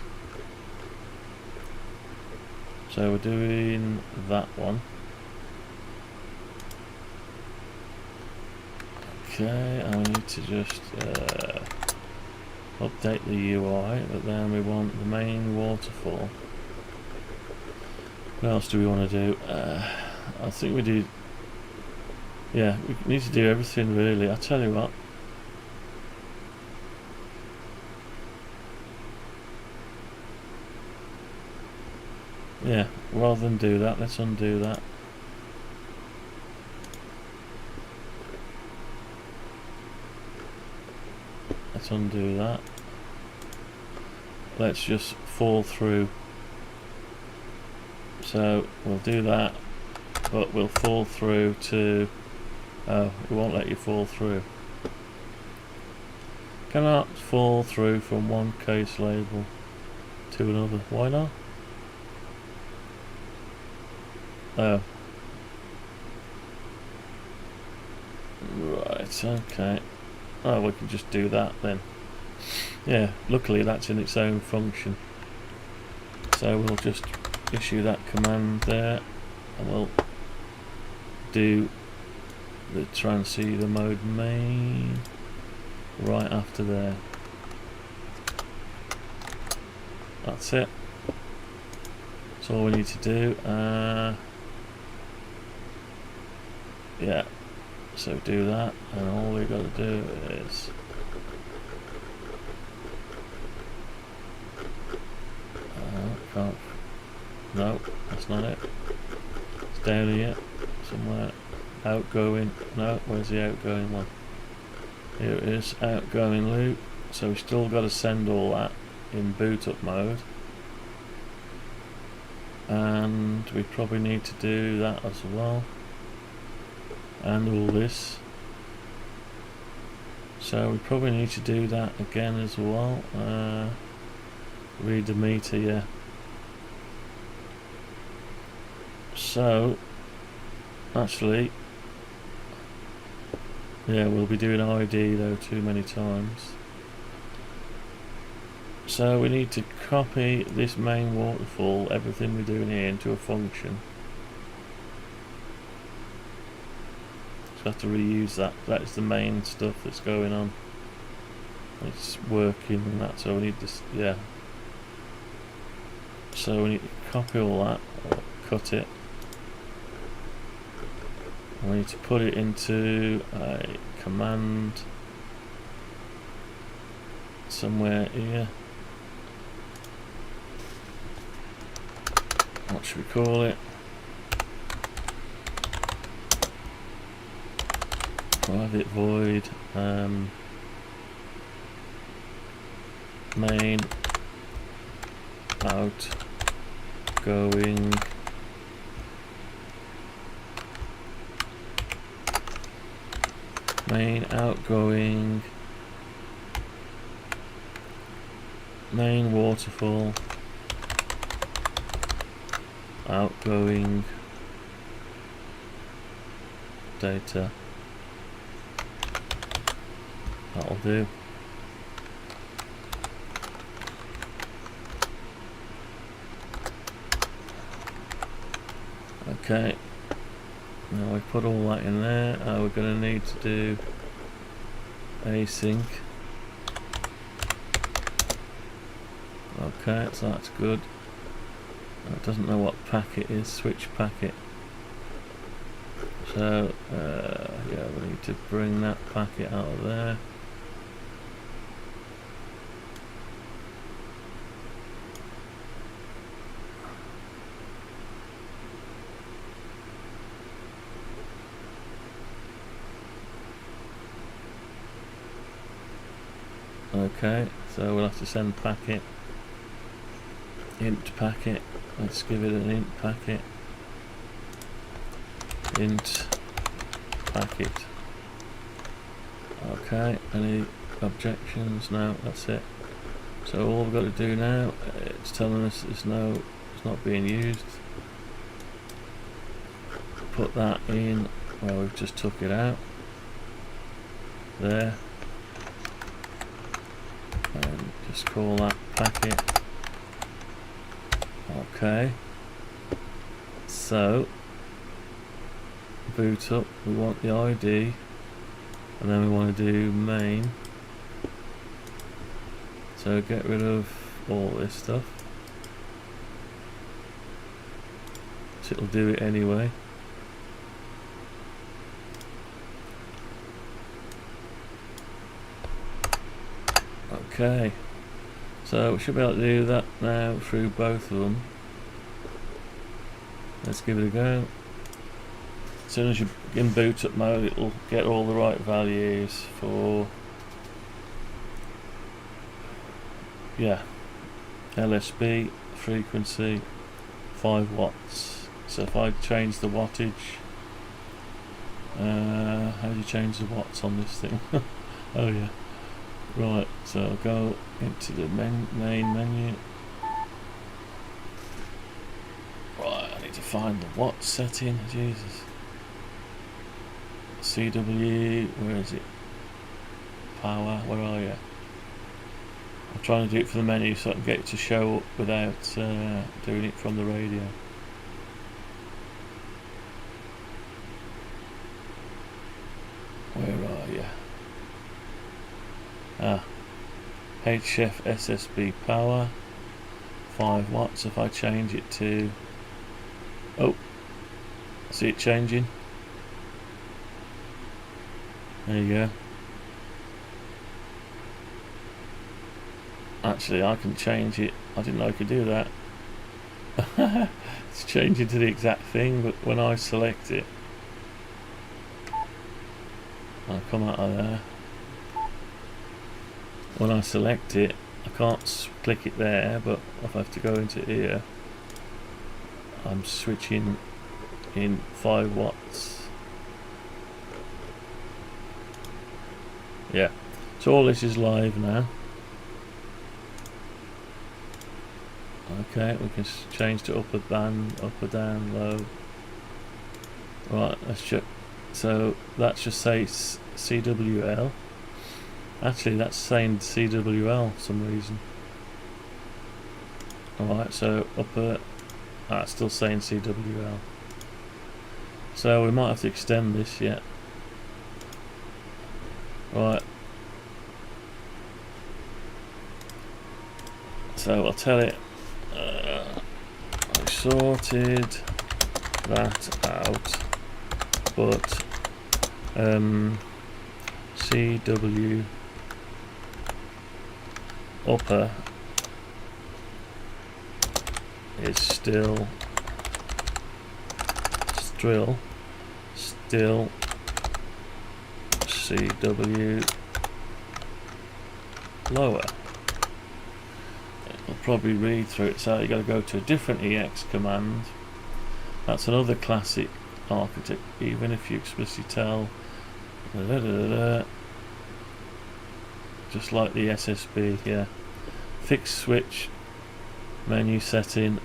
So we're doing that one. Okay, and we need to just update the UI, but then we want the main waterfall. What else do we want to do? I think we do. Yeah, we need to do everything really. I tell you what. Yeah, rather than do that, let's undo that. Let's undo that. Let's just fall through. So we'll do that, but we'll fall through to. Oh, it won't let you fall through. Cannot fall through from one case label to another. Why not? Oh. Right, okay. Oh, we can just do that then. Yeah, luckily that's in its own function. So we'll just issue that command there, and we'll do the transceiver mode main right after there. That's it. That's all we need to do. Yeah, so do that, and all we got to do is can't. No, that's not it. It's down here somewhere. Outgoing. No, where's the outgoing one? Here it is, outgoing loop. So we still got to send all that in boot up mode, and we probably need to do that as well, and all this. So we probably need to do that again as well. Read the meter, yeah. So actually, yeah, we'll be doing ID though too many times. So we need to copy this main waterfall, everything we're doing here, into a function. So we have to reuse that. That's the main stuff that's going on. It's working and that, so we need this, yeah. So we need to copy all that, or cut it. We need to put it into a command somewhere here. What should we call it? Private void main outgoing main waterfall outgoing data. That'll do. Okay, now we put all that in there. We're going to need to do async. Okay, so that's good. It doesn't know what packet is, switch packet. So, yeah, we need to bring that packet out of there. Okay, so we'll have to send packet, int packet. Let's give it an int packet, int packet. Okay, any objections? No, that's it. So all we've got to do now, it's telling us it's not being used. Put that in where we've just took it out. There. And just call that packet. Okay, so boot up, we want the ID, and then we want to do main. So get rid of all this stuff, so it'll do it anyway. Okay, so we should be able to do that now through both of them. Let's give it a go. As soon as you're in boot up mode, it'll get all the right values for, yeah, LSB, frequency, 5 watts. So if I change the wattage, how do you change the watts on this thing? Oh yeah. Right, so I'll go into the main menu. Right, I need to find the watt setting, Jesus. CW, where is it? Power, where are you? I'm trying to do it for the menu so I can get it to show up without doing it from the radio. Where are you? HF SSB power, 5 watts. If I change it to, oh, see it changing? There you go. Actually, I can change it. I didn't know I could do that. It's changing to the exact thing, but when I select it, I'll come out of there. When I select it, I can't click it there, but if I have to go into here, I'm switching in 5 watts. Yeah, so all this is live now. Okay, we can change to upper band, upper, down, low. Right, let's check. So that's just say CWL. Actually, that's saying CWL for some reason. Alright, so upper, it's still saying CWL. So we might have to extend this yet. Right. So I'll tell it, I sorted that out, but CW upper is still CW lower. It'll probably read through it, so you got to go to a different EX command. That's another classic architect, even if you explicitly tell just like the SSB, yeah. Fixed switch menu setting.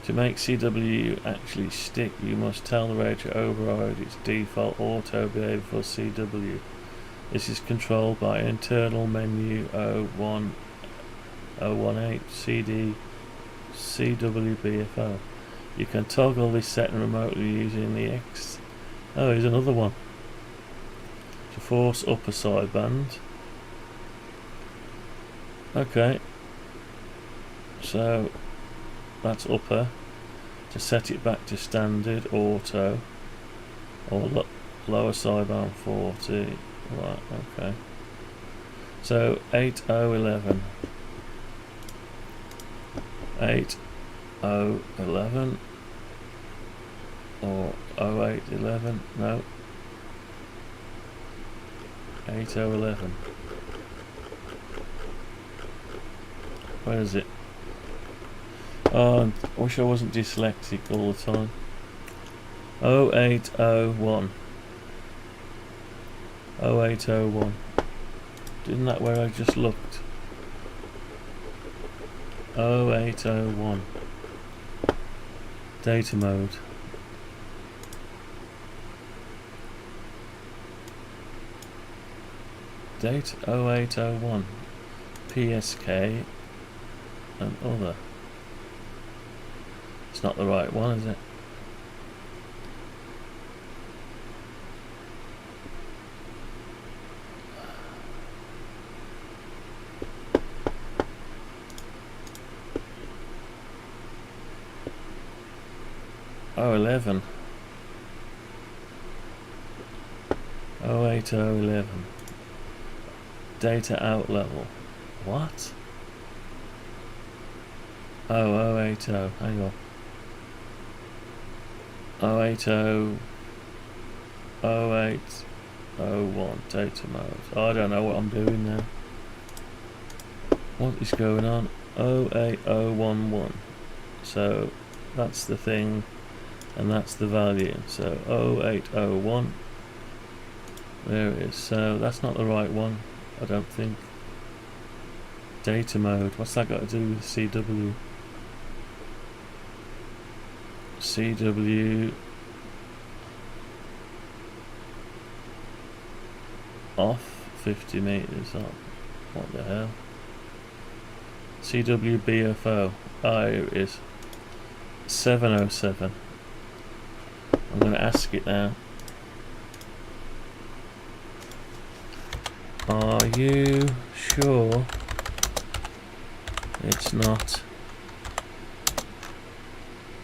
To make CW actually stick, you must tell the radio to override its default auto behavior for CW. This is controlled by internal menu 018 CD CWBFO. You can toggle this setting remotely using the X. Oh, here's another one. To force upper sideband. Okay. So that's upper. To set it back to standard auto or lower sidearm 40. Right, okay. So 8011. 8011 or 0811. No. 8011. Where is it? Oh, I wish I wasn't dyslexic all the time. 0801. 0801. Isn't that where I just looked? 0801. Data mode. Date 0801. PSK and other. It's not the right one, is it? Oh, 11. 08011. Data out level. What? Oh, 080. Hang on. 080. 0801. Data mode. Oh, I don't know what I'm doing now. What is going on? 08011. So that's the thing. And that's the value. So 0801. There it is. So that's not the right one, I don't think. Data mode. What's that got to do with CW? CW off 50 meters up. What the hell? CW BFO. Ah, here it is. 707. I'm going to ask it now. Are you sure it's not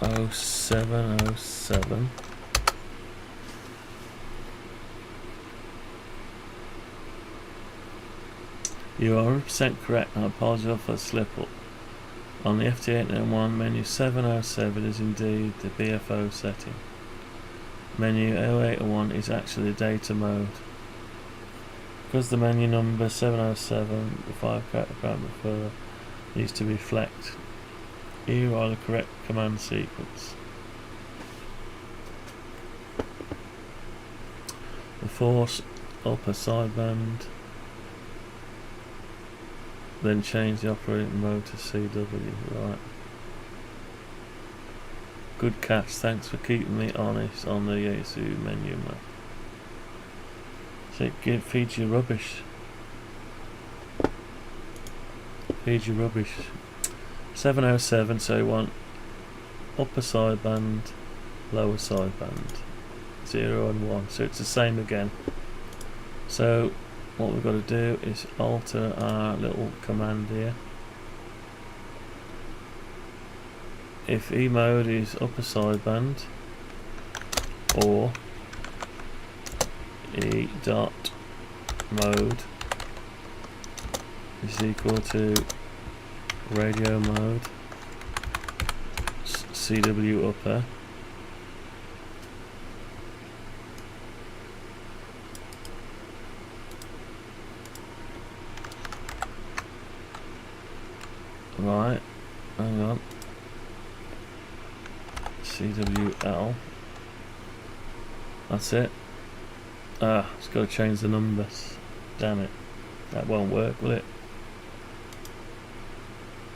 0707? You are 100% correct. I apologize for the slip up. On the FT891 menu, 707 is indeed the BFO setting. Menu 0801 is actually data mode. Because the menu number 707, the 5 character parameter further needs to reflect. You are the correct command sequence. The force upper sideband. Then change the operating mode to CW. Right. Good catch. Thanks for keeping me honest on the Yaesu menu map. So it feeds you rubbish. Feeds you rubbish. 707, so you want upper sideband, lower sideband. 0 and 1. So it's the same again. So what we've got to do is alter our little command here. If E mode is upper sideband or E dot mode is equal to radio mode CW upper right, hang on, CWL, that's it. Ah, it's got to change the numbers. Damn it. That won't work, will it?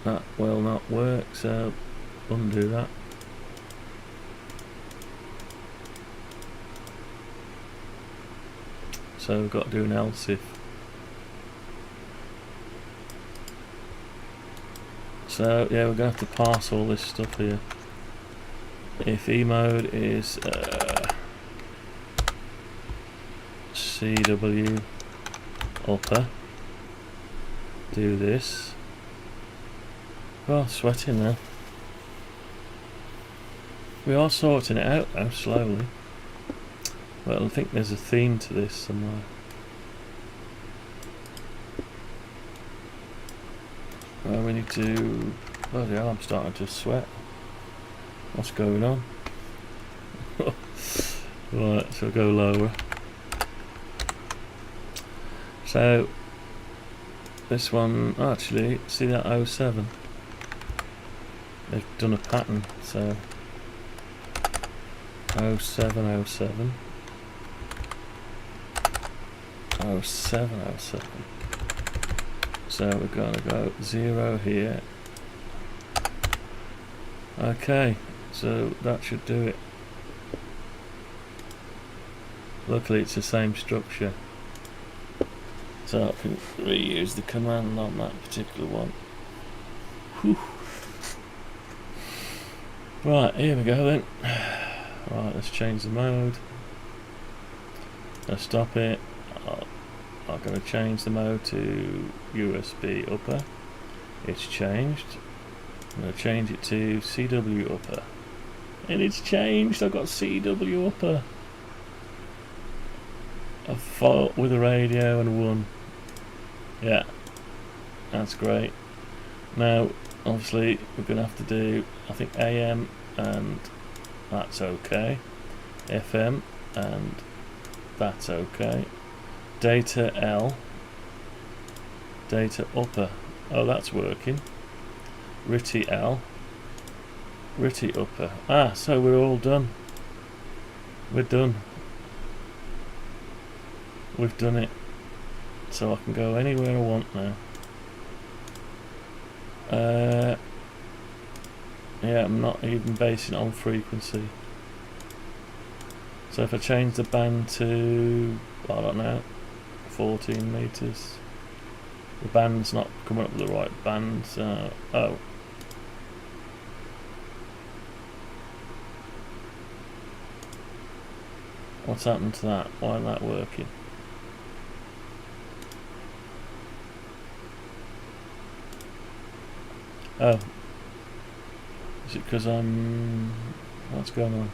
That will not work, so undo that. So we've got to do an else if. So yeah, we're going to have to pass all this stuff here. If E mode is CW upper, do this. Oh, sweating now. We are sorting it out now, slowly. Well, I think there's a theme to this somewhere. Well, we need to... Bloody hell, I'm starting to sweat. What's going on? Right, so go lower. So, this one, actually, see that 07? They've done a pattern, so 07, 07, 07, 07. So we're going to go 0 here. Okay, so that should do it. Luckily it's the same structure, so I can reuse the command on that particular one. Whew. Right, here we go then. Right, let's change the mode. Let's stop it. I'm going to change the mode to USB upper. It's changed. I'm going to change it to CW upper. And it's changed. I've got CW upper. I fought with a radio and won. Yeah, that's great. Now, obviously, we're going to have to do, I think, AM, and that's okay. FM, and that's okay. Data L, data upper. Oh, that's working. RTTY L, RTTY upper. Ah, so we're all done. We're done. We've done it. So I can go anywhere I want now. Yeah, I'm not even basing it on frequency. So if I change the band to, I don't know, 14 meters, the band's not coming up with the right band, so, oh. What's happened to that? Why isn't that working? Oh. Is it because I'm... What's going on?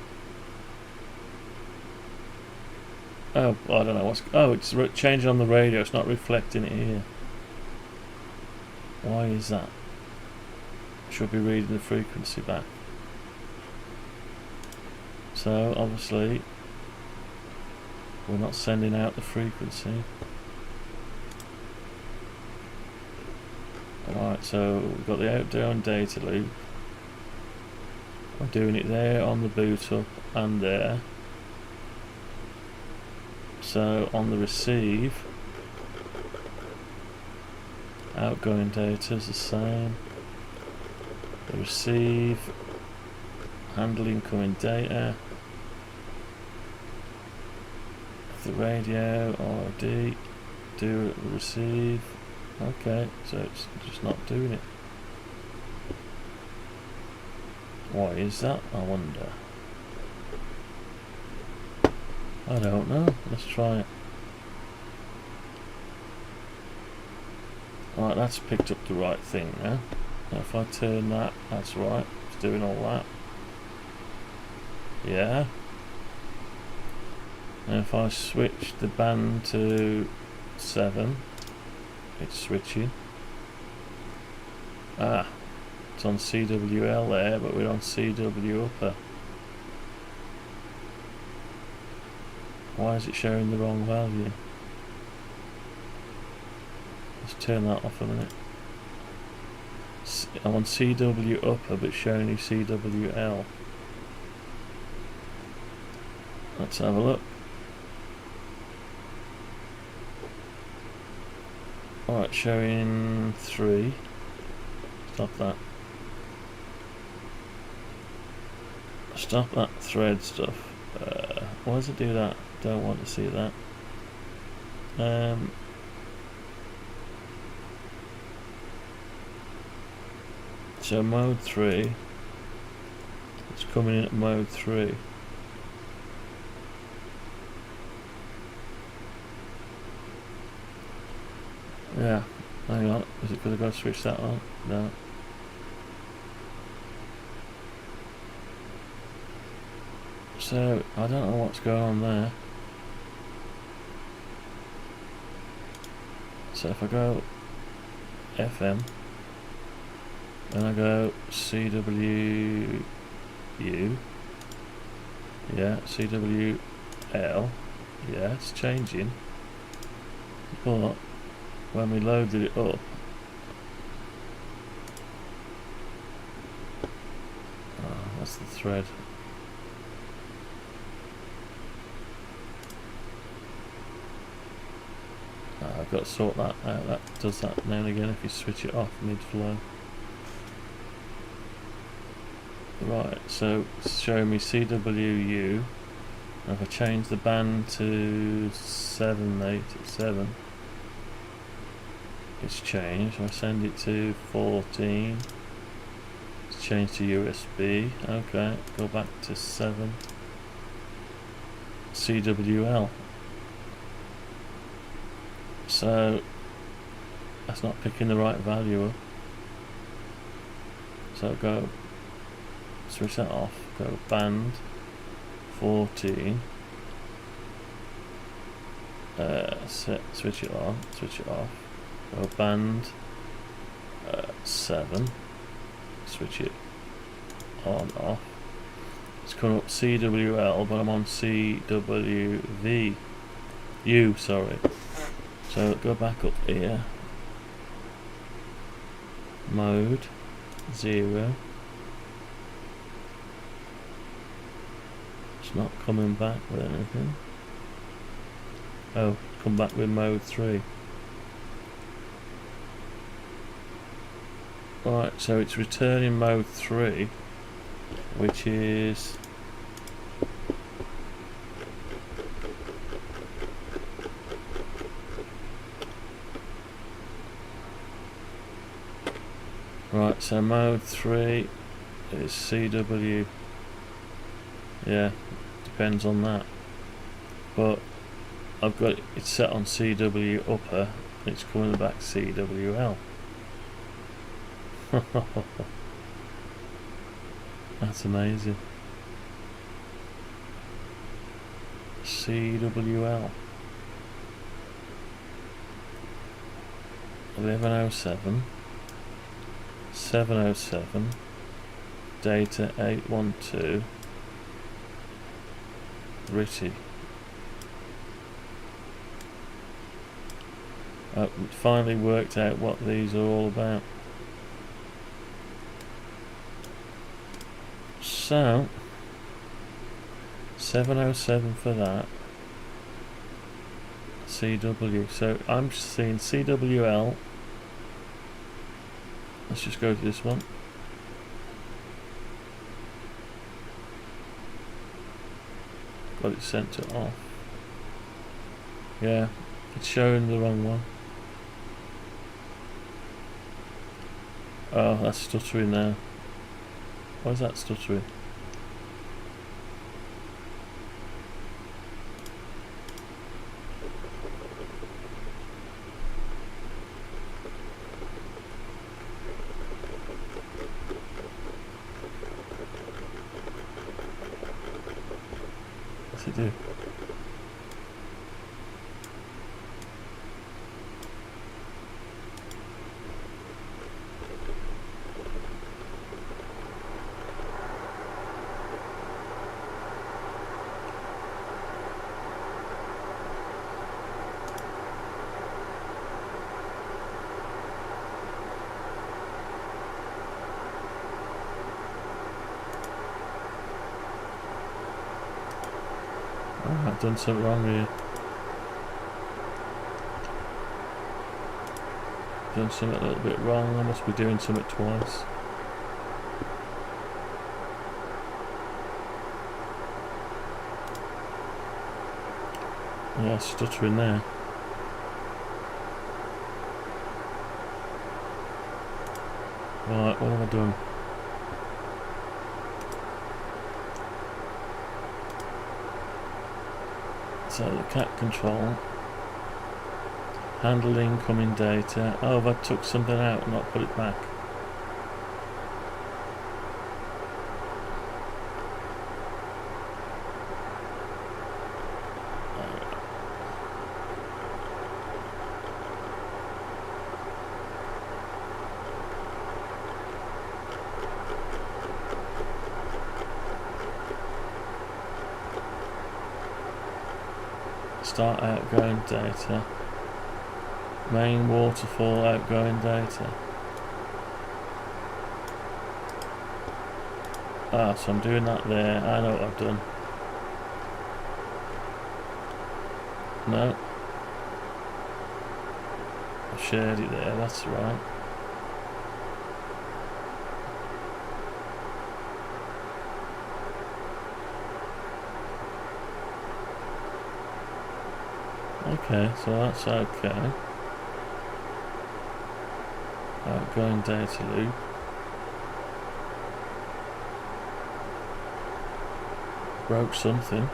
Oh, I don't know what's... Oh, it's changing on the radio. It's not reflecting it here. Why is that? Should be reading the frequency back. So, obviously, we're not sending out the frequency. Alright, so we've got the out down data loop. I'm doing it there on the boot up and there. So on the receive, outgoing data is the same. The receive, handle incoming data. The radio, RD, do receive. Okay, so it's just not doing it. Why is that, I wonder? I don't know. Let's try it. Right, that's picked up the right thing now. Now if I turn that, that's right. It's doing all that. Yeah. And if I switch the band to 7, it's switching. Ah, it's on CWL there, but we're on CW upper. Why is it showing the wrong value? Let's turn that off a minute. I'm on CW upper, but showing you CWL. Let's have a look. Alright, showing 3. Stop that. Stop that thread stuff. Why does it do that? Don't want to see that. So mode 3. It's coming in at mode 3. Yeah, hang on. Is it because I've got to switch that on? No. So I don't know what's going on there. So if I go FM, then I go CWU, yeah, CWL, yeah, it's changing, but when we loaded it up, that's the thread. I've got to sort that out. That does that now and again if you switch it off mid-flow. Right, so it's showing me CWU. If I change the band to 787, it's changed. If I send it to 14, it's changed to USB. Okay, go back to 7. CWL. So that's not picking the right value up. So go switch that off, go band 14, switch it on, switch it off, go band 7, switch it on, off. It's coming up CWL, but I'm on CWV, sorry. So go back up here, mode 0. It's not coming back with anything. Oh, come back with mode 3. Right, so it's returning mode 3, which is right, so mode 3 is CW. Yeah, depends on that. But I've got it set on CW upper, and it's coming back CWL. That's amazing. CWL 1107 707 data 812 RITI. I've finally worked out what these are all about. So 707 for that. CW. So I'm seeing CWL. Let's just go to this one. Got it sent to off. Yeah, it's showing the wrong one. Oh, that's stuttering now. Why is that stuttering? What's it do? Oh, I've done something wrong here. Done something a little bit wrong. I must be doing something twice. Yeah, stuttering there. Right, what have I done? So the cat control, handle incoming data. Oh, I took something out and not put it back. start outgoing data. Main waterfall outgoing data. Ah, so I'm doing that there. I know what I've done. No. I've shared it there, that's right. Okay, so that's okay. Outgoing data loop. Broke something.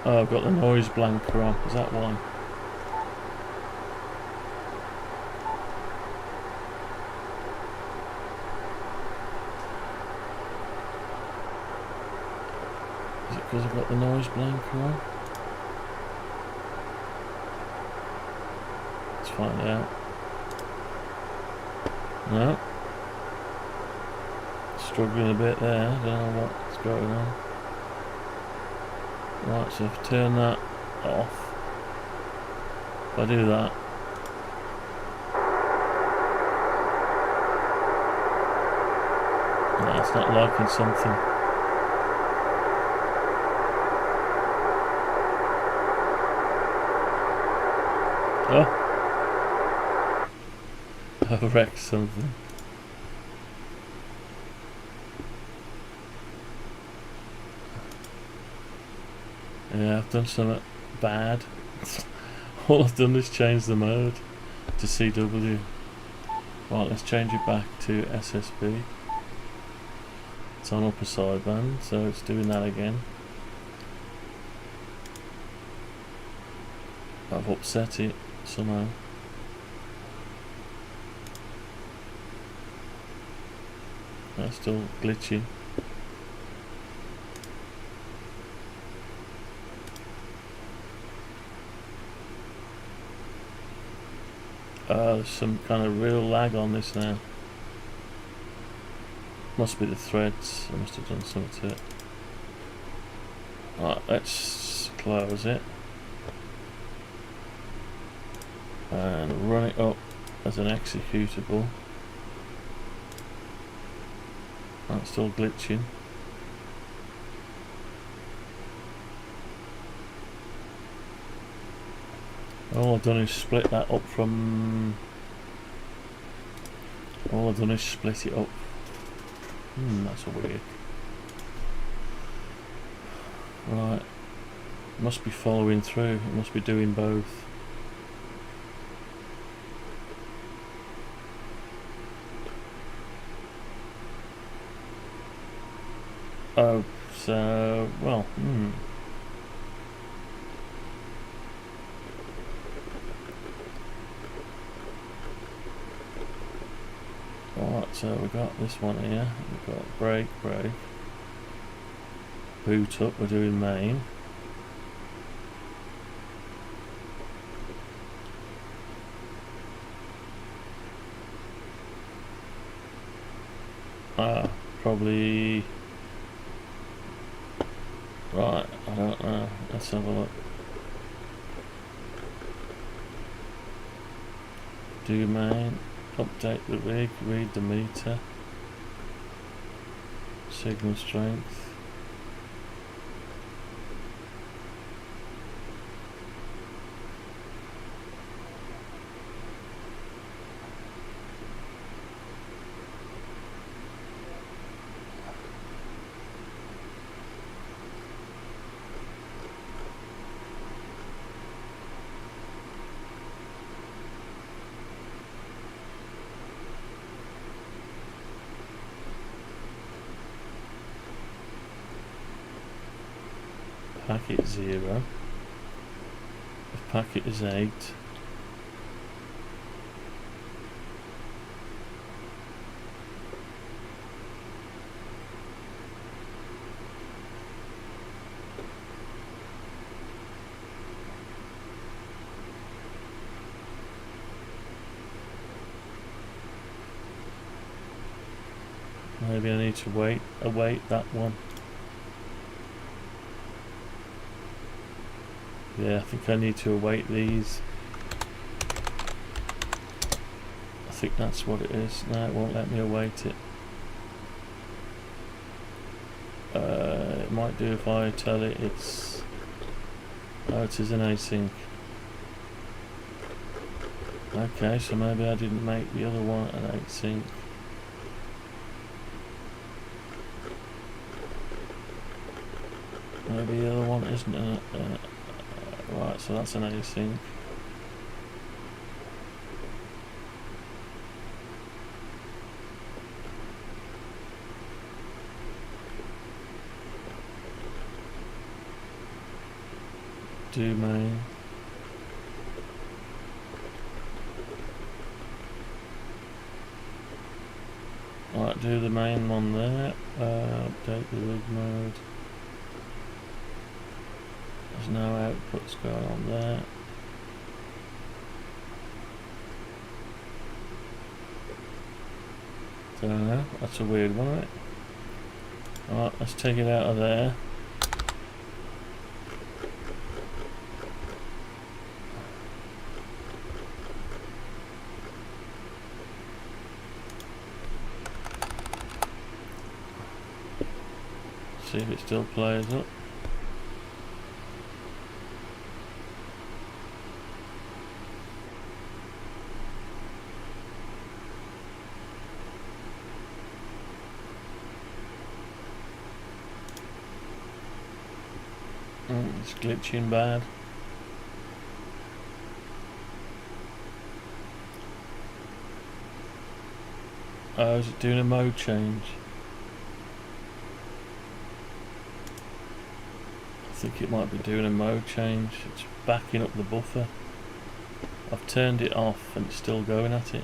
Oh, I've got the noise blanker on. Is that one? Is it because I've got the noise blanker on? Let's find out. No. Struggling a bit there. I don't know what's going on. Right, so if I turn that off, if I do that, no, it's not liking something. Oh, I wrecked something. Yeah, I've done something bad. All I've done is change the mode to CW. Right, let's change it back to SSB. It's on upper sideband, so it's doing that again. I've upset it somehow. That's still glitchy. There's some kind of real lag on this now. Must be the threads. I must have done something to it. Right, let's close it and run it up as an executable. That's still glitching. All I've done is split that up from... All I've done is split it up. That's weird. Right. Must be following through. It must be doing both. Oh, so... well, Alright, so we've got this one here. We've got break. Boot up, we're doing main. Probably... Right, I don't know. Let's have a look. Do main. Update the rig, read the meter, signal strength. Packet 0. If packet is 8. Maybe I need to await that one. Yeah, I think I need to await these. I think that's what it is. No, it won't let me await it. It might do if I tell it it's... Oh, it is an async. Okay, so maybe I didn't make the other one an async. Maybe the other one isn't a... right, so that's an async. Do main. Right, do the main one there. Update the rig mode. There's no outputs going on there. Don't know, that's a weird one, isn't it? Alright, let's take it out of there. See if it still plays up. It's glitching bad. Oh, is it doing a mode change? I think it might be doing a mode change. It's backing up the buffer. I've turned it off and it's still going at it.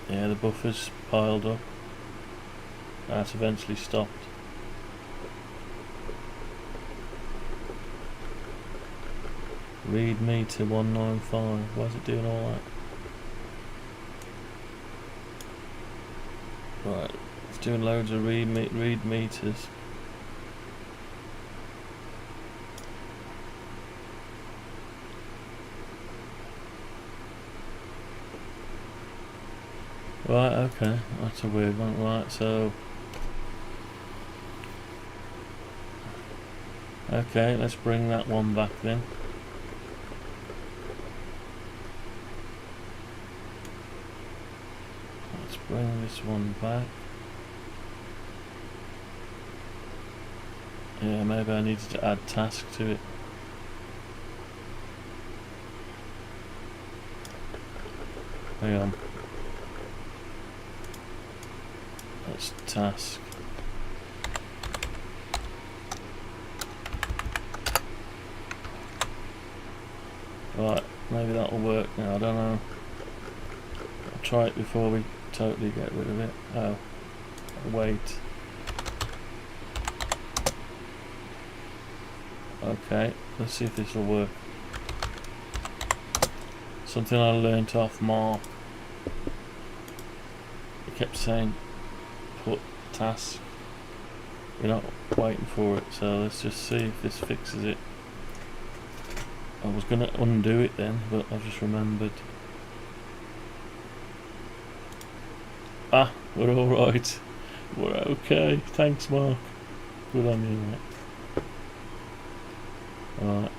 Yeah, the buffer's piled up. That's eventually stopped. Read me to 195. Why is it doing all that? Right, it's doing loads of read meters. Right, okay, that's a weird one. Right, so okay, let's bring that one back then. Let's bring this one back. Yeah, maybe I needed to add task to it. Hang on. That's task. Right, maybe that'll work now, I don't know. I'll try it before we totally get rid of it. Oh, wait. Okay, let's see if this will work. Something I learnt off Mark. He kept saying put task. We're not waiting for it, so let's just see if this fixes it. I was going to undo it then, but I just remembered. Ah, we're alright. We're okay. Thanks, Mark. Good on you, mate. Alright.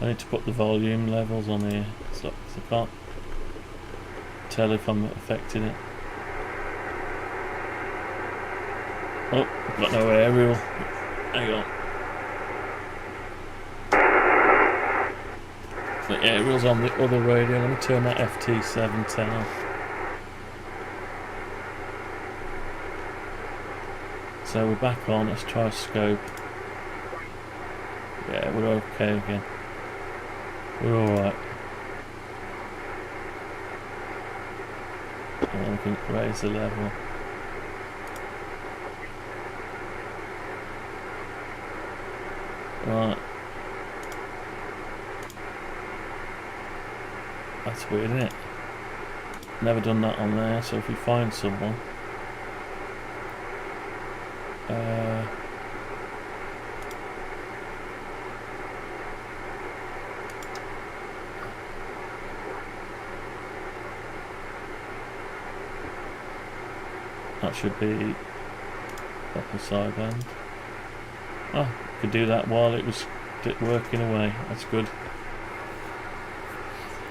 I need to put the volume levels on here, so I can't tell if I'm affecting it. Oh, I've got no aerial. Hang on. The aerial's on the other radio. Let me turn that FT891 off. So we're back on. Let's try scope. Yeah, we're okay again. We're alright. And we can raise the level. Right. That's weird, isn't it? Never done that on there, so if we find someone... that should be upper sideband. Oh, could do that while it was working away. That's good.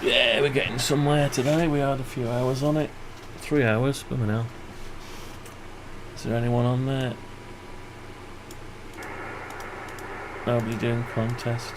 Yeah, we're getting somewhere today. We had a few hours on it. 3 hours, blooming hell. Is there anyone on there? Nobody doing contest.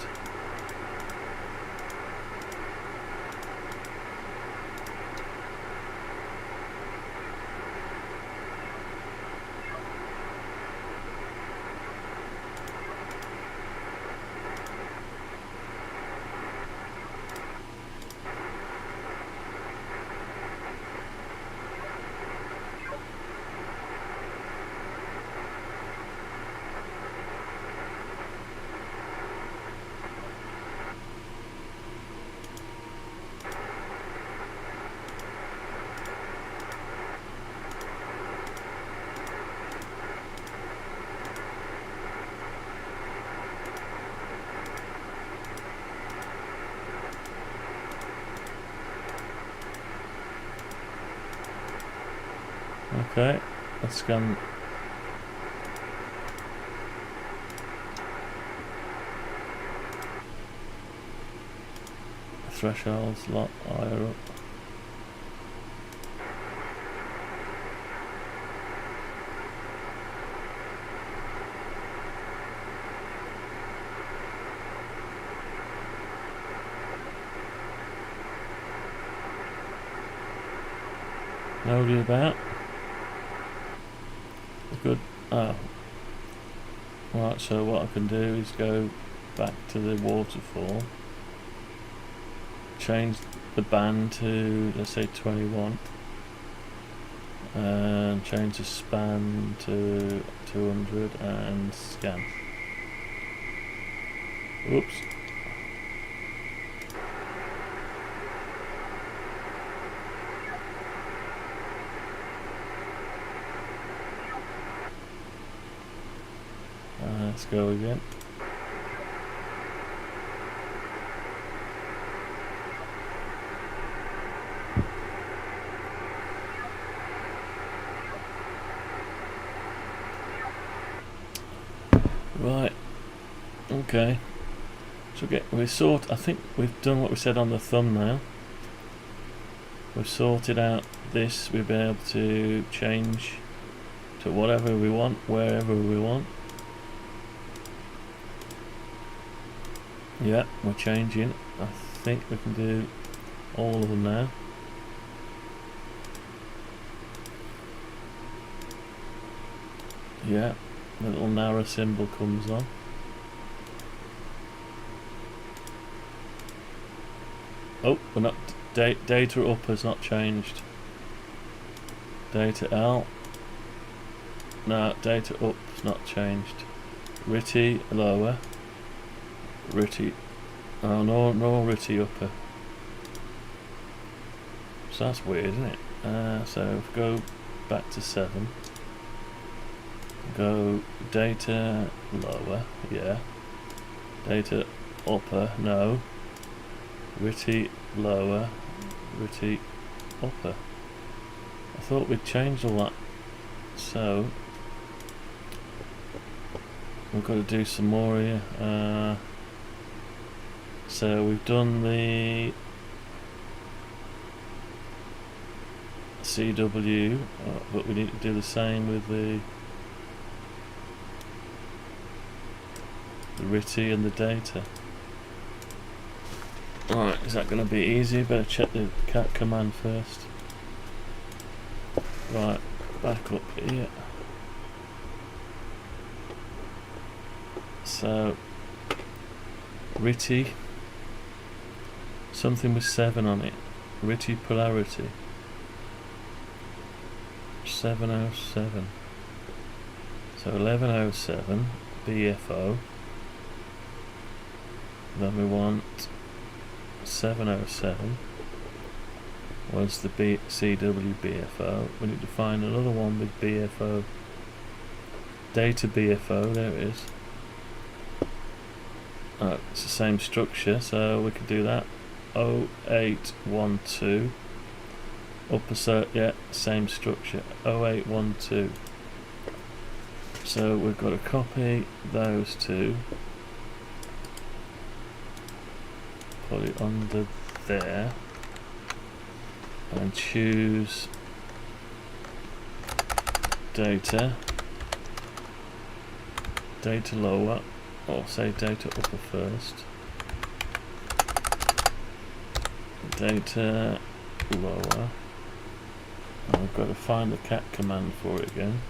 Okay, let's scan. The threshold's a lot higher up. Nobody about. Good. Oh. Right, so what I can do is go back to the waterfall, change the band to, let's say, 21, and change the span to 200 and scan. Oops. Let's go again. Right. Okay. So I think we've done what we said on the thumbnail. We've sorted out this. We've been able to change to whatever we want, wherever we want. Yeah, we're changing. I think we can do all of them now. Yeah, the little narrow symbol comes on. Oh, we're not. Data up has not changed. Data L. No, data up's not changed. RITI lower. RITI. Oh no, no RITI upper. So that's weird, isn't it? So if we go back to 7. Go data lower, yeah. Data upper, no. RITI lower, RITI upper. I thought we'd changed all that. So we've got to do some more here. So we've done the CW, but we need to do the same with the RITI and the data. Alright, is that going to be easy? Better check the cat command first. Right, back up here. So RITI, something with 7 on it. RITI polarity 707. So 1107 BFO Then we want 707 was the CWBFO. We need to find another one with BFO. Data BFO, there it is. It's the same structure, so we can do that. 0812 upper cert, yeah, same structure. 0812. So we've got to copy those two, put it under there, and choose data lower, or say data upper first. Data lower. And I've got to find the cat command for it again.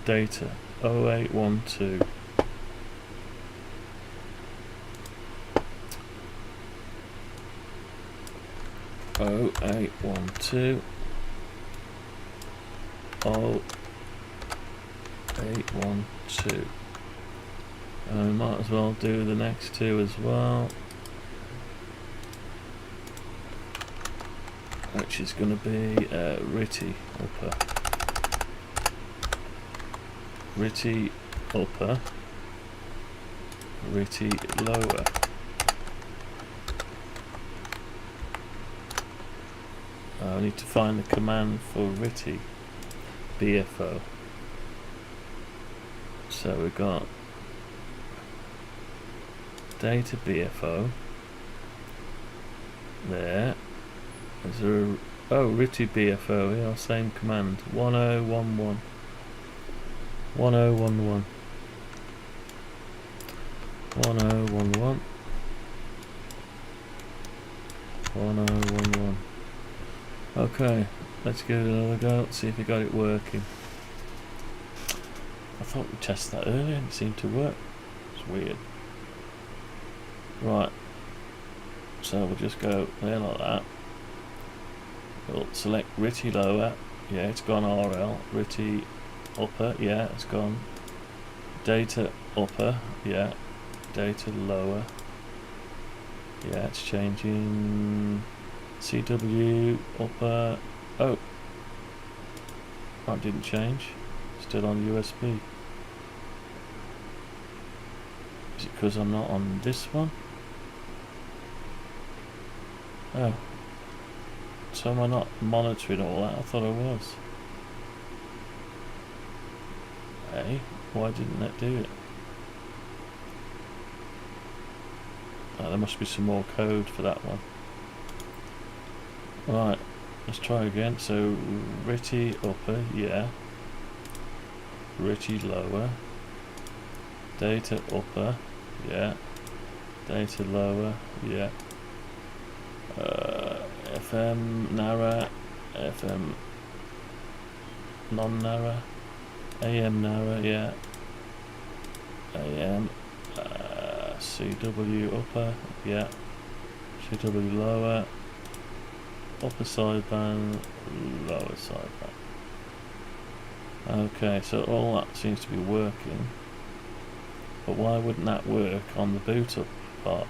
Data 0812. Oh, 0812. 0812. And we might as well do the next two as well, which is going to be RITI upper. RITI upper. RITI lower. I need to find the command for RITI BFO. So we've got data BFO there. Is there a, oh, RITI BFO, yeah, same command. 1011. 1011. 1011. 1011. Okay, let's give it another go, see if we got it working. I thought we tested that earlier and it seemed to work. It's weird. Right, so we'll just go there like that. We'll select RITI lower, yeah, it's gone RL. RITI upper, yeah, it's gone. Data upper, yeah. Data lower, yeah, it's changing. CW upper, oh, that didn't change, still on USB. Is it because I'm not on this one? Oh, so am I not monitoring all that? I thought I was. Hey, why didn't that do it? Oh, there must be some more code for that one. Right, let's try again. So RITI upper, yeah. RITI lower. Data upper, yeah. Data lower, yeah. FM narrow, FM non-narrow, AM narrow, yeah. AM, CW upper, yeah. CW lower. Upper sideband, lower sideband. Okay, so all that seems to be working. But why wouldn't that work on the boot up part?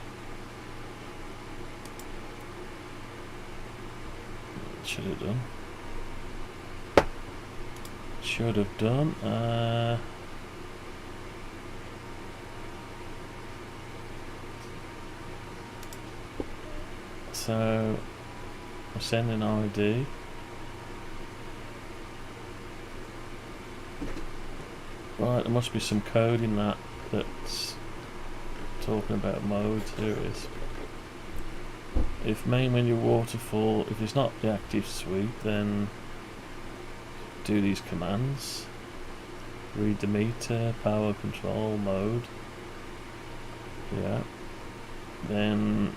Should have done. Should have done. So I'm sending ID. Right, there must be some code in that that's talking about modes. Here it is. If main menu waterfall, if it's not the active suite, then do these commands. Read the meter, power control mode. Yeah. Then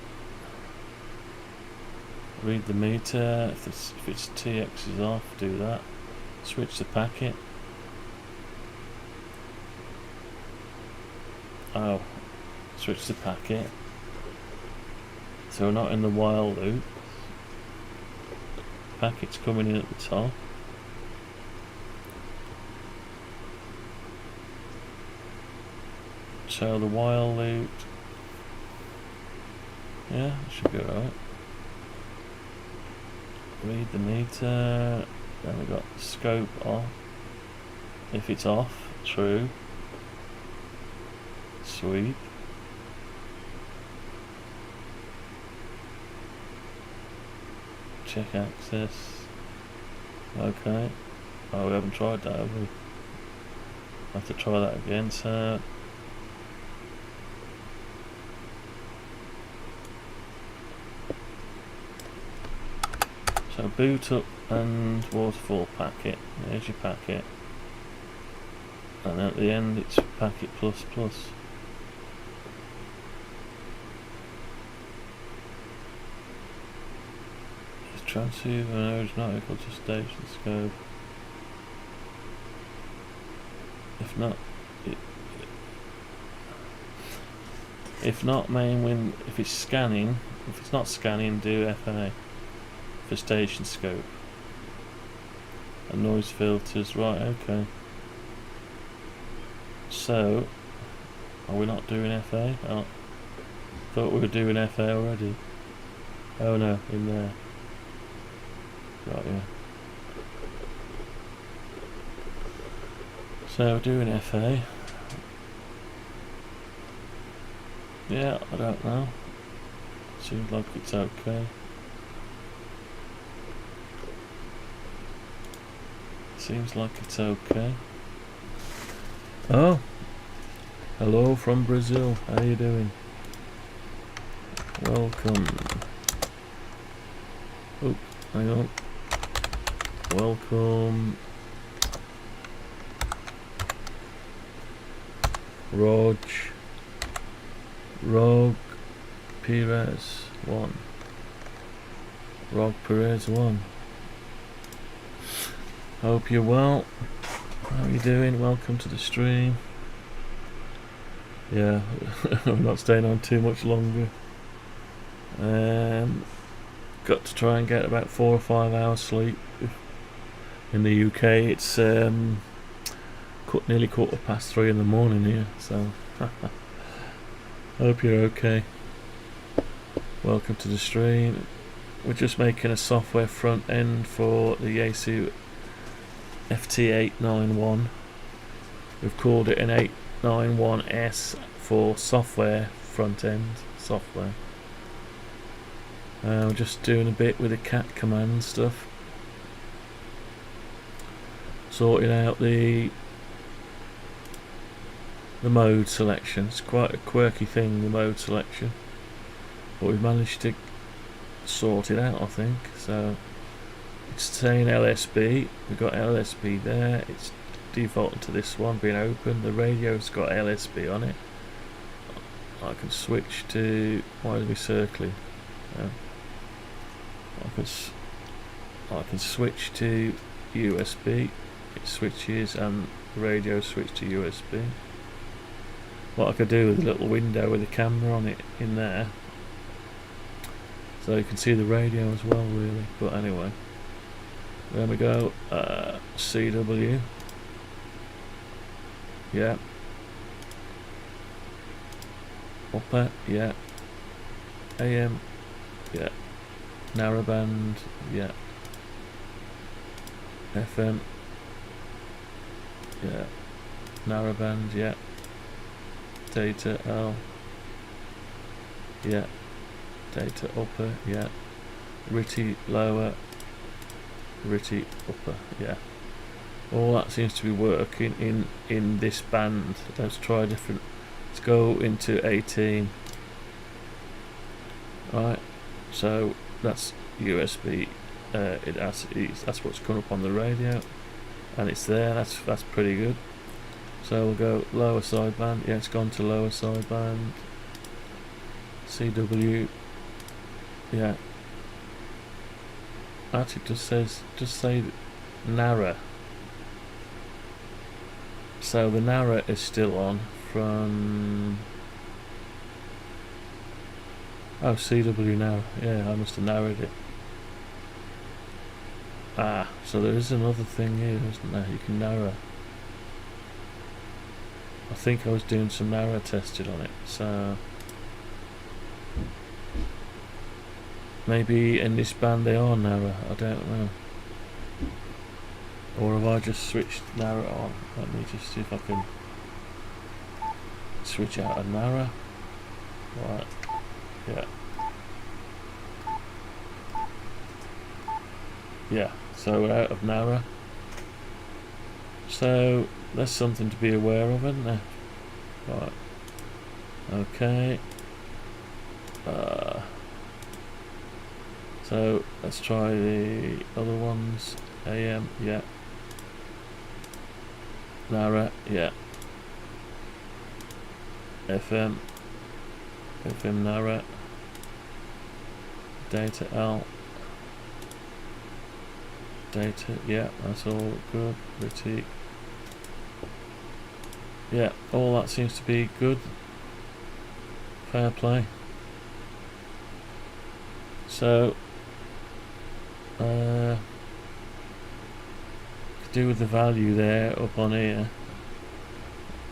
read the meter. If it's TX is off, do that. Switch the packet. Oh, switch the packet. So we're not in the while loop. Packet's coming in at the top. So the while loop, yeah, should be alright. Read the meter, then we've got scope off. If it's off, true. Sweet. Check access. Okay. Oh, we haven't tried that, have we? Have to try that again, so boot up and waterfall packet. There's your packet. And at the end it's packet plus plus. Is transceiver node not equal to station scope? If not, main win. If it's scanning, if it's not scanning, do FA for station scope. And noise filters, right? Okay. So, are we not doing FA? Oh, thought we were doing FA already. Oh no, in there. Got you. So doing FA. Yeah, I don't know. Seems like it's okay. Seems like it's okay. Oh, hello from Brazil. How you doing? Welcome. Oh, hang on. Welcome. Rog Perez 1. Rog Perez 1. Hope you're well. How are you doing? Welcome to the stream. Yeah, I'm not staying on too much longer. Got to try and get about 4 or 5 hours sleep. In the UK it's nearly 3:15 in the morning here, so hope you're okay. Welcome to the stream. We're just making a software front end for the Yaesu FT891. We've called it an 891S for software front end software. We're just doing a bit with the cat command stuff, sorting out the mode selection. It's quite a quirky thing, the mode selection, but we've managed to sort it out, I think. So it's saying LSB, we've got LSB there, it's defaulting to this one being open. The radio's got LSB on it. I can switch to, why is we circling? I can switch to USB, it switches, and the radio switch to USB. What I could do with a little window with a camera on it in there, so you can see the radio as well, really. But anyway, there we go. CW, yeah. Upper, yeah. AM, yeah. Narrowband, yeah. FM, yeah. Narrowband, yeah. Data L, yeah. Data upper, yeah. RTTY lower, RTTY upper, yeah. All that seems to be working in this band. Let's try different. Let's go into 18. Right, so that's USB. That's what's coming up on the radio, and it's there. That's pretty good. So we'll go lower sideband. Yeah, it's gone to lower sideband. CW. Yeah. Actually, just say narrow. So the narrow is still on from. Oh, CW narrow. Yeah, I must have narrowed it. Ah, so there is another thing here, isn't there? You can narrow. I think I was doing some narrow testing on it, so maybe in this band they are narrow, I don't know. Or have I just switched narrow on? Let me just see if I can switch out of narrow. Right, yeah. Yeah, so we're out of narrow. So that's something to be aware of, isn't there? Right. Okay. So let's try the other ones. AM, yeah. Narrow, yeah. FM narrow. Data L. Data, yeah, that's all good. Critique. Yeah, all that seems to be good. Fair play. So could do with the value there up on here,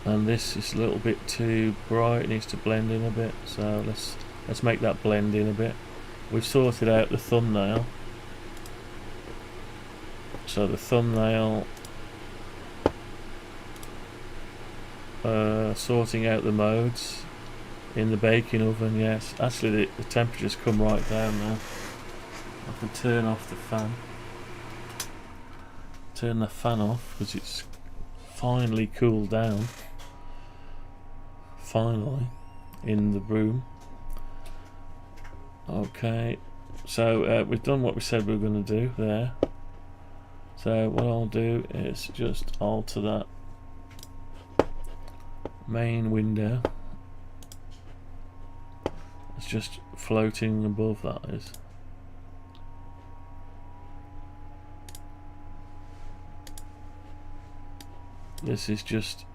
and this is a little bit too bright, it needs to blend in a bit, so let's make that blend in a bit. We've sorted out the thumbnail, so the thumbnail, sorting out the modes in the baking oven. Yes, actually the temperature's come right down now. I can turn off the fan. Turn the fan off because it's finally cooled down. Finally, in the room. Okay, so we've done what we said we were going to do there. So what I'll do is just alter that main window. It's just floating above, that is. This is just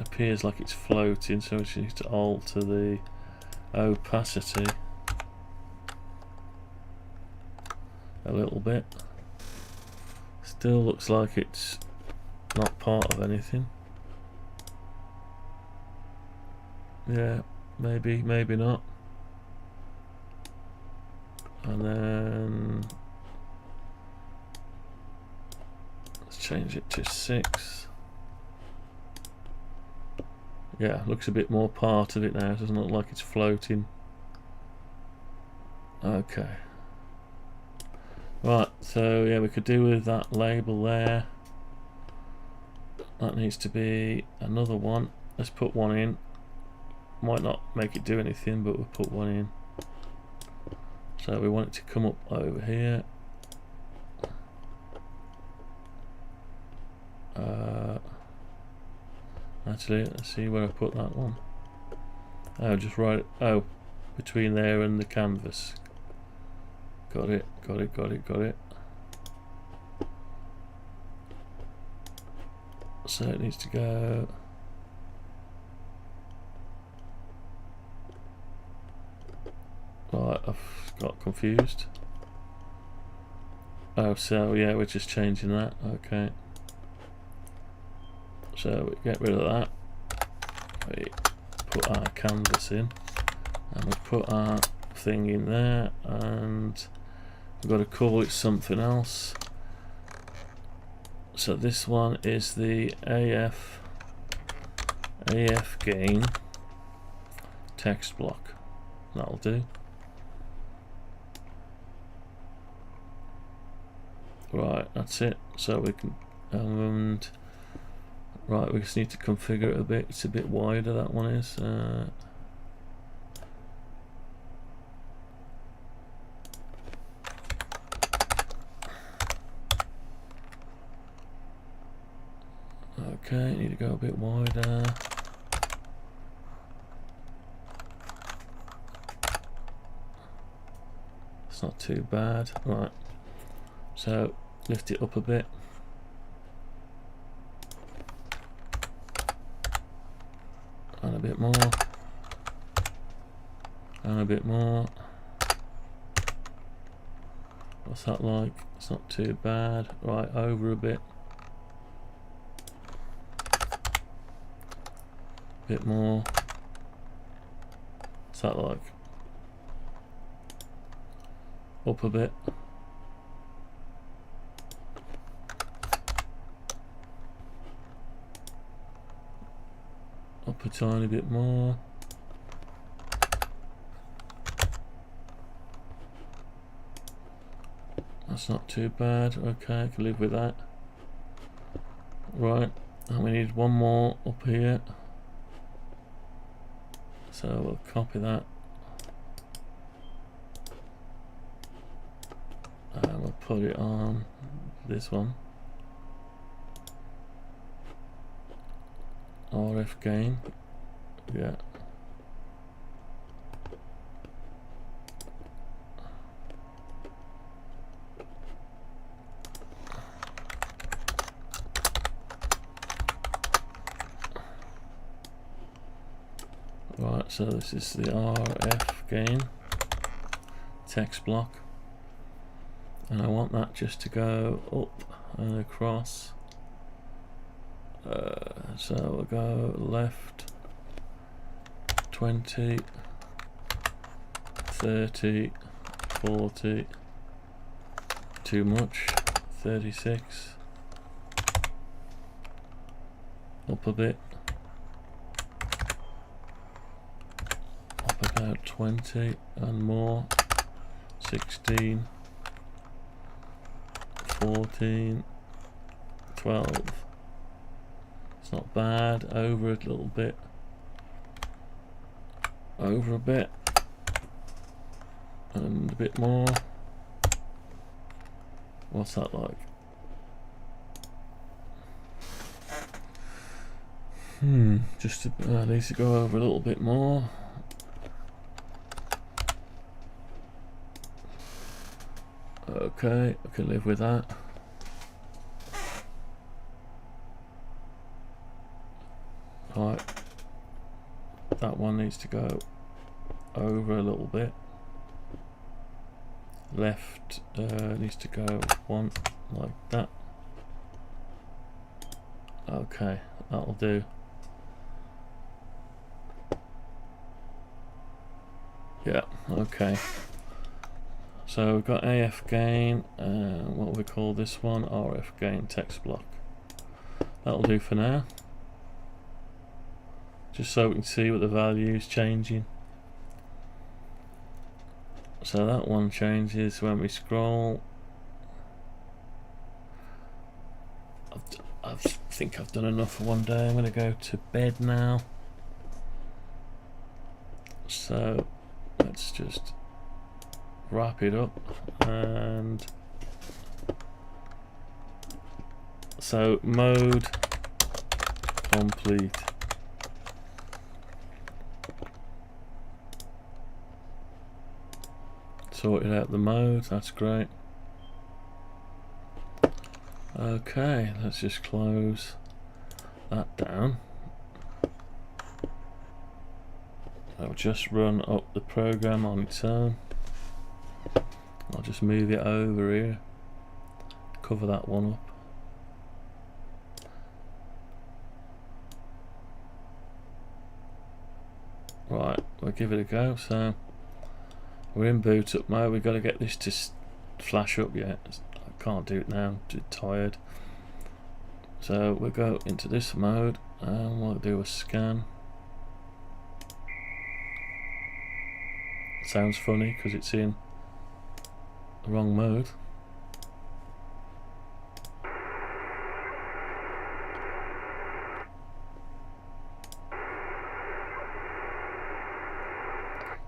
appears like it's floating, so we just need to alter the opacity a little bit. Still looks like it's not part of anything. Yeah, maybe not. And then let's change it to 6. Yeah, looks a bit more part of it now. It doesn't look like it's floating. Okay. Right, so yeah, we could do with that label there. That needs to be another one. Let's put one in. Might not make it do anything, but we'll put one in. So we want it to come up over here. Actually, let's see where I put that one. Oh, just right. Oh, between there and the canvas. Got it. So it needs to go. Right, I've got confused. Oh, so yeah, we're just changing that. Okay. So we get rid of that. We put our canvas in, and we put our thing in there, and we've got to call it something else. So this one is the AF gain text block. That'll do. Right, that's it. So we can right, we just need to configure it a bit. It's a bit wider, that one is. Okay, need to go a bit wider. It's not too bad. Right, so lift it up a bit. And a bit more. And a bit more. What's that like? It's not too bad. Right, over a bit. Bit more. What's that like? Up a bit. Up a tiny bit more. That's not too bad. Okay, I can live with that. Right, and we need one more up here. So we'll copy that. And we'll put it on this one. RF gain. Yeah. Right, so this is the RF gain text block, and I want that just to go up and across. So we'll go left 20, 30, 40, too much, 36, up a bit, up about 20 and more, 16, 14, 12. It's not bad. Over it a little bit. Over a bit. And a bit more. What's that like? Just needs to go over a little bit more. Okay, I can live with that. Right, that one needs to go over a little bit. Left needs to go one like that. Okay, that'll do. Yeah, okay. So we've got AF gain, what we call this one, RF gain text block. That'll do for now. Just so we can see what the value is changing. So that one changes when we scroll. I think I've done enough for one day. I'm going to go to bed now. So let's just wrap it up. And so mode complete. Sorted out the mode, that's great. Okay, let's just close that down. I'll just run up the program on its own. I'll just move it over here, cover that one up. Right, we'll give it a go. So we're in boot up mode. We've got to get this to flash up yet. I can't do it now, I'm too tired. So we'll go into this mode and we'll do a scan. Sounds funny because it's in the wrong mode.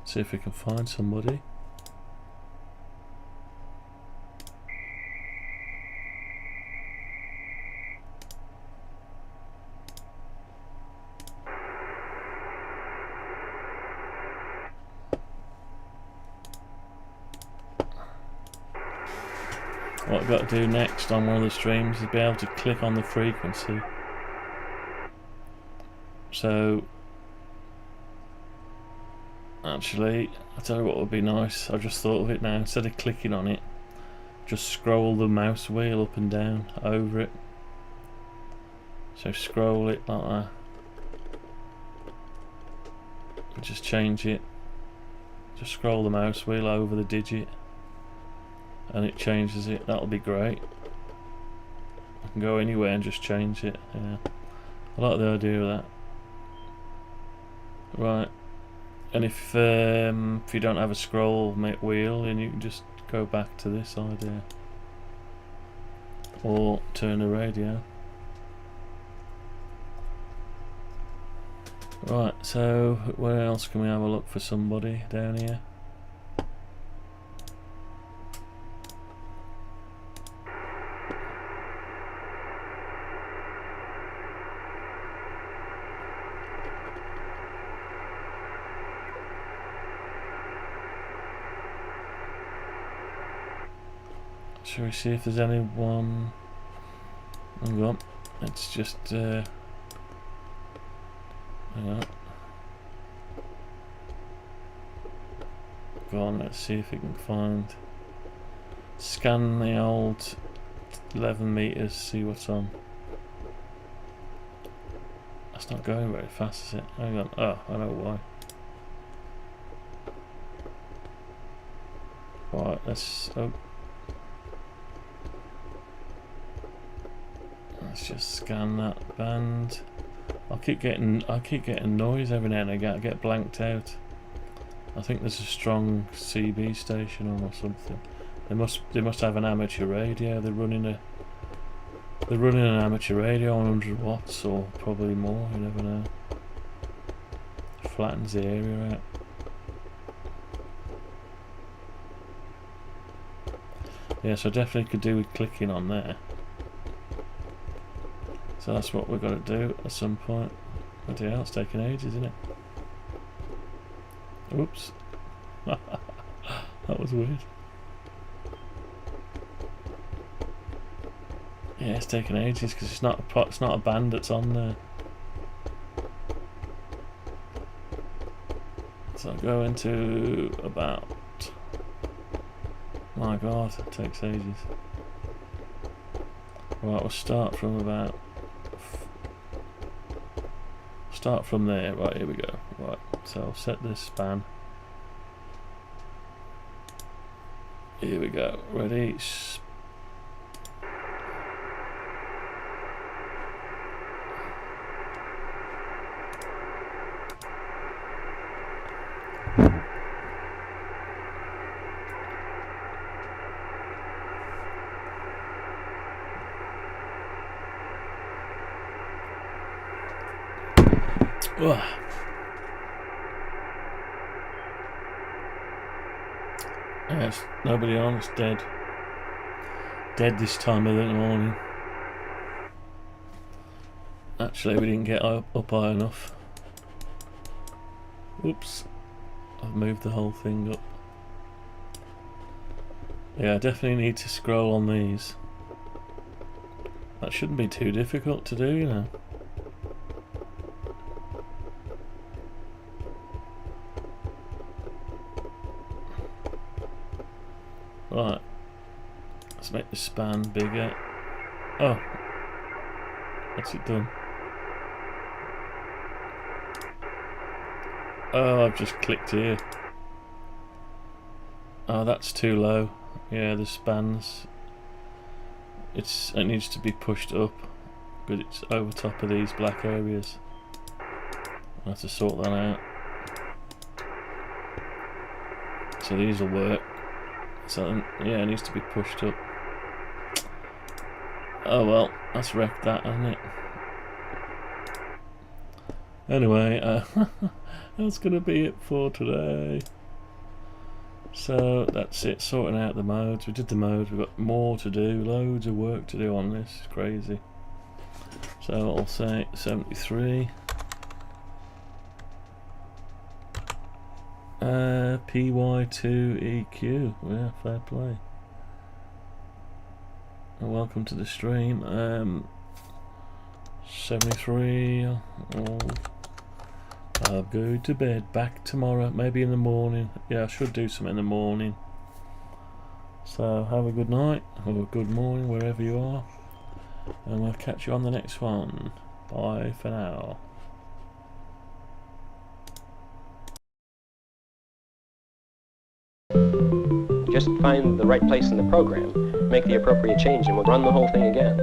See if we can find somebody. What I've got to do next on one of the streams is be able to click on the frequency. So actually, I tell you what would be nice, I just thought of it now, instead of clicking on it, just scroll the mouse wheel up and down over it. So scroll it like that. just change it. Just scroll the mouse wheel over the digit and it changes it. That'll be great. I can go anywhere and just change it. Yeah, I like the idea of that. Right, and if you don't have a scroll wheel, then you can just go back to this idea, or turn the radio. Right, so where else can we have a look for somebody down here? Shall we see if there's anyone? Hang on, let's just hang on. Go on, let's see if we can find. Scan the old 11 meters, see what's on. That's not going very fast, is it? Hang on. Oh, I know why. Right, let's. Oh. Let's just scan that band. I keep getting noise every now and again. I get blanked out. I think there's a strong CB station on or something. They must have an amateur radio. They're running an amateur radio on 100 watts or probably more. You never know. Flattens the area out. Yeah, so definitely could do with clicking on there. So that's what we've got to do at some point. Bloody hell, it's taking ages, isn't it? Oops. That was weird. Yeah, it's taking ages because it's not a band that's on there. So I'll go into about. My God, it takes ages. Right, we'll start from about. Start from there. Right, here we go. Right, so I'll set this span. Here we go. Ready? Ugh. Yes, nobody on, it's dead. Dead this time of the morning. Actually, we didn't get up high enough. Oops. I've moved the whole thing up. Yeah, I definitely need to scroll on these. That shouldn't be too difficult to do, you know. Right, let's make the span bigger. Oh, what's it done? Oh, I've just clicked here. Oh, that's too low. Yeah, the spans. It needs to be pushed up, but it's over top of these black areas. I'll have to sort that out. So these will work. So yeah, it needs to be pushed up. Oh well, that's wrecked that, hasn't it? Anyway, that's gonna be it for today. So that's it, sorting out the modes. We did the modes, we've got more to do, loads of work to do on this, it's crazy. So I'll say 73. PY2EQ, yeah, fair play. And welcome to the stream. 73. I'll go to bed. Back tomorrow, maybe in the morning. Yeah, I should do something in the morning. So have a good night or a good morning wherever you are, and we'll catch you on the next one. Bye for now. Just find the right place in the program, make the appropriate change, and we'll run the whole thing again.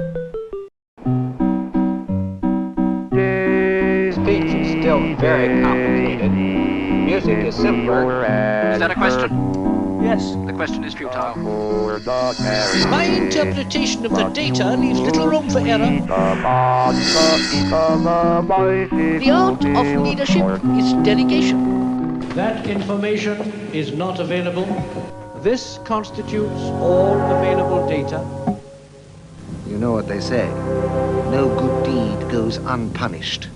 Speech is still very complicated. Music is simpler. Is that a question? Yes. The question is futile. My interpretation of the data leaves little room for error. The art of leadership is delegation. That information is not available. This constitutes all available data. You know what they say. No good deed goes unpunished.